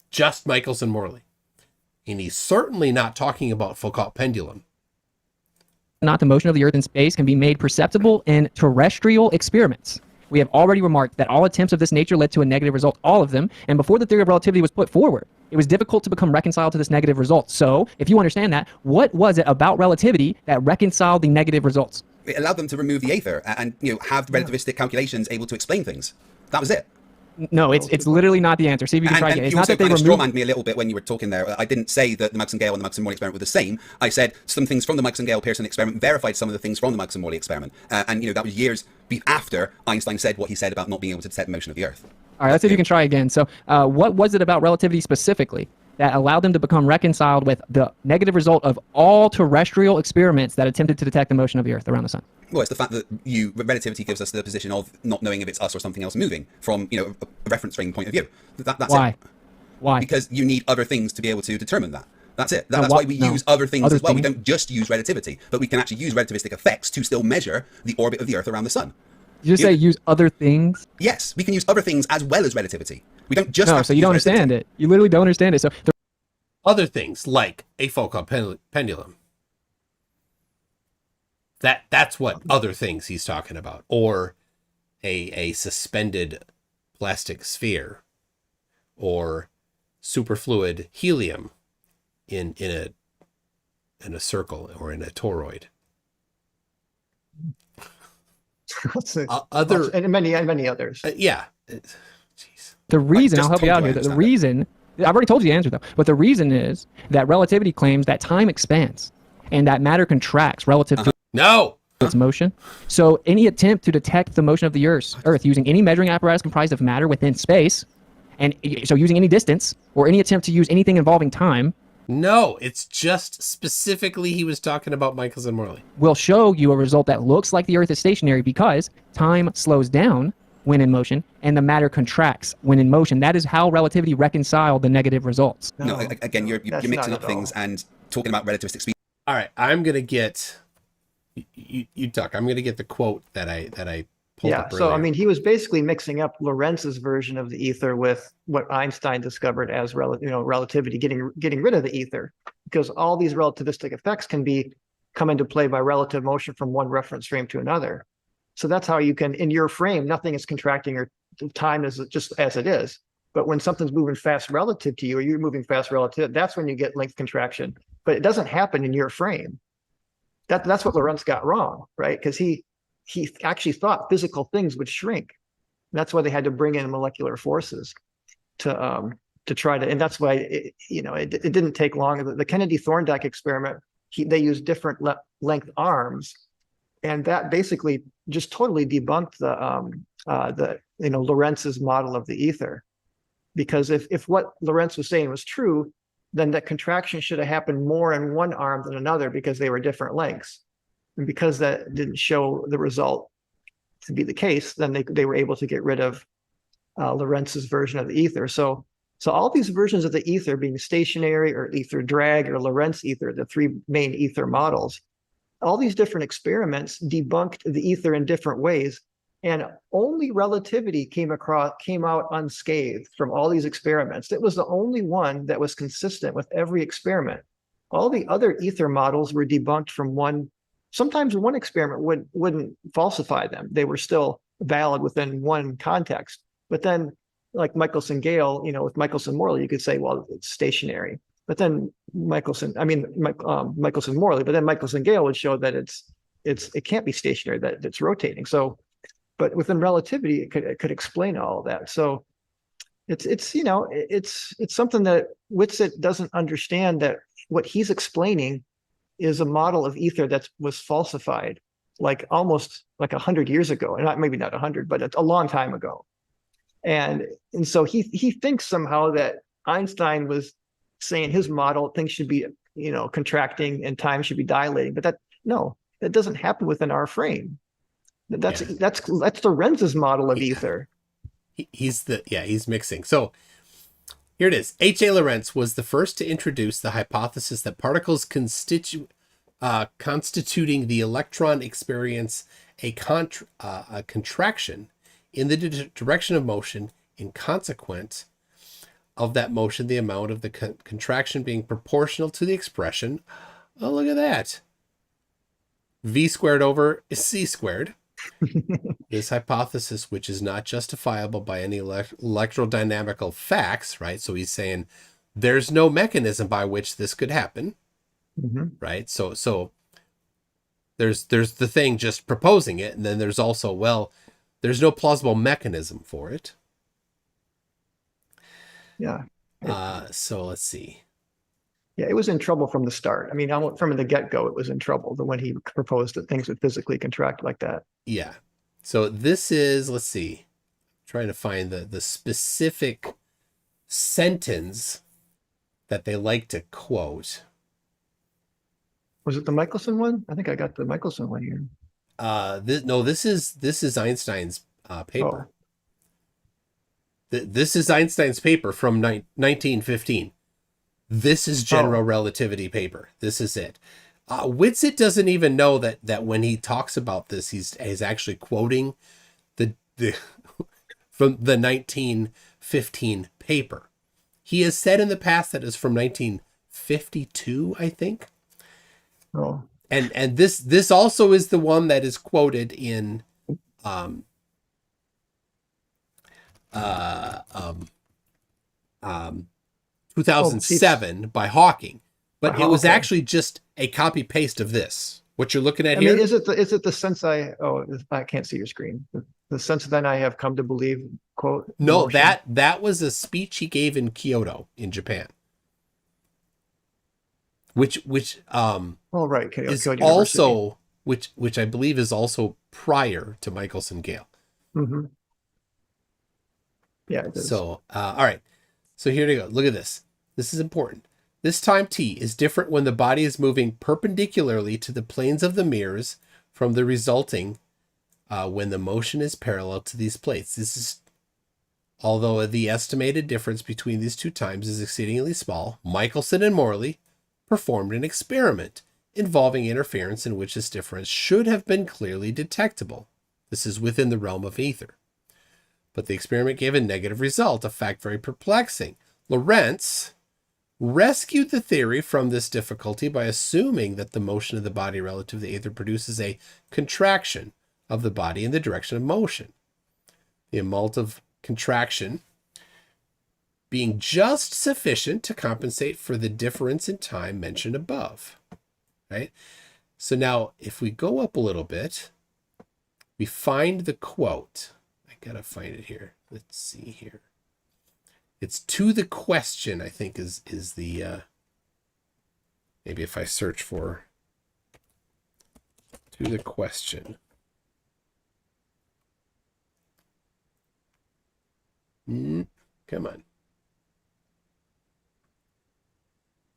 [SPEAKER 1] Just Michelson-Morley. And he's certainly not talking about Foucault pendulum.
[SPEAKER 3] Not the motion of the Earth in space can be made perceptible in terrestrial experiments. We have already remarked that all attempts of this nature led to a negative result, all of them, and before the theory of relativity was put forward, it was difficult to become reconciled to this negative result. So, if you understand that, what was it about relativity that reconciled the negative results?
[SPEAKER 5] It allowed them to remove the aether and have relativistic calculations able to explain things. That was it.
[SPEAKER 3] No, it's literally not the answer. See if you can try again. It's not that they removed.
[SPEAKER 5] You also strawmanned me a little bit when you were talking there. I didn't say that the Michelson-Gale and the Michelson-Morley experiment were the same. I said some things from the Michelson-Gale-Pearson experiment verified some of the things from the Michelson-Morley experiment. And that was years after Einstein said what he said about not being able to detect the motion of the Earth.
[SPEAKER 3] All right, let's see if you can try again. So what was it about relativity specifically that allowed them to become reconciled with the negative result of all terrestrial experiments that attempted to detect the motion of the Earth around the sun?
[SPEAKER 5] Well, it's the fact that relativity gives us the position of not knowing if it's us or something else moving from a reference frame point of view. That's
[SPEAKER 3] Why?
[SPEAKER 5] it.
[SPEAKER 3] Why?
[SPEAKER 5] Because you need other things to be able to determine that. That's it. That's why we use other things as well. We don't just use relativity, but we can actually use relativistic effects to still measure the orbit of the Earth around the sun.
[SPEAKER 3] You just say use other things?
[SPEAKER 5] Yes, we can use other things as well as relativity. We don't just.
[SPEAKER 3] No, so you don't understand it. You literally don't understand it. So
[SPEAKER 1] other things like a Foucault pendulum. That's what other things he's talking about, or a suspended plastic sphere, or superfluid helium in a circle or in a toroid. Other
[SPEAKER 2] and many others.
[SPEAKER 1] Yeah. Jeez.
[SPEAKER 3] The reason, I'll help you out here. The reason, I've already told you the answer though, but the reason is that relativity claims that time expands and that matter contracts relative to its motion. So any attempt to detect the motion of the Earth using any measuring apparatus comprised of matter within space, and so using any distance or any attempt to use anything involving time,
[SPEAKER 1] No, it's just specifically he was talking about Michelson and Morley.
[SPEAKER 3] Will show you a result that looks like the Earth is stationary because time slows down when in motion and the matter contracts when in motion. That is how relativity reconciled the negative results.
[SPEAKER 5] No, again, you're mixing up things and talking about relativistic speed.
[SPEAKER 1] All right, I'm gonna get you talk. I'm gonna get the quote that I pulled up earlier.
[SPEAKER 2] So I mean, he was basically mixing up Lorentz's version of the ether with what Einstein discovered as relativity, getting rid of the ether, because all these relativistic effects can come into play by relative motion from one reference frame to another. So that's how you can, in your frame, nothing is contracting or time is just as it is. But when something's moving fast relative to you, or you're moving fast relative, that's when you get length contraction. But it doesn't happen in your frame. That's what Lorentz got wrong, right? Because he actually thought physical things would shrink. That's why they had to bring in molecular forces to try to, and that's why it didn't take long. The Kennedy Thorndike experiment, they used different length arms, and that basically just totally debunked the Lorentz's model of the ether. Because if what Lorentz was saying was true, then that contraction should have happened more in one arm than another because they were different lengths. And because that didn't show the result to be the case, then they were able to get rid of Lorentz's version of the ether. So all these versions of the ether, being stationary or ether drag or Lorentz ether, the three main ether models, all these different experiments debunked the ether in different ways. And only relativity came out unscathed from all these experiments. It was the only one that was consistent with every experiment. All the other ether models were debunked from one. Sometimes one experiment wouldn't falsify them. They were still valid within one context. But then, like Michelson-Gale, with Michelson-Morley, you could say, well, it's stationary. But then Michelson-Morley, but then Michelson-Gale would show that it can't be stationary, that it's rotating. So, but within relativity, it could explain all of that. So it's something that WItsit doesn't understand, that what he's explaining is a model of ether that was falsified almost 100 years ago, and maybe not 100, but a long time ago. And so he thinks somehow that Einstein was saying his model, things should be contracting and time should be dilating, but that doesn't happen within our frame. That's Lorenz's model of ether.
[SPEAKER 1] He's mixing. So here it is. H.A. Lorentz was the first to introduce the hypothesis that particles constituting the electron experience a contraction in the direction of motion. In consequence of that motion, the amount of the contraction being proportional to the expression. Oh, look at that. V squared over C squared. This hypothesis, which is not justifiable by any electrodynamical facts, right? So he's saying there's no mechanism by which this could happen, right? So there's the thing just proposing it, and then there's also, there's no plausible mechanism for it.
[SPEAKER 2] Yeah.
[SPEAKER 1] So let's see.
[SPEAKER 2] Yeah, it was in trouble from the start. I mean, from the get-go, it was in trouble when he proposed that things would physically contract like that.
[SPEAKER 1] Yeah. So this is, let's see, I'm trying to find the specific sentence that they like to quote.
[SPEAKER 2] Was it the Michelson one? I think I got the Michelson one here.
[SPEAKER 1] This is Einstein's paper. This is Einstein's paper from 1915. This is general relativity paper. This is it. WItsit doesn't even know that when he talks about this, he's actually quoting the from the 1915 paper. He has said in the past that it's from 1952, I think.
[SPEAKER 2] Oh.
[SPEAKER 1] And this also is the one that is quoted in 2007 by Hawking, but it was actually just a copy paste of this. What you're looking at here.
[SPEAKER 2] Mean, is it the sense I can't see your screen. The sense that I have come to believe, quote.
[SPEAKER 1] No,
[SPEAKER 2] motion.
[SPEAKER 1] that was a speech he gave in Kyoto in Japan. Which is also which I believe is also prior to Michelson-Gale.
[SPEAKER 2] Mm-hmm. Yeah, it is.
[SPEAKER 1] So all right. So here we go. Look at this. This is important. This time t is different when the body is moving perpendicularly to the planes of the mirrors from the resulting when the motion is parallel to these plates. This is, although the estimated difference between these two times is exceedingly small, Michelson and Morley performed an experiment involving interference in which this difference should have been clearly detectable. This is within the realm of ether. But the experiment gave a negative result, a fact very perplexing. Lorentz rescued the theory from this difficulty by assuming that the motion of the body relative to the ether produces a contraction of the body in the direction of motion. The amount of contraction being just sufficient to compensate for the difference in time mentioned above. Right? So now, if we go up a little bit, we find the quote. I gotta find it here. Let's see here. It's to the question, I think, is the, maybe if I search for to the question. Come on.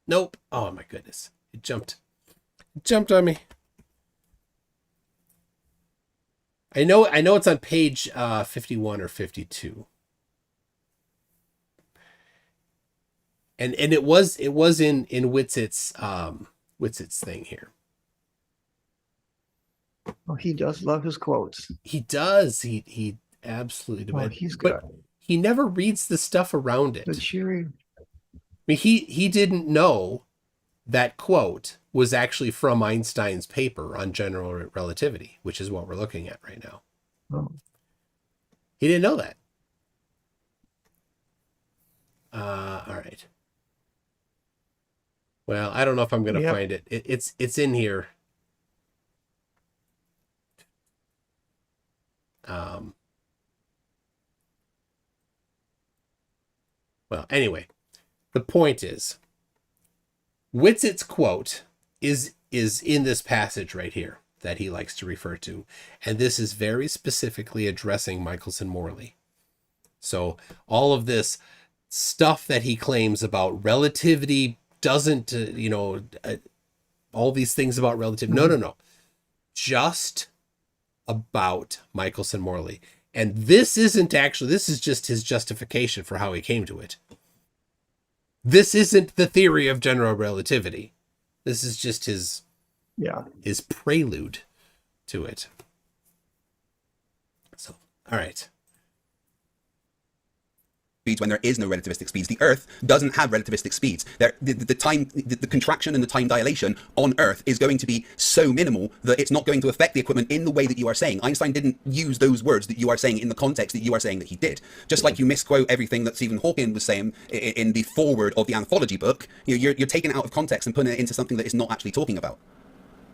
[SPEAKER 1] Nope. Oh my goodness. It jumped on me. I know it's on page 51 or 52. And it was in WItsit's thing here.
[SPEAKER 2] Oh, he does love his quotes.
[SPEAKER 1] He does. He absolutely does.
[SPEAKER 2] Oh, he's good.
[SPEAKER 1] But he never reads the stuff around it.
[SPEAKER 2] The cheering.
[SPEAKER 1] I mean, he didn't know that quote was actually from Einstein's paper on general relativity, which is what we're looking at right now.
[SPEAKER 2] Oh.
[SPEAKER 1] He didn't know that. All right. Well, I don't know if I'm going to find it. It's in here. Well, anyway, the point is, WItsit's quote is in this passage right here that he likes to refer to, and this is very specifically addressing Michelson Morley. So all of this stuff that he claims about relativity doesn't, all these things about relativity. No. Just about Michelson Morley. And this isn't actually, this is just his justification for how he came to it. This isn't the theory of general relativity. This is just his prelude to it. So, all right.
[SPEAKER 5] Speeds when there is no relativistic speeds. The Earth doesn't have relativistic speeds. The contraction and the time dilation on Earth is going to be so minimal that it's not going to affect the equipment in the way that you are saying. Einstein didn't use those words that you are saying in the context that you are saying that he did. Just like you misquote everything that Stephen Hawking was saying in the foreword of the anthology book, you're taking it out of context and putting it into something that it's not actually talking about.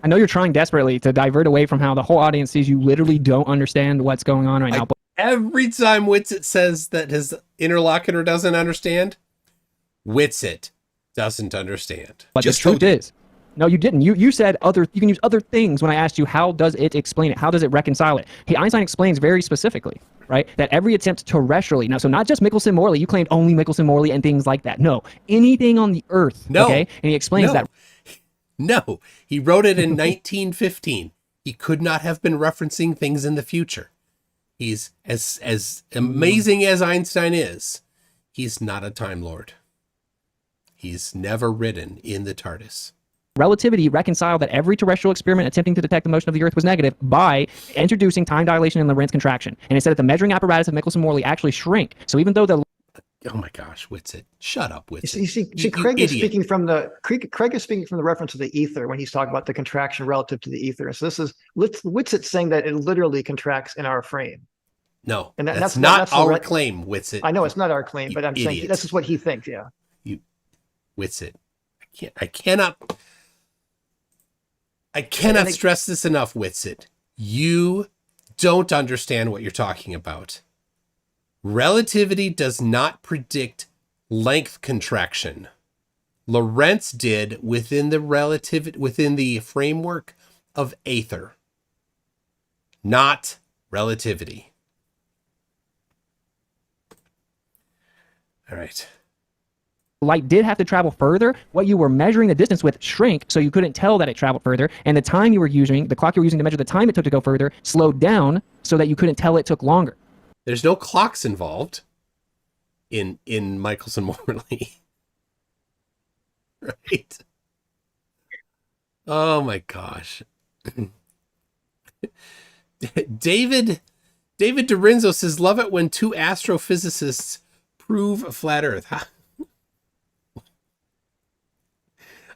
[SPEAKER 3] I know you're trying desperately to divert away from how the whole audience sees you literally don't understand what's going on right now.
[SPEAKER 1] Every time WItsit says that his interlocutor doesn't understand, WItsit doesn't understand.
[SPEAKER 3] But the truth is, no, you didn't. You said you can use other things when I asked you, how does it explain it? How does it reconcile it? Einstein explains very specifically, right, that every attempt terrestrially, now, so not just Michelson-Morley, you claimed only Michelson-Morley and things like that. No, anything on the Earth, okay? And he explains that.
[SPEAKER 1] No, he wrote it in 1915. He could not have been referencing things in the future. He's as amazing as Einstein is, he's not a Time Lord. He's never ridden in the TARDIS.
[SPEAKER 3] Relativity reconciled that every terrestrial experiment attempting to detect the motion of the Earth was negative by introducing time dilation and Lorentz contraction. And it said that the measuring apparatus of Michelson-Morley actually shrank. So even though the...
[SPEAKER 1] Oh my gosh, WItsit. Shut up, WItsit.
[SPEAKER 2] You see, Craig is speaking from the reference of the ether when he's talking about the contraction relative to the ether. So this is WItsit saying that it literally contracts in our frame.
[SPEAKER 1] No, and that's not our claim, WItsit.
[SPEAKER 2] I know it's not our claim, but I'm saying this is what he thinks. Yeah,
[SPEAKER 1] you WItsit. I cannot stress this enough, WItsit. You don't understand what you're talking about. Relativity does not predict length contraction. Lorentz did within the framework of ether, not relativity.
[SPEAKER 3] light did have to travel further, what you were measuring the distance with shrank, so you couldn't tell that it traveled further, and the time you were using, the clock you were using to measure the time it took to go further, slowed down so that you couldn't tell it took longer.
[SPEAKER 1] There's no clocks involved in Michelson Morley. Right? Oh my gosh. David Dorinzo says, love it when two astrophysicists prove a flat Earth.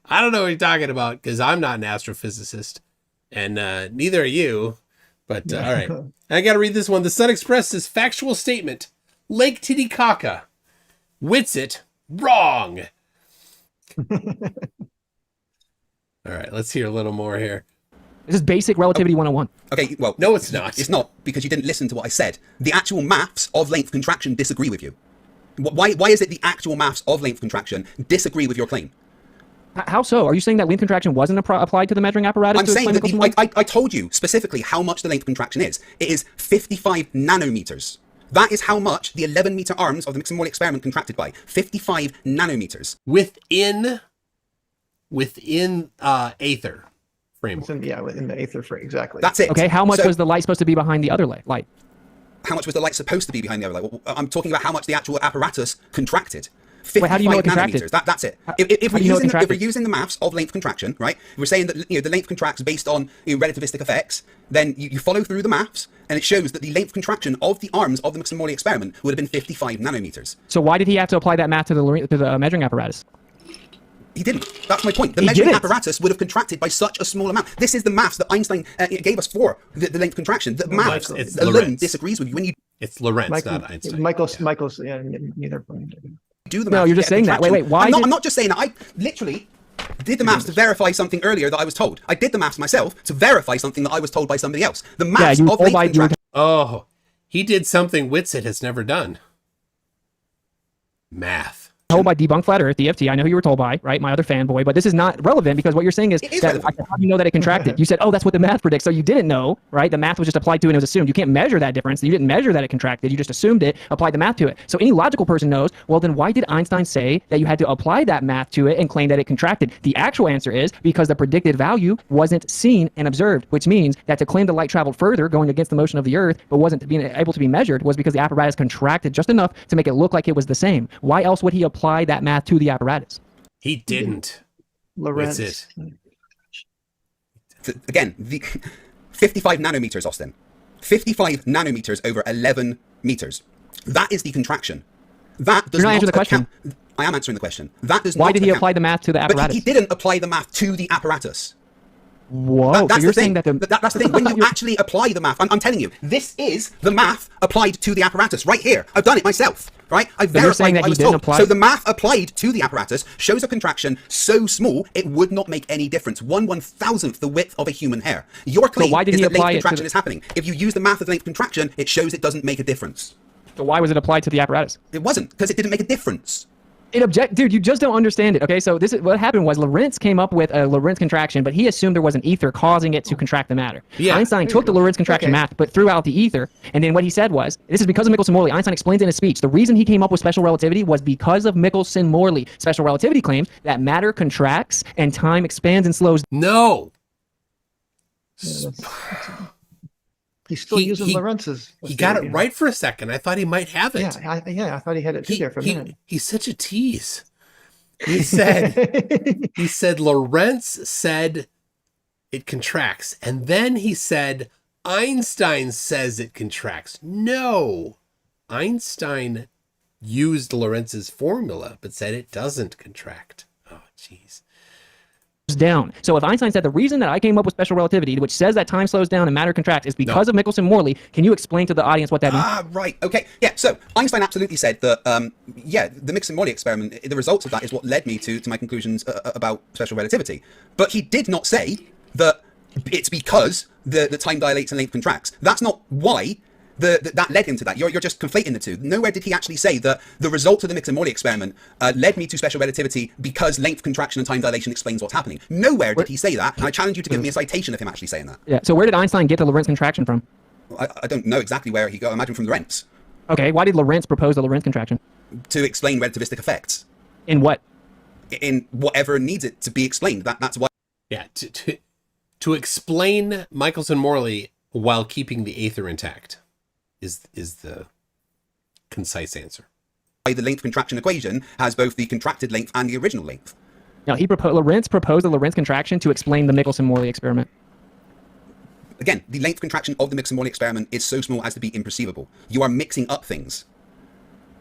[SPEAKER 1] I don't know what you're talking about because I'm not an astrophysicist, and neither are you. But all right, I got to read this one. The Sun Express says, factual statement: Lake Titicaca. WItsit, wrong. All right, let's hear a little more here.
[SPEAKER 3] This is basic relativity 101.
[SPEAKER 5] Okay, well,
[SPEAKER 1] no, it's not.
[SPEAKER 5] It's not, because you didn't listen to what I said. The actual maths of length contraction disagree with you. Why is it the actual maths of length contraction disagree with your claim?
[SPEAKER 3] How so? Are you saying that length contraction wasn't applied to the measuring apparatus?
[SPEAKER 5] I'm saying that I told you specifically how much the length contraction is. It is 55 nanometers. That is how much the 11-meter arms of the Michelson-Morley experiment contracted by. 55 nanometers.
[SPEAKER 1] Within Aether framework.
[SPEAKER 2] Within the Aether frame, exactly.
[SPEAKER 5] That's it.
[SPEAKER 3] Okay, how much was the light supposed to be behind the other light?
[SPEAKER 5] How much was the light supposed to be behind the other light? Well, I'm talking about how much the actual apparatus contracted.
[SPEAKER 3] Wait, how do you know it contracted?
[SPEAKER 5] That's it. If we're using the maths of length contraction, right? We're saying that the length contracts based on relativistic effects. Then you follow through the maths, and it shows that the length contraction of the arms of the Michelson-Morley experiment would have been 55 nanometers.
[SPEAKER 3] So why did he have to apply that math to the measuring apparatus?
[SPEAKER 5] He didn't. That's my point. The measuring apparatus would have contracted by such a small amount. This is the maths that Einstein gave us for the length contraction. The maths alone disagrees with you. When you
[SPEAKER 1] it's Lorentz, not Einstein.
[SPEAKER 2] Michael's, neither.
[SPEAKER 5] Do the math.
[SPEAKER 3] No, you're just saying that. Wait, why?
[SPEAKER 5] I'm not just saying that. I literally did the maths to verify something earlier that I was told. I did the maths myself to verify something that I was told by somebody else. The maths of length contraction.
[SPEAKER 1] Oh, he did something WItsit has never done. Math.
[SPEAKER 3] Told by Debunk Flat Earth, DFT. I know who you were told by, right? My other fanboy, but this is not relevant because what you're saying is that how do you know that it contracted? You said, oh, that's what the math predicts. So you didn't know, right? The math was just applied to it and it was assumed. You can't measure that difference. You didn't measure that it contracted. You just assumed it, applied the math to it. So any logical person knows, well, then why did Einstein say that you had to apply that math to it and claim that it contracted? The actual answer is because the predicted value wasn't seen and observed, which means that to claim the light traveled further going against the motion of the Earth, but wasn't being able to be measured was because the apparatus contracted just enough to make it look like it was the same. Why else would he apply that math to the apparatus?
[SPEAKER 1] He didn't.
[SPEAKER 2] Lorentz.
[SPEAKER 5] Again, the 55 nanometers, Austin. 55 nanometers over 11 meters. That is the contraction. That does
[SPEAKER 3] You're not answering the question.
[SPEAKER 5] I am answering the question. That does
[SPEAKER 3] Why
[SPEAKER 5] not
[SPEAKER 3] did he apply the math to the apparatus?
[SPEAKER 5] But he didn't apply the math to the apparatus.
[SPEAKER 3] Whoa,
[SPEAKER 5] that's
[SPEAKER 3] so you're
[SPEAKER 5] the
[SPEAKER 3] saying
[SPEAKER 5] thing.
[SPEAKER 3] that
[SPEAKER 5] That's the thing. When you actually apply the math, I'm telling you, this is the math applied to the apparatus right here. I've done it myself, right? I've verified what I was told. So the math applied to the apparatus shows a contraction so small it would not make any difference. 1/1000th the width of a human hair. Your claim is that length contraction is happening. If you use the math of length contraction, it shows it doesn't make a difference.
[SPEAKER 3] So why was it applied to the apparatus?
[SPEAKER 5] It wasn't, because it didn't make a difference.
[SPEAKER 3] Dude, you just don't understand it. Okay, so this is what happened was Lorentz came up with a Lorentz contraction, but he assumed there was an ether causing it to contract the matter. Yeah. Einstein took the Lorentz contraction math, but threw out the ether, and then what he said was, this is because of Michelson-Morley. Einstein explains in his speech, the reason he came up with special relativity was because of Michelson-Morley. Special relativity claims that matter contracts and time expands and slows.
[SPEAKER 1] No.
[SPEAKER 2] He's still using Lorentz's.
[SPEAKER 1] He got it right for a second. I thought he might have it.
[SPEAKER 2] Yeah, I thought he had it too there for a minute.
[SPEAKER 1] He's such a tease. He said Lorentz said it contracts, and then he said Einstein says it contracts. No, Einstein used Lorentz's formula, but said it doesn't contract. Oh, jeez.
[SPEAKER 3] Down. So if Einstein said the reason that I came up with special relativity, which says that time slows down and matter contracts, is because of Michelson-Morley, can you explain to the audience what that means?
[SPEAKER 5] Right. Okay. Yeah. So Einstein absolutely said that. The Michelson-Morley experiment, the results of that is what led me to my conclusions about special relativity. But he did not say that it's because the time dilates and length contracts. That's not why. That led him to that. You're just conflating the two. Nowhere did he actually say that the result of the Michelson-Morley experiment led me to special relativity because length contraction and time dilation explains what's happening. Nowhere did he say that, and I challenge you to give me a citation of him actually saying that.
[SPEAKER 3] Yeah. So where did Einstein get the Lorentz contraction from?
[SPEAKER 5] I don't know exactly where he got. I imagine from Lorentz.
[SPEAKER 3] Okay. Why did Lorentz propose the Lorentz contraction?
[SPEAKER 5] To explain relativistic effects.
[SPEAKER 3] In what?
[SPEAKER 5] In whatever needs it to be explained. That's why.
[SPEAKER 1] Yeah, to explain Michelson-Morley while keeping the aether intact is the concise answer.
[SPEAKER 5] The length contraction equation has both the contracted length and the original length.
[SPEAKER 3] Now, Lorentz proposed the Lorentz contraction to explain the Michelson-Morley experiment.
[SPEAKER 5] Again, the length contraction of the Michelson-Morley experiment is so small as to be imperceivable. You are mixing up things.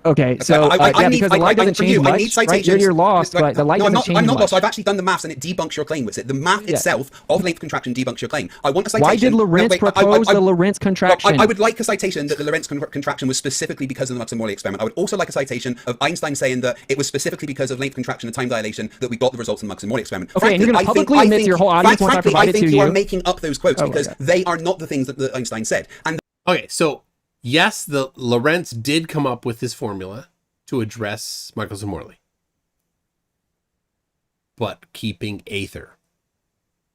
[SPEAKER 3] Okay, so because the light doesn't change much, right? You're lost, but the light doesn't change much.
[SPEAKER 5] I'm not lost. I've actually done the maths, and it debunks your claim, WItsit. The math itself of length contraction debunks your claim. I want a citation.
[SPEAKER 3] Why did Lorentz propose the Lorentz contraction?
[SPEAKER 5] I would like a citation that the Lorentz contraction was specifically because of the Michelson-Morley experiment. I would also like a citation of Einstein saying that it was specifically because of length contraction and time dilation that we got the results in the Michelson-Morley experiment.
[SPEAKER 3] Okay, and you're going to publicly admit to your whole audience once I provide it to you.
[SPEAKER 5] I think you are making up those quotes because they are not the things that Einstein said. And
[SPEAKER 1] okay, so yes, the Lorentz did come up with this formula to address Michelson-Morley, but keeping aether.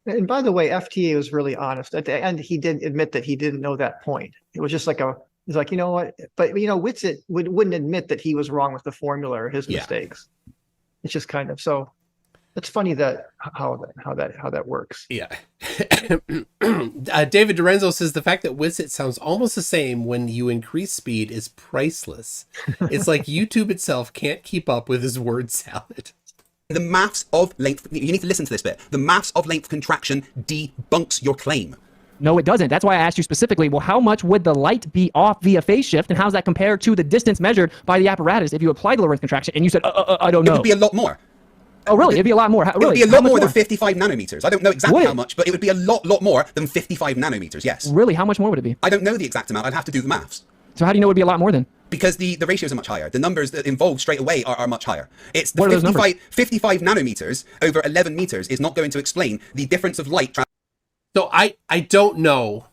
[SPEAKER 2] And by the way, FTA was really honest at the end. He did admit that he didn't know that point. It was just like he's like, you know what? But you know, WItsit wouldn't admit that he was wrong with the formula or his mistakes. It's just kind of so. It's funny that how that works.
[SPEAKER 1] Yeah. David Dorenzo says the fact that WItsit sounds almost the same when you increase speed is priceless. It's like YouTube itself can't keep up with his word salad.
[SPEAKER 5] The maths of length, you need to listen to this bit. The maths of length contraction debunks your claim.
[SPEAKER 3] No, it doesn't. That's why I asked you specifically, well, how much would the light be off via phase shift, and how does that compare to the distance measured by the apparatus if you apply the Lorentz contraction? And you said, I don't know.
[SPEAKER 5] It would be a lot more.
[SPEAKER 3] Oh, really? It'd be a lot more.
[SPEAKER 5] It would be a lot more than 55 nanometers. I don't know exactly how much, but it would be a lot more than 55 nanometers, yes.
[SPEAKER 3] Really? How much more would it be?
[SPEAKER 5] I don't know the exact amount. I'd have to do the maths.
[SPEAKER 3] So how do you know it would be a lot more then?
[SPEAKER 5] Because the ratios are much higher. The numbers that involved straight away are much higher. It's the
[SPEAKER 3] what are those
[SPEAKER 5] 55 nanometers over 11 meters is not going to explain the difference of light.
[SPEAKER 1] So I don't know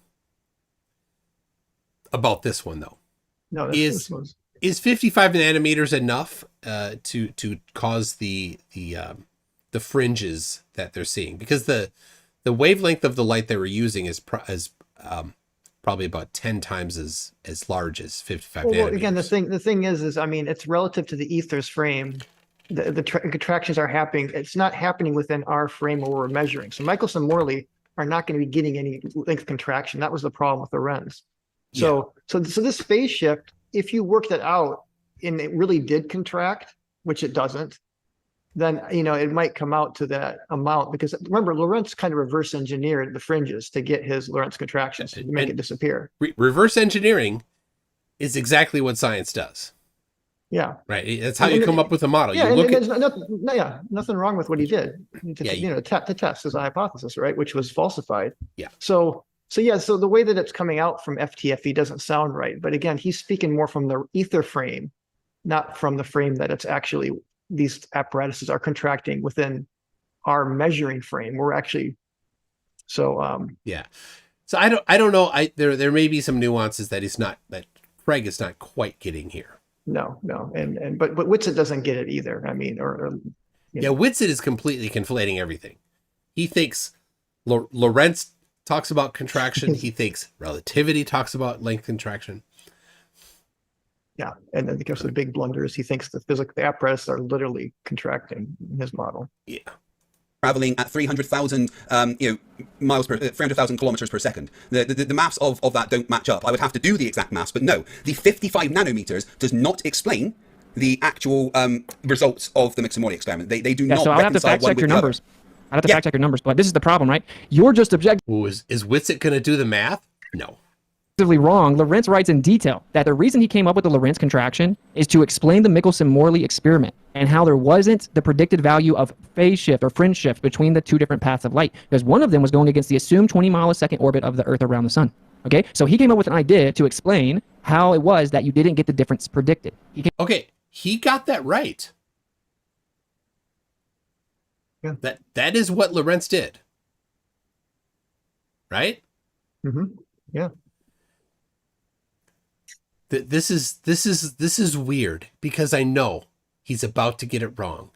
[SPEAKER 1] about this one, though.
[SPEAKER 2] No,
[SPEAKER 1] is 55 nanometers enough to cause the fringes that they're seeing? Because the wavelength of the light they were using is probably about 10 times as large as 55 nanometers. Well,
[SPEAKER 2] again, the thing is I mean, it's relative to the ether's frame. The contractions are happening. It's not happening within our frame where we're measuring. So Michelson-Morley are not going to be getting any length contraction. That was the problem with the Lorentz. So this phase shift, if you work that out and it really did contract, which it doesn't, then, you know, it might come out to that amount, because remember, Lorentz kind of reverse engineered the fringes to get his Lorentz contractions to make it disappear.
[SPEAKER 1] Reverse engineering is exactly what science does.
[SPEAKER 2] Yeah.
[SPEAKER 1] Right. That's how you come up with a model.
[SPEAKER 2] Yeah.
[SPEAKER 1] You look
[SPEAKER 2] there's nothing wrong with what he did to test his hypothesis, right? Which was falsified.
[SPEAKER 1] Yeah.
[SPEAKER 2] So the way that it's coming out from FTFE doesn't sound right. But again, he's speaking more from the ether frame, not from the frame that it's actually, these apparatuses are contracting within our measuring frame. We're actually,
[SPEAKER 1] yeah. So I don't know. There may be some nuances that Craig is not quite getting here.
[SPEAKER 2] No. But WItsit doesn't get it either. I mean,
[SPEAKER 1] WItsit is completely conflating everything. He thinks Lorentz talks about contraction. He thinks relativity talks about length contraction.
[SPEAKER 2] Yeah, and then because of the big blunders, he thinks the apparatus are literally contracting in his model.
[SPEAKER 1] Yeah,
[SPEAKER 5] traveling at 300,000 miles per 300,000 kilometers per second. The maths of that don't match up. I would have to do the exact maths, but no, the 55 nanometers does not explain the actual results of the Michelson-Morley experiment. They do not.
[SPEAKER 3] So I have to fact check your numbers. I have to fact check your numbers, but this is the problem, right? You're just objecting.
[SPEAKER 1] Is WItsit going to do the math? No.
[SPEAKER 3] Wrong. Lorentz writes in detail that the reason he came up with the Lorentz contraction is to explain the Michelson-Morley experiment and how there wasn't the predicted value of phase shift or fringe shift between the two different paths of light, because one of them was going against the assumed 20-mile-a-second orbit of the Earth around the sun. Okay, so he came up with an idea to explain how it was that you didn't get the difference predicted.
[SPEAKER 1] He got that right.
[SPEAKER 2] Yeah.
[SPEAKER 1] That is what Lorentz did. Right?
[SPEAKER 2] Mm-hmm. Yeah.
[SPEAKER 1] This is weird, because I know he's about to get it wrong.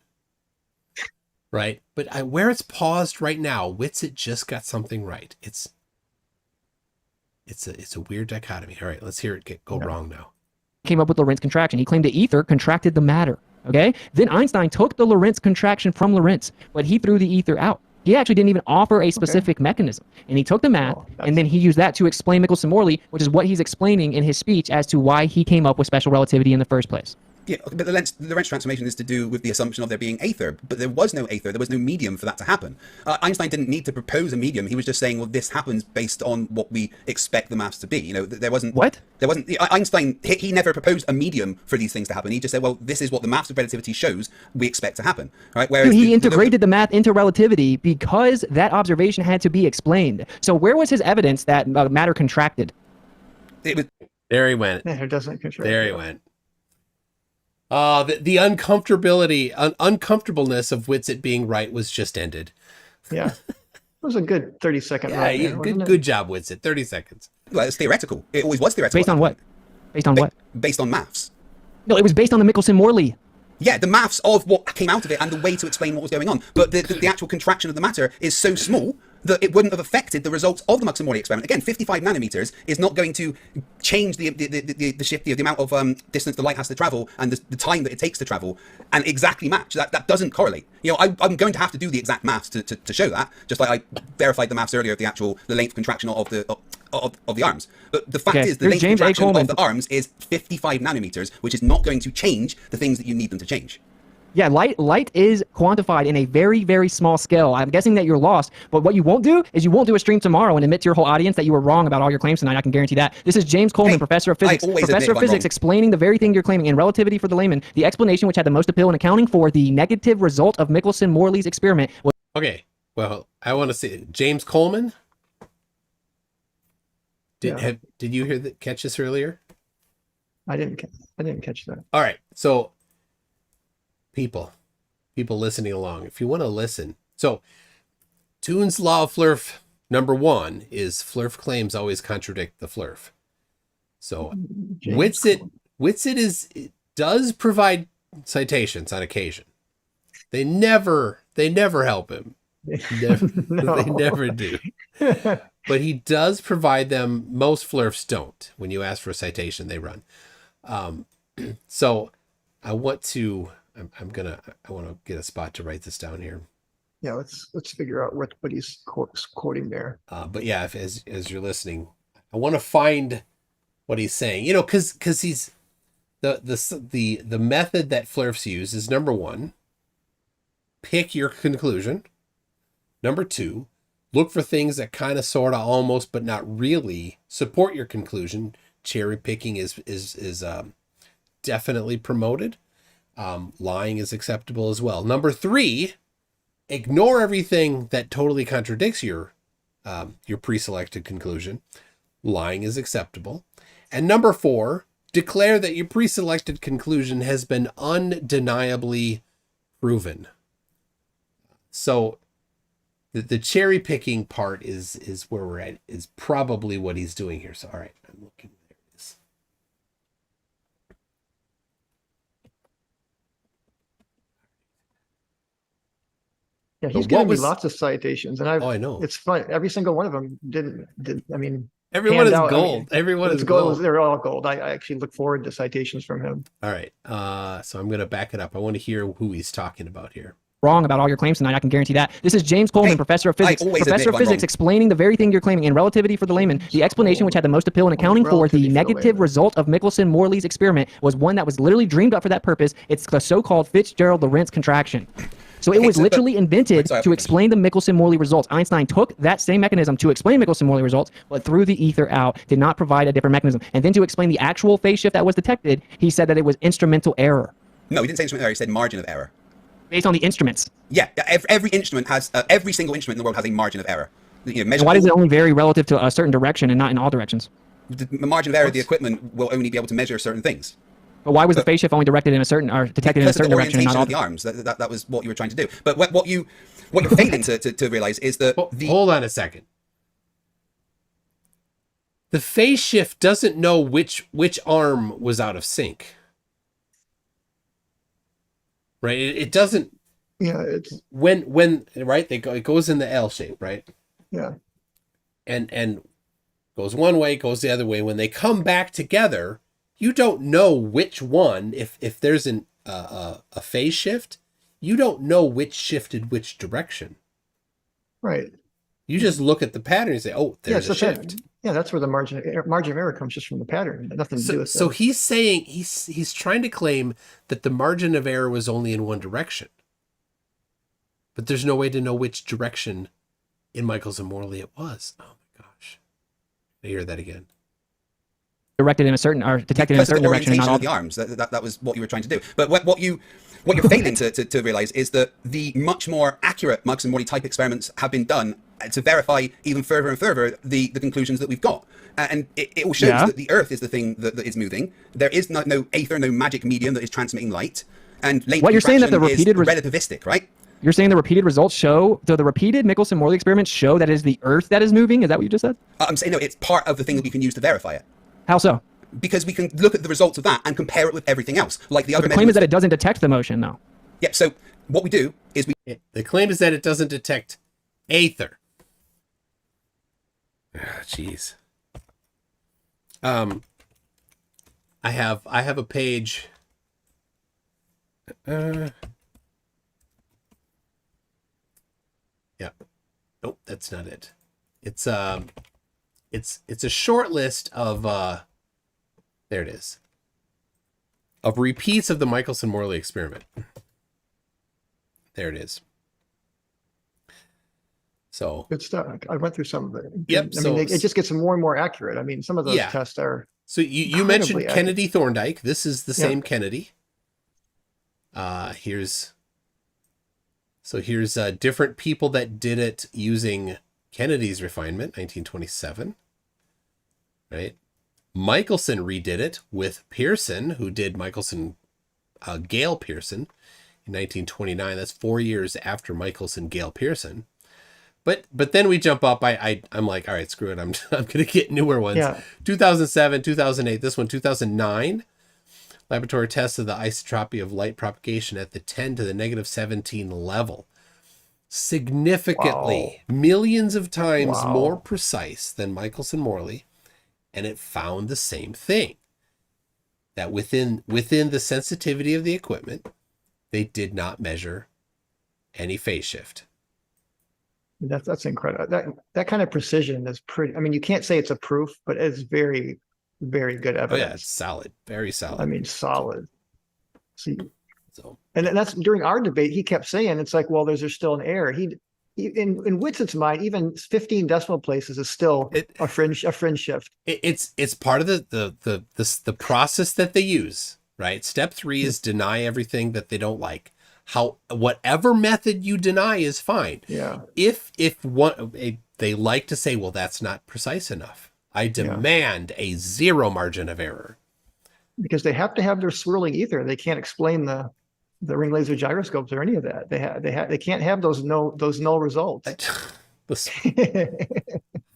[SPEAKER 1] Right? But where it's paused right now, WItsit just got something right. It's a weird dichotomy. All right, let's hear it go wrong now.
[SPEAKER 3] Came up with Lorentz contraction. He claimed the ether contracted the matter. Okay. Then Einstein took the Lorentz contraction from Lorentz, but he threw the ether out. He actually didn't even offer a specific mechanism. And he took the math, and then he used that to explain Michelson-Morley, which is what he's explaining in his speech as to why he came up with special relativity in the first place.
[SPEAKER 5] Yeah, but the Lorentz transformation is to do with the assumption of there being aether, but there was no aether, there was no medium for that to happen. Einstein didn't need to propose a medium. He was just saying, well, this happens based on what we expect the maths to be. You know, there wasn't...
[SPEAKER 3] What?
[SPEAKER 5] There wasn't... Einstein, he never proposed a medium for these things to happen. He just said, well, this is what the maths of relativity shows we expect to happen. Right? Whereas
[SPEAKER 3] Dude, he integrated the math into relativity because that observation had to be explained. So where was his evidence that matter contracted?
[SPEAKER 5] It was...
[SPEAKER 1] There he went.
[SPEAKER 2] Matter doesn't contract.
[SPEAKER 1] There he went. The uncomfortableness of WItsit being right was just ended.
[SPEAKER 2] Yeah. It was a good 30-second
[SPEAKER 1] Yeah,
[SPEAKER 2] run there,
[SPEAKER 1] good job, WItsit. 30 seconds.
[SPEAKER 5] Well, it's theoretical. It always was theoretical.
[SPEAKER 3] Based on what? Based on what?
[SPEAKER 5] Based on maths.
[SPEAKER 3] No, it was based on the Michelson-Morley.
[SPEAKER 5] Yeah, the maths of what came out of it and the way to explain what was going on. But the actual contraction of the matter is so small that it wouldn't have affected the results of the Michelson-Morley experiment. Again, 55 nanometers is not going to change the shift, the amount of distance the light has to travel and the time that it takes to travel, and exactly match. That doesn't correlate. You know, I'm going to have to do the exact maths to show that, just like I verified the maths earlier of the length contraction of the arms. But the fact is, the length contraction of the arms is 55 nanometers, which is not going to change the things that you need them to change.
[SPEAKER 3] Yeah, light is quantified in a very, very small scale. I'm guessing that you're lost, but what you won't do is you won't do a stream tomorrow and admit to your whole audience that you were wrong about all your claims tonight. I can guarantee that. This is James Coleman, professor of physics, explaining the very thing you're claiming in Relativity for the Layman. The explanation which had the most appeal in accounting for the negative result of Michelson-Morley's experiment was...
[SPEAKER 1] Okay, well, I want to see James Coleman. Did you catch this earlier?
[SPEAKER 2] I didn't catch that.
[SPEAKER 1] All right, so people listening along, if you want to listen. So Toon's law of Flurf number 1 is Flurf claims always contradict the Flurf. So WItsit does provide citations on occasion. They never help him. They never do. But he does provide them. Most Flurfs don't. When you ask for a citation, they run. So I want to get a spot to write this down here.
[SPEAKER 2] Yeah, let's figure out what he's quoting there.
[SPEAKER 1] But yeah, as you're listening, I want to find what he's saying. You know, because he's the method that Flurfs use is number 1, pick your conclusion. Number 2, look for things that kind of, sort of, almost, but not really support your conclusion. Cherry picking is definitely promoted. Lying is acceptable as well. Number 3, ignore everything that totally contradicts your pre-selected conclusion. Lying is acceptable. And number 4, declare that your pre-selected conclusion has been undeniably proven. So the cherry picking part is where we're at, is probably what he's doing here. So all right, I'm looking. There it is.
[SPEAKER 2] Yeah, he's giving me lots of citations, and
[SPEAKER 1] I know
[SPEAKER 2] it's fun. Every single one of them did. I mean,
[SPEAKER 1] everyone is gold. Everyone is gold.
[SPEAKER 2] They're all gold. I actually look forward to citations from him.
[SPEAKER 1] All right, so I'm going to back it up. I want to hear who he's talking about here.
[SPEAKER 3] Wrong about all your claims tonight. I can guarantee that. This is James Coleman, professor of physics, explaining the very thing you're claiming in Relativity for the Layman. The explanation which had the most appeal in accounting for the negative result of Michelson-Morley's experiment was one that was literally dreamed up for that purpose. It's the so-called Fitzgerald-Lorentz contraction. So it was literally invented to explain the Michelson-Morley results. Einstein took that same mechanism to explain Michelson-Morley results, but threw the ether out, did not provide a different mechanism. And then to explain the actual phase shift that was detected, he said that it was instrumental error.
[SPEAKER 5] No, he didn't say instrumental error. He said margin of error.
[SPEAKER 3] Based on the instruments.
[SPEAKER 5] Yeah, every instrument has, every single instrument in the world has a margin of error. You know,
[SPEAKER 3] why does it only vary relative to a certain direction and not in all directions?
[SPEAKER 5] The margin of error of the equipment will only be able to measure certain things.
[SPEAKER 3] But why was the phase shift only directed in a certain, or detected in a certain direction and not all?
[SPEAKER 5] Of the arms. That was what you were trying to do. But what you're failing to realize is that
[SPEAKER 1] hold on a second. The phase shift doesn't know which arm was out of sync. Right? It doesn't.
[SPEAKER 2] Yeah, it's
[SPEAKER 1] when right, it goes in the L shape, right?
[SPEAKER 2] Yeah.
[SPEAKER 1] And goes one way, goes the other way. When they come back together, you don't know which one, if there's an a phase shift, you don't know which shifted which direction.
[SPEAKER 2] Right.
[SPEAKER 1] You just look at the pattern and say, "Oh, there's a shift."
[SPEAKER 2] That's where the margin of error comes, just from the pattern. Nothing to do with
[SPEAKER 1] so he's saying he's trying to claim that the margin of error was only in one direction, but there's no way to know which direction in Michelson Morley it was. Oh my gosh! I hear that again.
[SPEAKER 3] Directed in a certain, or detected in a certain direction.
[SPEAKER 5] Orientation of the arms. That was what you were trying to do. But what you're failing to realize is that the much more accurate Michelson Morley type experiments have been done to verify even further and further the conclusions that we've got. And it all shows that the Earth is the thing that is moving. There is no aether, no magic medium that is transmitting light. And late
[SPEAKER 3] what you're saying that the repeated
[SPEAKER 5] relativistic, right?
[SPEAKER 3] You're saying the repeated results show, the repeated Michelson Morley experiments show that it is the Earth that is moving? Is that what you just said?
[SPEAKER 5] I'm saying no, it's part of the thing that we can use to verify it.
[SPEAKER 3] How so?
[SPEAKER 5] Because we can look at the results of that and compare it with everything else. Like the other
[SPEAKER 3] claim is that it doesn't detect the motion, though.
[SPEAKER 5] Yeah, so what we do is
[SPEAKER 1] the claim is that it doesn't detect aether. Jeez. I have a page. Yeah. Nope, that's not it. It's a short list of there it is. Of repeats of the Michelson Morley experiment. There it is. So
[SPEAKER 2] good stuff. I went through some of it.
[SPEAKER 1] Yep.
[SPEAKER 2] I mean, it just gets more and more accurate. I mean, some of those tests are.
[SPEAKER 1] So you mentioned Kennedy Thorndike. This is the same Kennedy. Here's different people that did it using Kennedy's refinement, 1927. Right. Michelson redid it with Pearson, who did Michelson, Gale Pearson in 1929. That's 4 years after Michelson, Gale Pearson. But then we jump up. I'm like, all right, screw it. I'm gonna get newer ones.
[SPEAKER 2] Yeah.
[SPEAKER 1] 2007, 2008. This one, 2009. Laboratory tests of the isotropy of light propagation at the 10 to the negative 17 level. Significantly, millions of times more precise than Michelson Morley. And it found the same thing, that within the sensitivity of the equipment, they did not measure any phase shift.
[SPEAKER 2] That's incredible. That kind of precision is pretty. I mean, you can't say it's a proof, but it's very, very good evidence.
[SPEAKER 1] Oh yeah, it's solid, very solid.
[SPEAKER 2] I mean, solid. See, and that's during our debate. He kept saying, "It's like, well, there's still an error." In WItsit's mind, even 15 decimal places is still a fringe shift.
[SPEAKER 1] It's part of the process that they use, right? Step 3 is deny everything that they don't like. Whatever method you deny is fine.
[SPEAKER 2] Yeah.
[SPEAKER 1] If they like to say, well, that's not precise enough. I demand a zero margin of error.
[SPEAKER 2] Because they have to have their swirling ether. They can't explain the ring laser gyroscopes or any of that. They can't have those null results.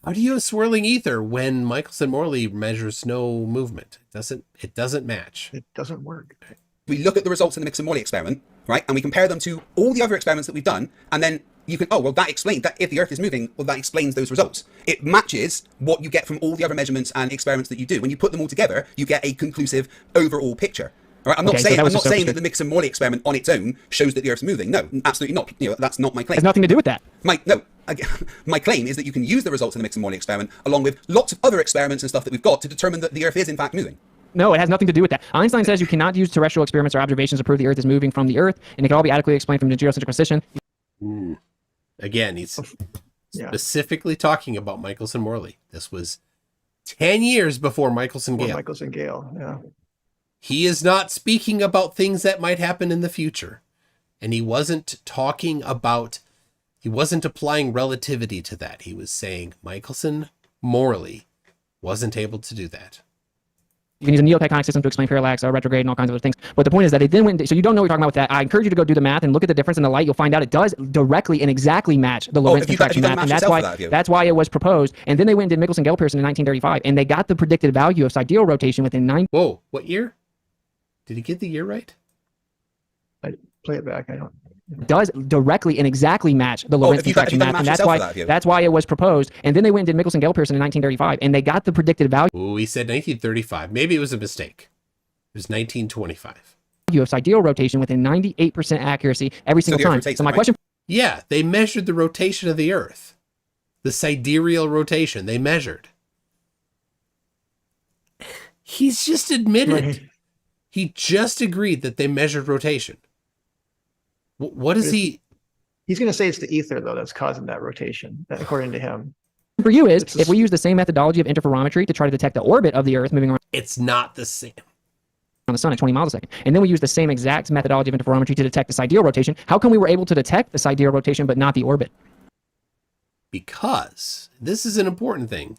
[SPEAKER 1] How do you have swirling ether when Michelson Morley measures no movement? It doesn't match.
[SPEAKER 2] It doesn't work.
[SPEAKER 5] We look at the results in the Michelson Morley experiment, right? And we compare them to all the other experiments that we've done, and then you can, that explains that if the Earth is moving, well, that explains those results. It matches what you get from all the other measurements and experiments that you do. When you put them all together, you get a conclusive overall picture. All right? I'm not saying that the Michelson Morley experiment on its own shows that the Earth's moving. No, absolutely not. That's not my claim.
[SPEAKER 3] It has nothing to do with that.
[SPEAKER 5] My claim is that you can use the results in the Michelson Morley experiment along with lots of other experiments and stuff that we've got to determine that the Earth is in fact moving.
[SPEAKER 3] No, it has nothing to do with that. Einstein says you cannot use terrestrial experiments or observations to prove the Earth is moving from the Earth, and it can all be adequately explained from the geocentric position.
[SPEAKER 1] Again, he's specifically talking about Michelson Morley. This was 10 years before Michelson Gale.
[SPEAKER 2] Michelson Gale, yeah.
[SPEAKER 1] He is not speaking about things that might happen in the future. And he wasn't applying relativity to that. He was saying Michelson Morley wasn't able to do that.
[SPEAKER 3] You can use a neotectonic system to explain parallax, retrograde, and all kinds of other things. But the point is that they then went, so you don't know what you're talking about with that. I encourage you to go do the math and look at the difference in the light. You'll find out it does directly and exactly match the Lorentz contraction math. And that's why it was proposed. And then they went and did Michelson Gale Pearson in 1935. And they got the predicted value of sidereal rotation within 9.
[SPEAKER 1] Whoa, what year? Did he get the year right?
[SPEAKER 2] I play it back. I don't.
[SPEAKER 3] Does directly and exactly match the Lorentz contraction math, and that's why it was proposed. And then they went and did Michelson Gale Pearson in 1935, and they got the predicted value.
[SPEAKER 1] Ooh, he said 1935. Maybe it was a mistake. It was 1925.
[SPEAKER 3] of sidereal rotation within 98% accuracy every single
[SPEAKER 5] the Earth
[SPEAKER 3] time.
[SPEAKER 5] rotates
[SPEAKER 3] So my
[SPEAKER 5] then, right?
[SPEAKER 3] question
[SPEAKER 1] Yeah, they measured the rotation of the Earth. The sidereal rotation, they measured. He's just admitted.
[SPEAKER 2] Right.
[SPEAKER 1] He just agreed that they measured rotation. What is he?
[SPEAKER 2] He's going to say it's the ether, though, that's causing that rotation, according to him.
[SPEAKER 3] for you is,
[SPEAKER 2] It's
[SPEAKER 3] if we use the same methodology of interferometry to try to detect the orbit of the Earth moving around
[SPEAKER 1] It's not the same.
[SPEAKER 3] the sun at 20 miles a second, and then we use the same exact methodology of interferometry to detect the sidereal rotation, how come we were able to detect the sidereal rotation but not the orbit?
[SPEAKER 1] Because this is an important thing.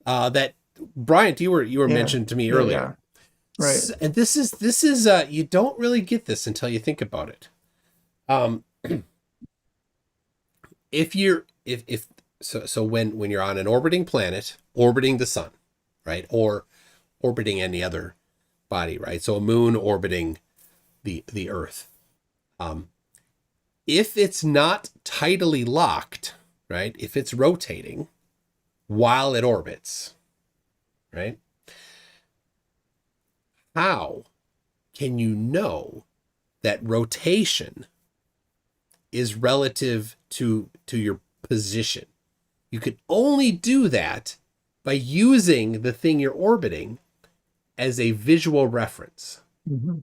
[SPEAKER 1] That Bryant, you were mentioned to me earlier.
[SPEAKER 2] Yeah. Right.
[SPEAKER 1] And this is you don't really get this until you think about it. So when you're on an orbiting planet, orbiting the sun, right? Or orbiting any other body, right? So a moon orbiting the Earth. If it's not tidally locked, right? If it's rotating while it orbits, right? How can you know that rotation is relative to your position? You can only do that by using the thing you're orbiting as a visual reference.
[SPEAKER 2] Mm-hmm.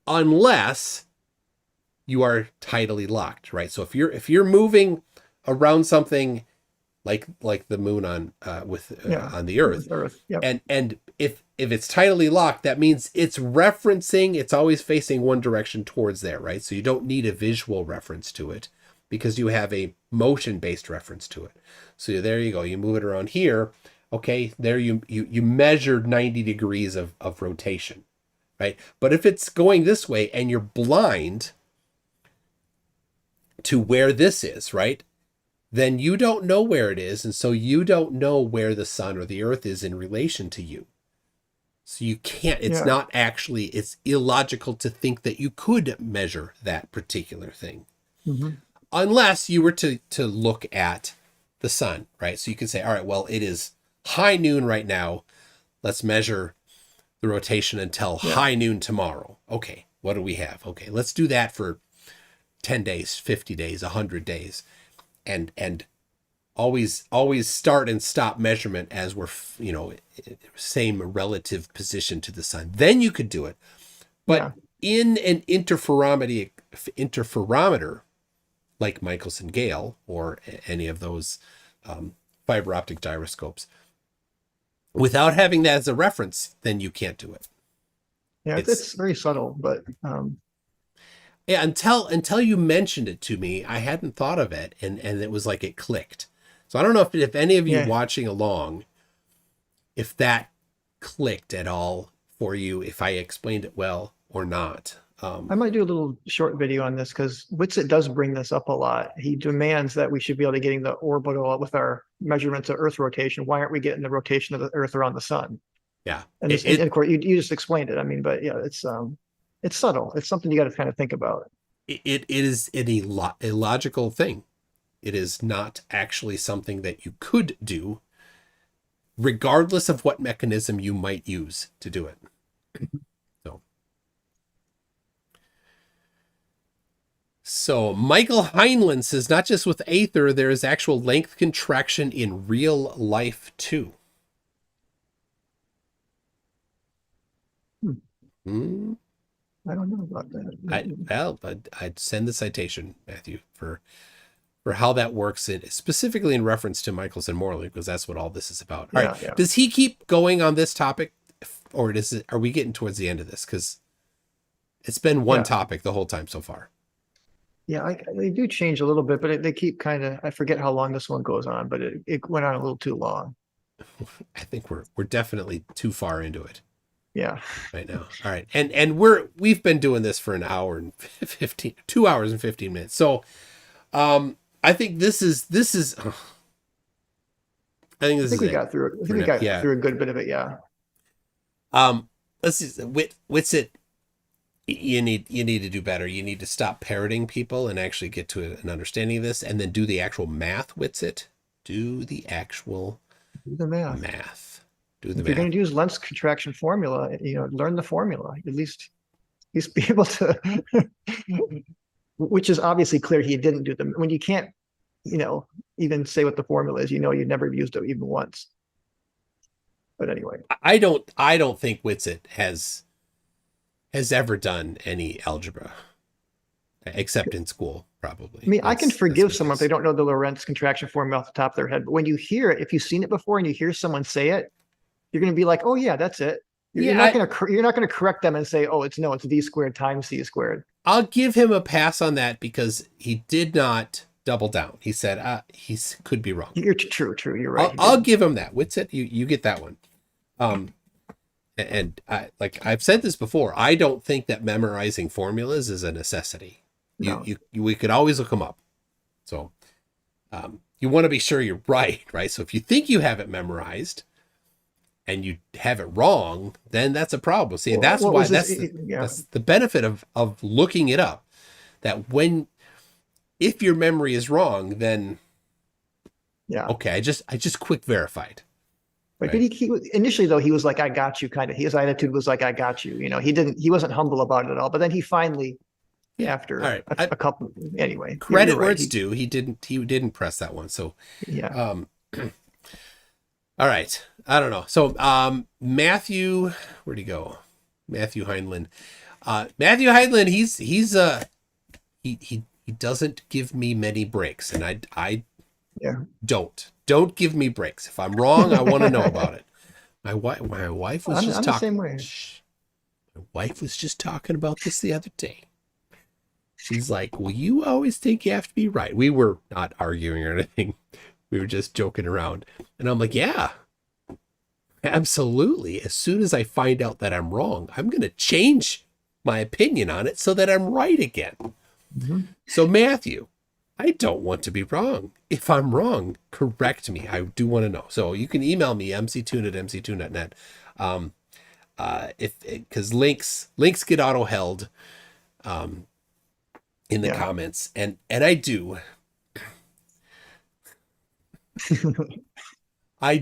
[SPEAKER 1] Unless you are tidally locked, right? So if you're moving around something like the moon on the Earth,
[SPEAKER 2] Yep.
[SPEAKER 1] and if it's tidally locked, that means it's always facing one direction towards there, right? So you don't need a visual reference to it because you have a motion-based reference to it. So there you go. You move it around here. Okay, there you measured 90 degrees of rotation, right? But if it's going this way and you're blind to where this is, right? Then you don't know where it is, and so you don't know where the sun or the Earth is in relation to you. So you can't, it's illogical to think that you could measure that particular thing.
[SPEAKER 2] Mm-hmm.
[SPEAKER 1] Unless you were to look at the sun, right? So you can say, all right, well, it is high noon right now. Let's measure the rotation until high noon tomorrow. Okay, what do we have? Okay, let's do that for 10 days, 50 days, 100 days. And always start and stop measurement as we're, same relative position to the sun. Then you could do it. But in an interferometer, like Michelson Gale or any of those fiber optic gyroscopes, without having that as a reference, then you can't do it.
[SPEAKER 2] Yeah, it's very subtle, but
[SPEAKER 1] yeah, until you mentioned it to me, I hadn't thought of it, and it was like it clicked. So I don't know if any of you watching along, if that clicked at all for you, if I explained it well or not.
[SPEAKER 2] I might do a little short video on this because WItsit does bring this up a lot. He demands that we should be able to getting the orbital with our measurements of Earth rotation. Why aren't we getting the rotation of the Earth around the sun?
[SPEAKER 1] Yeah,
[SPEAKER 2] and of course you just explained it. I mean, but yeah, it's subtle. It's something you got to kind of think about.
[SPEAKER 1] It is a logical thing. It is not actually something that you could do, regardless of what mechanism you might use to do it. So Michael Heinlein says, not just with Aether, there is actual length contraction in real life too.
[SPEAKER 2] I don't know about that.
[SPEAKER 1] I'd send the citation, Matthew, for how that works, specifically in reference to Michelson Morley, because that's what all this is about. All right. Yeah. Does he keep going on this topic, or are we getting towards the end of this? Because it's been one topic the whole time so far.
[SPEAKER 2] Yeah, they do change a little bit, but they keep kind of, I forget how long this one goes on, but it went on a little too long.
[SPEAKER 1] I think we're definitely too far into it.
[SPEAKER 2] Yeah.
[SPEAKER 1] Right now. All right. And we've been doing this for 2 hours and 15 minutes. So I think this is I think
[SPEAKER 2] we got through it. I think we got through a good bit of it, yeah.
[SPEAKER 1] Let's see, WItsit, you need to do better. You need to stop parroting people and actually get to an understanding of this, and then do the actual math. WItsit, do the actual
[SPEAKER 2] math.
[SPEAKER 1] Do the
[SPEAKER 2] If you're
[SPEAKER 1] math.
[SPEAKER 2] going to use lens contraction formula, learn the formula. At least be able to, which is obviously clear he didn't do them. When you can't, even say what the formula is, you've never used it even once. But anyway,
[SPEAKER 1] I don't think WItsit has ever done any algebra, except in school, probably.
[SPEAKER 2] I mean, I can forgive
[SPEAKER 1] that's
[SPEAKER 2] someone if they don't know the Lorentz contraction formula off the top of their head. But when you hear it, if you've seen it before and you hear someone say it, you're going to be like, "Oh yeah, that's it." You're not going to correct them and say, "Oh, it's V squared times c squared."
[SPEAKER 1] I'll give him a pass on that because he did not double down. He said he could be wrong.
[SPEAKER 2] You're true. You're right.
[SPEAKER 1] I'll give him that. WItsit, you get that one. And I've said this before, I don't think that memorizing formulas is a necessity.
[SPEAKER 2] No.
[SPEAKER 1] We could always look them up. So you want to be sure you're right? So if you think you have it memorized and you have it wrong, then that's a problem. See, that's the benefit of looking it up. That if your memory is wrong, then okay, I just quick verified.
[SPEAKER 2] But he initially though he was like, "I got you," kind of. His attitude was like, "I got you." He wasn't humble about it at all. But then he finally, after a couple, anyway,
[SPEAKER 1] credit where it's due. He didn't press that one. So
[SPEAKER 2] yeah.
[SPEAKER 1] All right. I don't know. So Matthew, where'd he go? Matthew Heinlein. Matthew Heinlein, he doesn't give me many breaks, and I don't give me breaks. If I'm wrong, I want to know about it. My wife was just talking.
[SPEAKER 2] The same way.
[SPEAKER 1] My wife was just talking about this the other day. She's like, "Well, you always think you have to be right." We were not arguing or anything. We were just joking around. And I'm like, "Yeah, absolutely. As soon as I find out that I'm wrong, I'm going to change my opinion on it so that I'm right again."
[SPEAKER 2] Mm-hmm.
[SPEAKER 1] So Matthew, I don't want to be wrong. If I'm wrong, correct me. I do want to know. So you can email me, mctoon@mctoon.net. Because links get auto-held in the comments. And I do. I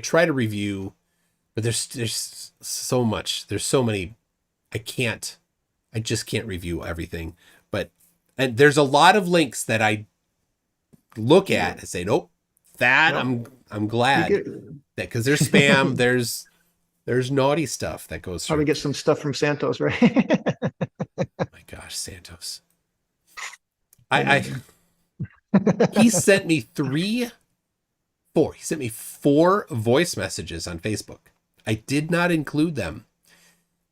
[SPEAKER 1] try to review, but there's so much. There's so many. I just can't review everything. And there's a lot of links that I look at and say, nope, I'm glad that because there's spam, there's naughty stuff that goes through.
[SPEAKER 2] Probably get some stuff from Santos, right?
[SPEAKER 1] Oh my gosh, Santos. He sent me four voice messages on Facebook. I did not include them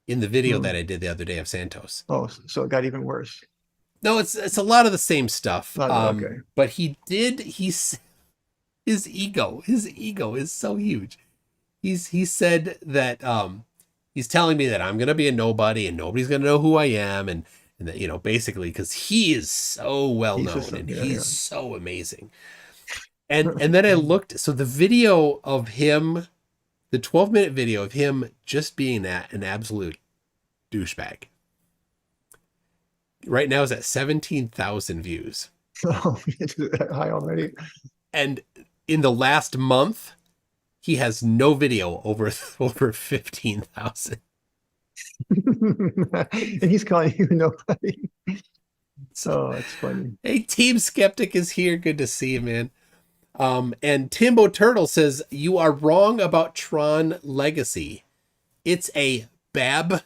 [SPEAKER 1] in the video that I did the other day of Santos.
[SPEAKER 2] Oh, so it got even worse.
[SPEAKER 1] No, it's a lot of the same stuff.
[SPEAKER 2] Okay.
[SPEAKER 1] But his ego is so huge. He said that he's telling me that I'm going to be a nobody and nobody's going to know who I am. And that, basically because he is so well known and he's so amazing. And then I looked, so the video of him, the 12-minute video of him just being an absolute douchebag, right now is at 17,000 views.
[SPEAKER 2] Oh, it's that high already.
[SPEAKER 1] And in the last month, he has no video over 15,000.
[SPEAKER 2] And he's calling you nobody. So it's funny.
[SPEAKER 1] Hey, Team Skeptic is here. Good to see you, man. And Timbo Turtle says, "You are wrong about Tron Legacy. It's a BAB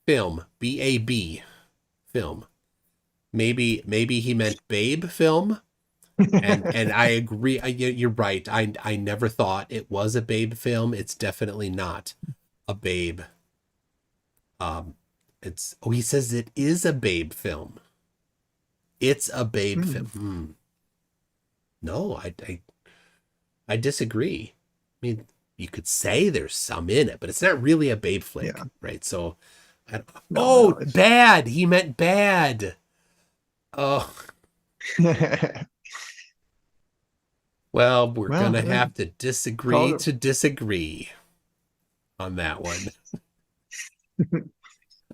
[SPEAKER 1] film. BAB film. Maybe he meant Babe film." And I agree. You're right. I never thought it was a Babe film. It's definitely not a Babe. He says it is a Babe film. It's a Babe film. No, I disagree. I mean, you could say there's some in it, but it's not really a Babe flick, right? So, bad. He meant bad. Oh. Well, we're gonna have to disagree on that one.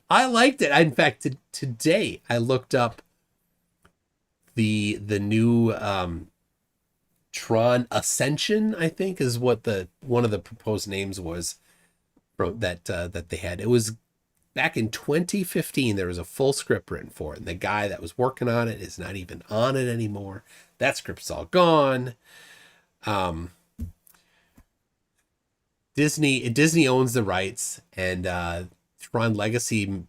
[SPEAKER 1] I liked it. In fact, today I looked up the new Tron Ascension, I think, is what one of the proposed names was that they had. It was back in 2015. There was a full script written for it, and the guy that was working on it is not even on it anymore. That script's all gone. Disney owns the rights, and Tron Legacy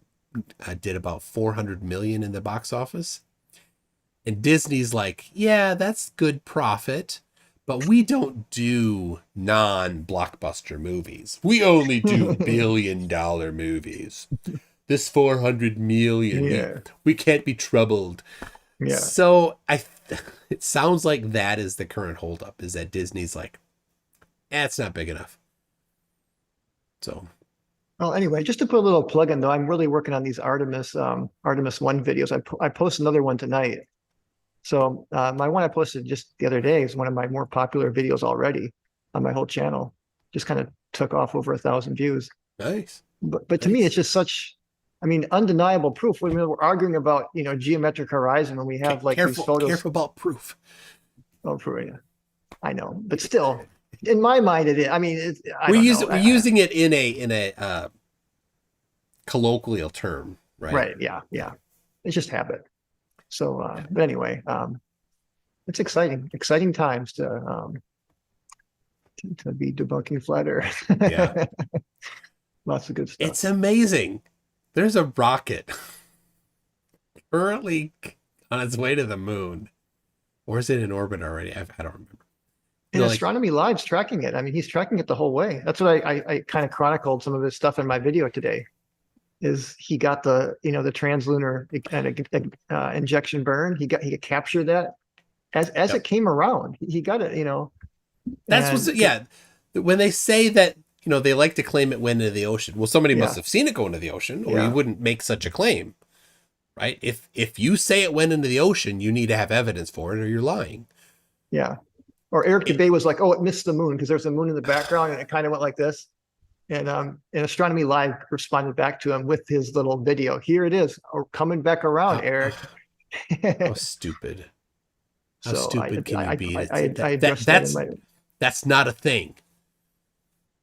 [SPEAKER 1] did about 400 million in the box office. And Disney's like, yeah, that's good profit, but we don't do non-blockbuster movies. We only do billion-dollar movies. This 400 million, we can't be troubled.
[SPEAKER 2] Yeah.
[SPEAKER 1] So it sounds like that is the current holdup, is that Disney's like, it's not big enough. So.
[SPEAKER 2] Well, anyway, just to put a little plug in, though, I'm really working on these Artemis 1 videos. I post another one tonight. So my one I posted just the other day is one of my more popular videos already on my whole channel. Just kind of took off over 1,000 views.
[SPEAKER 1] Nice.
[SPEAKER 2] But to me, it's just such, I mean, undeniable proof. When we're arguing about, geometric horizon, when we have like these photos.
[SPEAKER 1] Careful about proof.
[SPEAKER 2] Oh, for real. I know, but still, in my mind, it is. I mean,
[SPEAKER 1] we're using it in a colloquial term, right?
[SPEAKER 2] Right. Yeah. It's just habit. So, but anyway, it's exciting times to be debunking flat Earth.
[SPEAKER 1] Yeah.
[SPEAKER 2] Lots of good stuff.
[SPEAKER 1] It's amazing. There's a rocket currently on its way to the moon, or is it in orbit already? I don't remember.
[SPEAKER 2] And Astronomy Live's tracking it. I mean, he's tracking it the whole way. That's what I kind of chronicled some of his stuff in my video today. Is he got the the translunar injection burn? He captured that as it came around. He got it.
[SPEAKER 1] That's when they say that they like to claim it went into the ocean. Well, somebody must have seen it go into the ocean, or you wouldn't make such a claim, right? If you say it went into the ocean, you need to have evidence for it, or you're lying.
[SPEAKER 2] Yeah. Or Eric DeBay was like, "Oh, it missed the moon because there's a moon in the background, and it kind of went like this." And Astronomy Live responded back to him with his little video. Here it is, coming back around, Eric.
[SPEAKER 1] How stupid! How
[SPEAKER 2] so
[SPEAKER 1] stupid can you be?
[SPEAKER 2] That's
[SPEAKER 1] not a thing.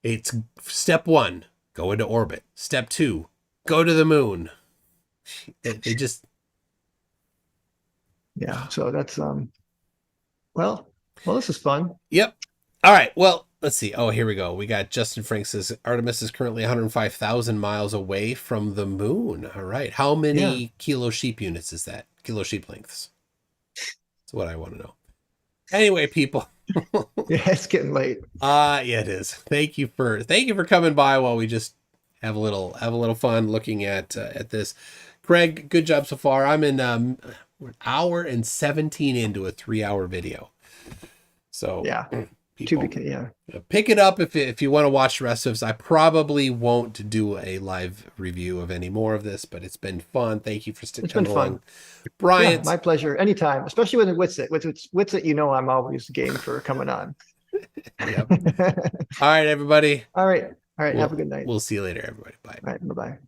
[SPEAKER 1] It's step 1, go into orbit. Step 2, go to the moon. They just.
[SPEAKER 2] Yeah. So that's Well, this is fun.
[SPEAKER 1] Yep. All right. Well. Let's see. Oh, here we go. We got Justin Frank says Artemis is currently 105,000 miles away from the moon. All right. How many kilo sheep units is that? Kilo sheep lengths. That's what I want to know. Anyway, people.
[SPEAKER 2] Yeah, it's getting late.
[SPEAKER 1] Yeah, it is. Thank you for coming by while we just have a little fun looking at this. Greg, good job so far. I'm in an hour and 17 into a 3-hour video. So
[SPEAKER 2] yeah.
[SPEAKER 1] People, pick it up if you want to watch the rest of this. I probably won't do a live review of any more of this, but it's been fun. Thank you for sticking along. It's been fun. Brian.
[SPEAKER 2] Yeah, my pleasure. Anytime, especially with WItsit. WItsit, I'm always game for coming on.
[SPEAKER 1] Yep. All right, everybody.
[SPEAKER 2] All right. Have a good night.
[SPEAKER 1] We'll see you later, everybody. Bye.
[SPEAKER 2] All right. Bye-bye.